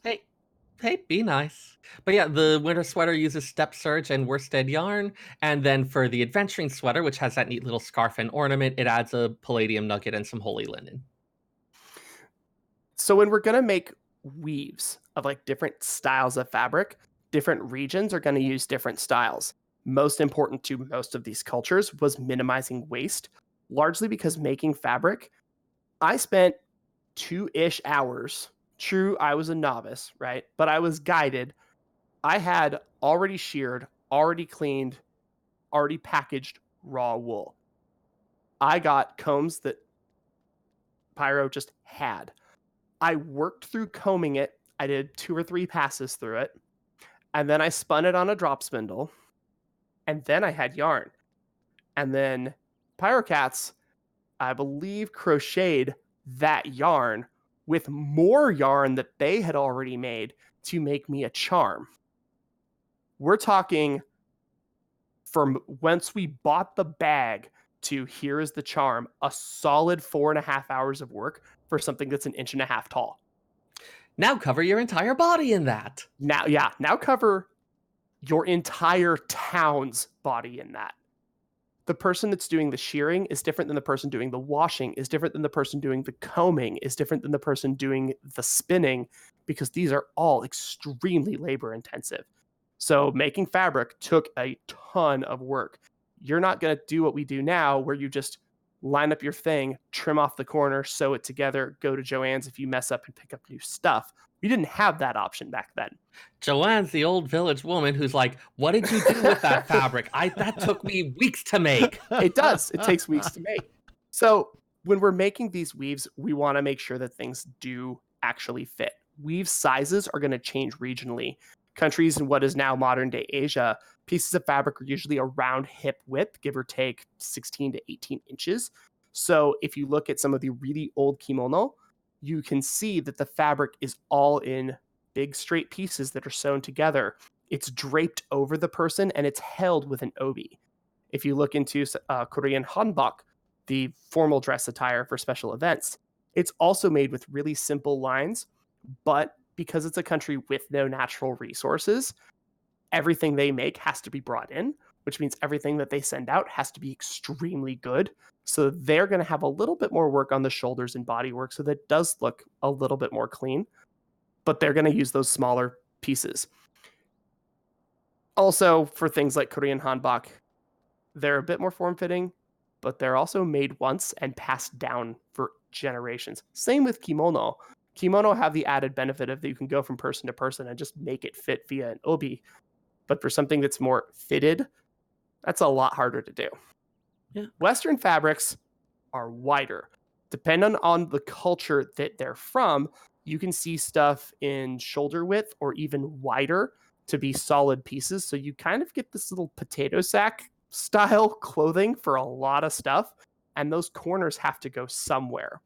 Hey, be nice. But yeah, the winter sweater uses step surge and worsted yarn. And then for the adventuring sweater, which has that neat little scarf and ornament, it adds a palladium nugget and some holy linen.
So when we're going to make weaves of like different styles of fabric, different regions are going to use different styles. Most important to most of these cultures was minimizing waste, largely because making fabric, I spent 2-ish hours. True, I was a novice, right? But I was guided. I had already sheared, already cleaned, already packaged raw wool. I got combs that Pyro just had. I worked through combing it. I did 2 or 3 passes through it. And then I spun it on a drop spindle. And then I had yarn. And then Pyrocats, I believe, crocheted that yarn with more yarn that they had already made to make me a charm. We're talking from once we bought the bag to here is the charm, a solid 4.5 hours of work for something that's 1.5 inches tall.
Now cover your entire body in that.
Now cover your entire town's body in that. The person that's doing the shearing is different than the person doing the washing, is different than the person doing the combing, is different than the person doing the spinning, because these are all extremely labor intensive. So making fabric took a ton of work. you're not going to do what we do now where you just line up your thing, trim off the corner, sew it together, go to Joann's if you mess up and pick up new stuff. We didn't have that option back then.
Joanne's the old village woman who's like, what did you do with that fabric? That took me weeks to make.
It does. It takes weeks to make. So when we're making these weaves, we want to make sure that things do actually fit. Weave sizes are going to change regionally. Countries in what is now modern day Asia, pieces of fabric are usually around hip width, give or take 16 to 18 inches. So if you look at some of the really old kimono, you can see that the fabric is all in big straight pieces that are sewn together. It's draped over the person and it's held with an obi. If you look into Korean hanbok, the formal dress attire for special events, it's also made with really simple lines, but because it's a country with no natural resources, everything they make has to be brought in, which means everything that they send out has to be extremely good. So they're going to have a little bit more work on the shoulders and body work, so that it does look a little bit more clean, but they're going to use those smaller pieces. Also, for things like Korean hanbok, they're a bit more form-fitting, but they're also made once and passed down for generations. Same with kimono. Kimono have the added benefit of that you can go from person to person and just make it fit via an obi. But for something that's more fitted, that's a lot harder to do.
Yeah.
Western fabrics are wider. Depending on the culture that they're from, you can see stuff in shoulder width or even wider to be solid pieces. So you kind of get this little potato sack style clothing for a lot of stuff. And those corners have to go somewhere.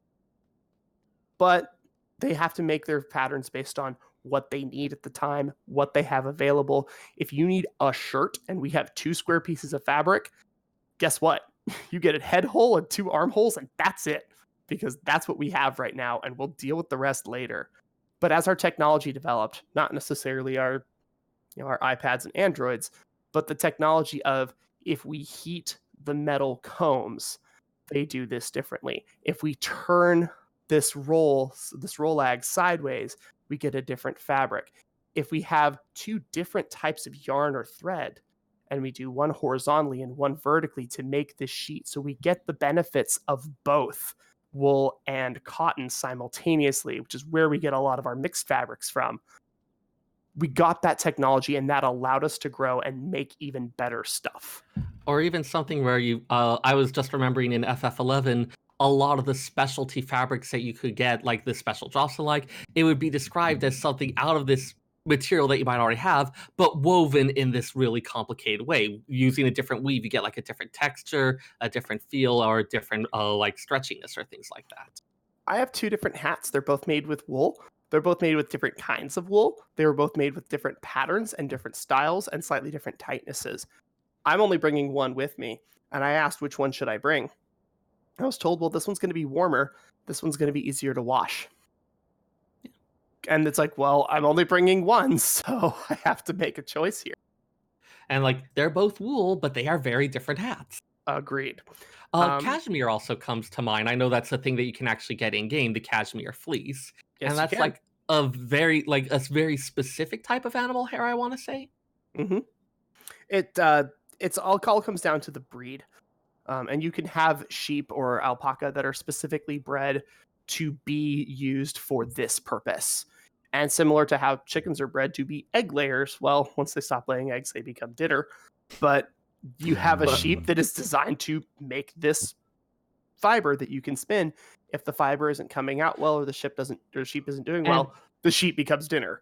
But they have to make their patterns based on what they need at the time, what they have available. If you need a shirt and we have 2 square pieces of fabric, guess what? You get a head hole and 2 armholes, and that's it, because that's what we have right now, and we'll deal with the rest later. But as our technology developed, not necessarily our iPads and Androids, but the technology of if we heat the metal combs, they do this differently. If we turn this rollag sideways, we get a different fabric. If we have 2 different types of yarn or thread, and we do one horizontally and one vertically to make this sheet, so we get the benefits of both wool and cotton simultaneously, which is where we get a lot of our mixed fabrics from. We got that technology, and that allowed us to grow and make even better stuff.
Or even something where I was just remembering in FF11, a lot of the specialty fabrics that you could get, like the special jostle, it would be described as something out of this material that you might already have, but woven in this really complicated way. Using a different weave, you get like a different texture, a different feel, or a different stretchiness or things like that.
I have 2 different hats. They're both made with wool. They're both made with different kinds of wool. They were both made with different patterns and different styles and slightly different tightnesses. I'm only bringing one with me, and I asked which one should I bring. I was told, well, this one's going to be warmer. This one's going to be easier to wash. Yeah. And it's like, well, I'm only bringing one, so I have to make a choice here.
And they're both wool, but they are very different hats.
Agreed.
Cashmere also comes to mind. I know that's a thing that you can actually get in game, the cashmere fleece.
Yes,
and that's a very specific type of animal hair, I want to say.
Mm-hmm. It's all comes down to the breed. And you can have sheep or alpaca that are specifically bred to be used for this purpose. And similar to how chickens are bred to be egg layers, well, once they stop laying eggs, they become dinner. But you have a sheep that is designed to make this fiber that you can spin. If the fiber isn't coming out well, or the sheep isn't doing well, the sheep becomes dinner.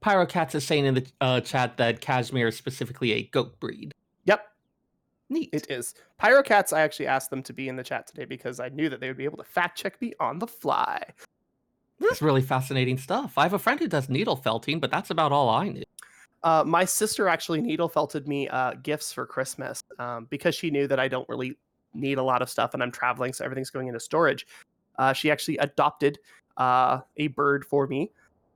Pyrocats is saying in the chat that cashmere is specifically a goat breed.
Yep.
Neat.
It is. Pyrocats, I actually asked them to be in the chat today because I knew that they would be able to fact check me on the fly.
This is really fascinating stuff. I have a friend who does needle felting, but that's about all I knew.
My sister actually needle felted me gifts for Christmas because she knew that I don't really need a lot of stuff and I'm traveling, so everything's going into storage. She actually adopted a bird for me.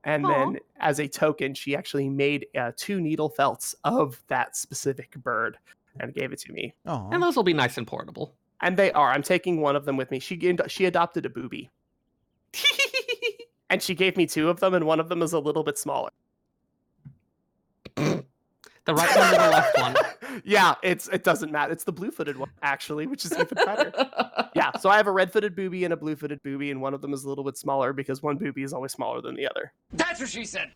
And then as a token, she actually made 2 needle felts of that specific bird and gave it to me.
Oh,
and those will be nice and portable.
And they are. I'm taking one of them with me. She adopted a booby. And she gave me 2 of them, and one of them is a little bit smaller.
The right one or the left one?
Yeah, it doesn't matter. It's the blue-footed one, actually, which is even better. Yeah, so I have a red-footed booby and a blue-footed booby, and one of them is a little bit smaller because one booby is always smaller than the other.
That's what she said.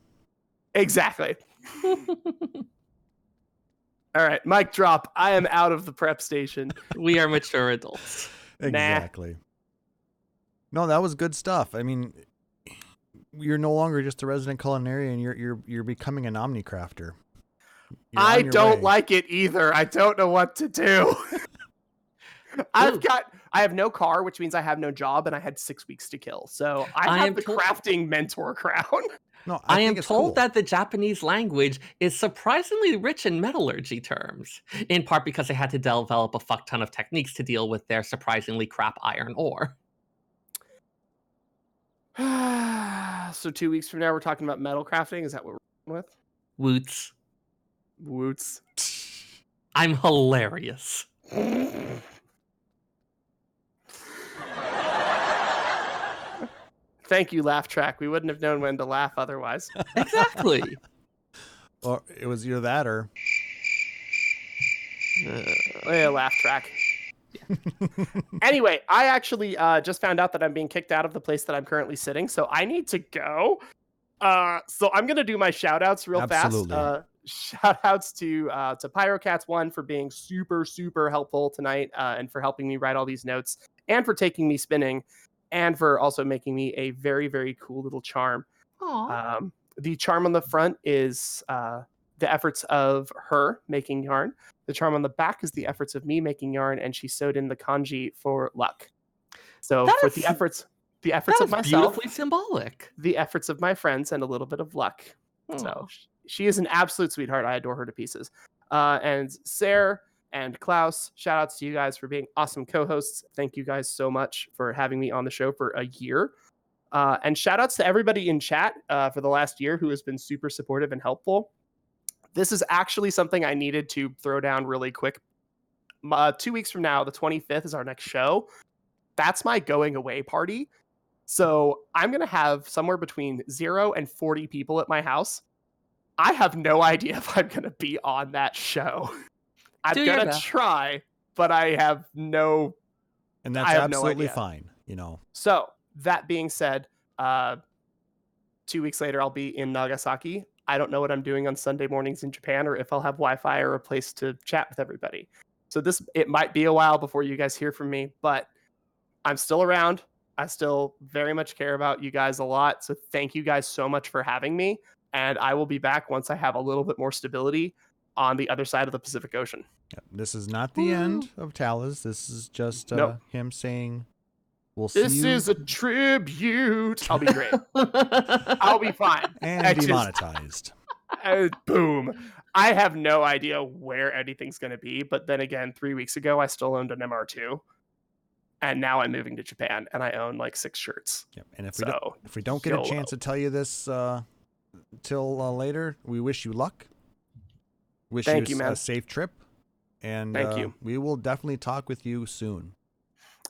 Exactly. All right, mic drop. I am out of the prep station.
We are mature adults.
Exactly. No, that was good stuff. I mean, you're no longer just a resident culinarian. You're becoming an omnicrafter.
I don't like it either. I don't know what to do. I have no car, which means I have no job, and I had 6 weeks to kill. So I have the crafting mentor crown.
No,
I am
think it's
told
cool.
that the Japanese language is surprisingly rich in metallurgy terms, in part because they had to develop a fuck ton of techniques to deal with their surprisingly crap iron ore.
So 2 weeks from now, we're talking about metal crafting. Is that what we're with?
Woots.
Woots.
I'm hilarious.
Thank you, laugh track. We wouldn't have known when to laugh otherwise.
Exactly.
Or it was either that or
Laugh track. Anyway, I actually just found out that I'm being kicked out of the place that I'm currently sitting, so I need to go. So I'm gonna do my shout outs real
Absolutely.
fast. Shout outs to Pyrocats1 for being super, super helpful tonight, and for helping me write all these notes, and for taking me spinning, and for also making me a very, very cool little charm.
Aww.
The charm on the front is the efforts of her making yarn. The charm on the back is the efforts of me making yarn, and she sewed in the kanji for luck. So for the efforts of myself,
beautifully symbolic.
the efforts of my friends, and a little bit of luck. So she is an absolute sweetheart. I adore her to pieces. And Seyrr and Klauss, shout outs to you guys for being awesome co-hosts. Thank you guys so much for having me on the show for a year. And shout outs to everybody in chat for the last year who has been super supportive and helpful. This is actually something I needed to throw down really quick. 2 weeks from now, the 25th is our next show. That's my going away party. So I'm going to have somewhere between 0 and 40 people at my house. I have no idea if I'm going to be on that show. I'm going to try, but I have no...
And that's absolutely fine, you know.
So, that being said, 2 weeks later, I'll be in Nagasaki. I don't know what I'm doing on Sunday mornings in Japan, or if I'll have Wi-Fi or a place to chat with everybody. So it might be a while before you guys hear from me, but I'm still around. I still very much care about you guys a lot. So thank you guys so much for having me. And I will be back once I have a little bit more stability on the other side of the Pacific Ocean.
This is not the end of Taliz. This is just him saying, we'll see you.
This is a tribute. I'll be great. I'll be fine.
And demonetized.
Boom. I have no idea where anything's going to be. But then again, 3 weeks ago, I still owned an MR2. And now I'm moving to Japan, and I own like 6 shirts.
Yep. And if we don't get a chance to tell you this till later, we wish you luck.
Thank you, man.
A safe trip. And
thank you.
We will definitely talk with you soon.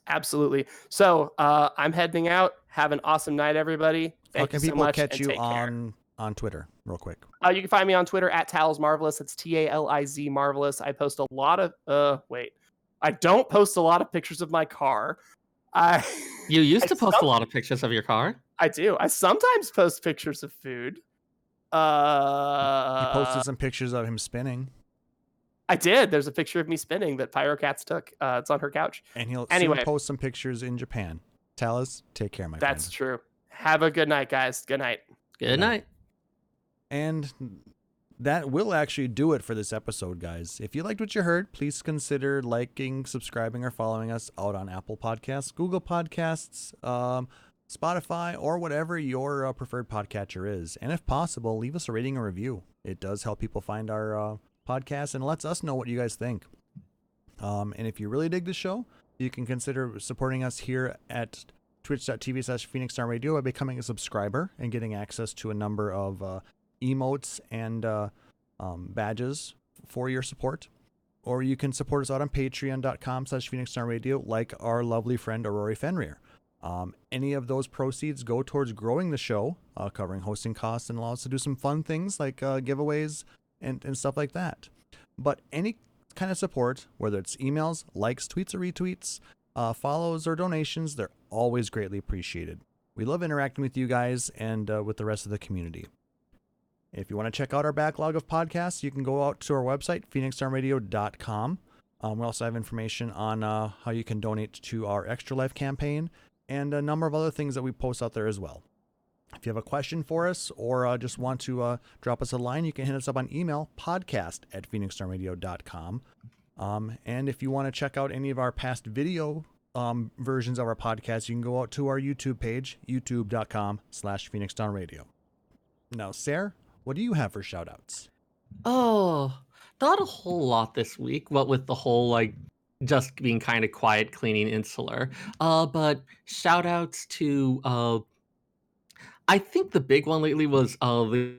Absolutely. So I'm heading out. Have an awesome night, everybody. Thank you so much.
How can people catch you on Twitter, real quick?
You can find me on Twitter at TalizMarvelous. It's TALIZ Marvelous. I post a lot of I don't post a lot of pictures of my car.
You used to post a lot of pictures of your car.
I do. I sometimes post pictures of food.
He posted some pictures of him spinning.
I did. There's a picture of me spinning that Pyrocats took. It's on her couch.
And he'll soon post some pictures in Japan. Taliz, take care, my friend.
That's true. Have a good night, guys. Good night.
Good night.
And that will actually do it for this episode, guys. If you liked what you heard, please consider liking, subscribing, or following us out on Apple Podcasts, Google Podcasts, Spotify, or whatever your preferred podcatcher is. And if possible, leave us a rating or review. It does help people find our podcast and lets us know what you guys think. And if you really dig the show, you can consider supporting us here at twitch.tv/PhoenixStarRadio by becoming a subscriber and getting access to a number of emotes and badges for your support. Or you can support us out on patreon.com/PhoenixStarRadio like our lovely friend Aurori Fenrir. Any of those proceeds go towards growing the show, covering hosting costs, and allow us to do some fun things like giveaways, and stuff like that. But any kind of support, whether it's emails, likes, tweets or retweets, follows or donations, they're always greatly appreciated. We love interacting with you guys and with the rest of the community. If you want to check out our backlog of podcasts, you can go out to our website, phoenixstarradio.com. We also have information on how you can donate to our Extra Life campaign and a number of other things that we post out there as well. If you have a question for us or just want to drop us a line, you can hit us up on email, podcast@phoenixstarradio.com. And if you want to check out any of our past video versions of our podcast, you can go out to our YouTube page, youtube.com/phoenixstarradio. Now, Seyrr, what do you have for shout-outs?
Oh, not a whole lot this week. What with the whole like just being kind of quiet, cleaning insular. But shout outs to I think the big one lately was the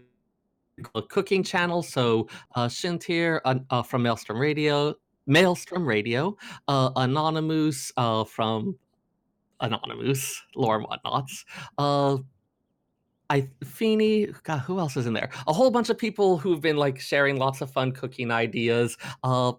cooking channel. So Shintir from Maelstrom Radio, Anonymous from Anonymous, Lore and Whatnots. Feeney, God, who else is in there? A whole bunch of people who've been like sharing lots of fun cooking ideas.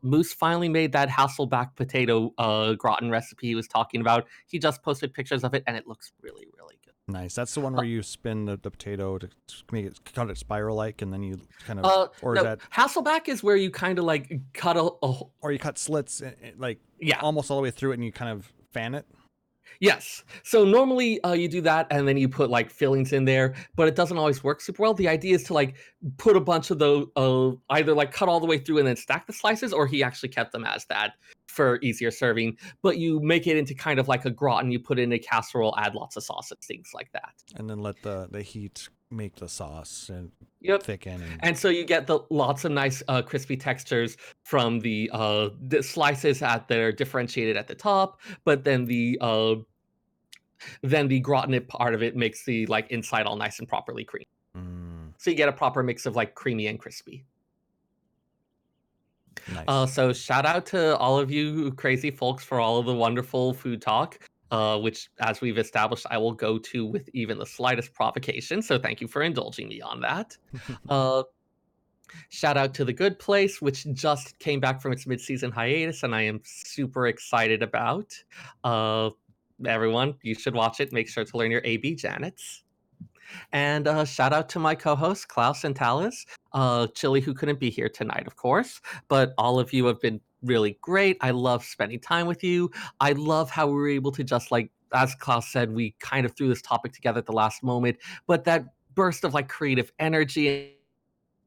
Moose finally made that Hasselback potato gratin recipe he was talking about. He just posted pictures of it, and it looks really, really good.
Nice. That's the one where you spin the potato to make it cut it spiral-like, and then you kind of, or
no,
is that
Hasselback is where you kind of like cut
or you cut slits like
yeah,
almost all the way through it, and you kind of fan it.
yes. So normally you do that and then you put like fillings in there, but it doesn't always work super well. The idea is to like put a bunch of those, either like cut all the way through and then stack the slices, or he actually kept them as that for easier serving. But you make it into kind of like a gratin, you put it in a casserole, add lots of sauce and things like that.
And then let the heat make the sauce and thicken.
And so you get the lots of nice crispy textures from the slices that are differentiated at the top, but then the gratinate part of it makes the like inside all nice and properly creamy. So you get a proper mix of like creamy and crispy.
Nice.
So shout out to all of you crazy folks for all of the wonderful food talk, which, as we've established, I will go to with even the slightest provocation. So thank you for indulging me on that. Shout out to The Good Place, which just came back from its mid-season hiatus, and I am super excited about. Everyone, you should watch it. Make sure to learn your AB Janets. And shout out to my co-hosts, Klauss and Taliz. Chili, who couldn't be here tonight, of course. But all of you have been really great. I love spending time with you. I love how we were able to just like, as Klauss said, we kind of threw this topic together at the last moment. But that burst of like creative energy,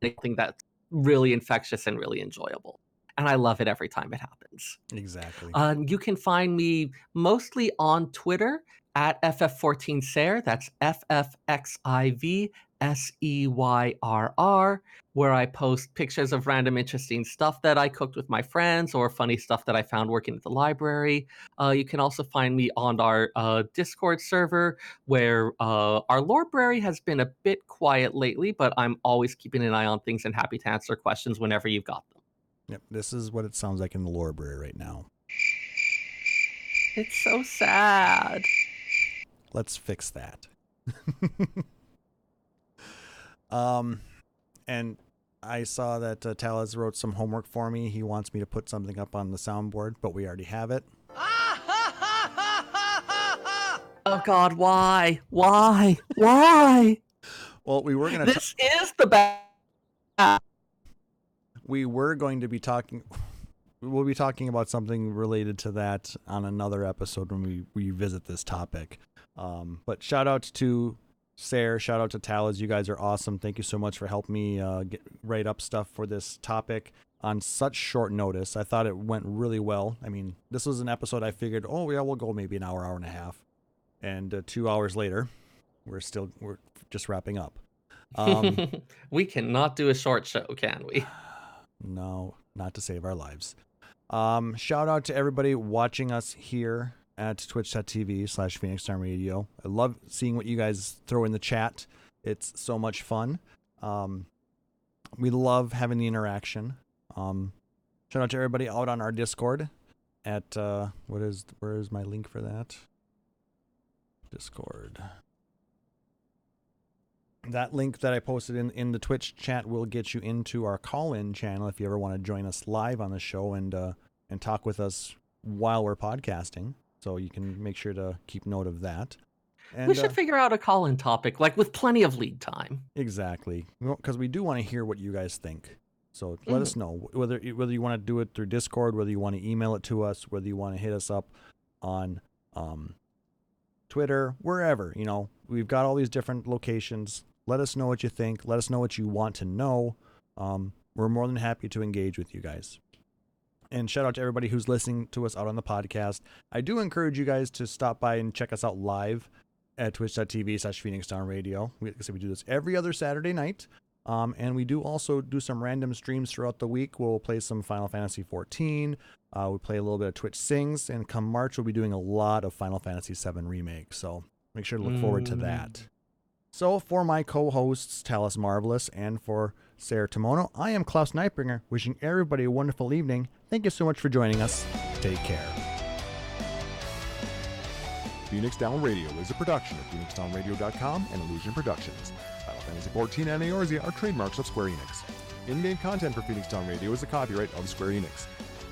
I think that's really infectious and really enjoyable. And I love it every time it happens.
Exactly.
You can find me mostly on Twitter at FF14Seyrr. That's FFXIVSEYRR, where I post pictures of random interesting stuff that I cooked with my friends or funny stuff that I found working at the library. You can also find me on our Discord server, where our library has been a bit quiet lately, but I'm always keeping an eye on things and happy to answer questions whenever you've got them.
Yep, this is what it sounds like in the library right now.
It's so sad.
Let's fix that. And I saw that Taliz wrote some homework for me. He wants me to put something up on the soundboard, but we already have it.
Oh God, why? Why? Why?
Well, we were gonna.
This is the best.
We were going to be talking. We'll be talking about something related to that on another episode when we revisit this topic. But shout out to Seyrr, shout out to Taliz. You guys are awesome. Thank you so much for helping me write up stuff for this topic on such short notice. I thought it went really well. I mean, this was an episode I figured, oh yeah, we'll go maybe an hour, hour and a half. And 2 hours later, we're just wrapping up.
We cannot do a short show, can we?
No, not to save our lives. Shout out to everybody watching us here at twitch.tv/PhoenixStarRadio. I love seeing what you guys throw in the chat. It's so much fun. We love having the interaction. Shout out to everybody out on our Discord at where is my link for that? Discord. that link that I posted in the Twitch chat will get you into our call-in channel if you ever want to join us live on the show and talk with us while we're podcasting. So you can make sure to keep note of that. And,
we should figure out a call-in topic, like with plenty of lead time.
Exactly, because we do want to hear what you guys think. So let us know whether you want to do it through Discord, whether you want to email it to us, whether you want to hit us up on Twitter, wherever. You know, we've got all these different locations. Let us know what you think. Let us know what you want to know. We're more than happy to engage with you guys. And shout out to everybody who's listening to us out on the podcast. I do encourage you guys to stop by and check us out live at twitch.tv/PhoenixDownRadio. Like I said, we do this every other Saturday night. And we do also do some random streams throughout the week. We'll play some Final Fantasy XIV. We play a little bit of Twitch Sings. And come March, we'll be doing a lot of Final Fantasy VII Remake. So make sure to look forward to that. So for my co-hosts, Taliz Marvelous, and for Seyrr Tomono, I am Klauss Nightbringer, wishing everybody a wonderful evening. Thank you so much for joining us. Take care.
Phoenix Down Radio is a production of PhoenixDownRadio.com and Illusion Productions. Final Fantasy XIV and Eorzea are trademarks of Square Enix. In-game content for Phoenix Down Radio is the copyright of Square Enix.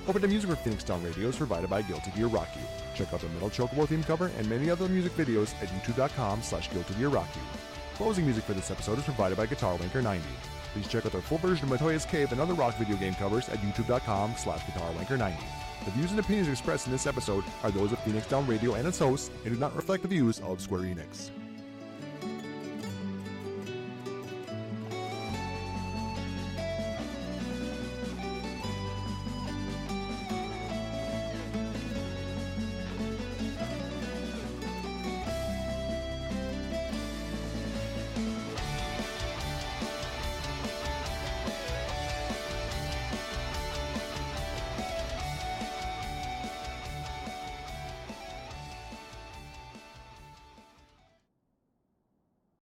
Opening music for Phoenix Down Radio is provided by Guilty Gear Rock You. Check out the Metal Chocobo theme cover and many other music videos at youtube.com/Guilty Gear Rock You. Closing music for this episode is provided by Guitar Wanker 90. Please check out their full version of Matoya's Cave and other rock video game covers at youtube.com/Guitar Wanker 90. The views and opinions expressed in this episode are those of Phoenix Down Radio and its hosts and do not reflect the views of Square Enix.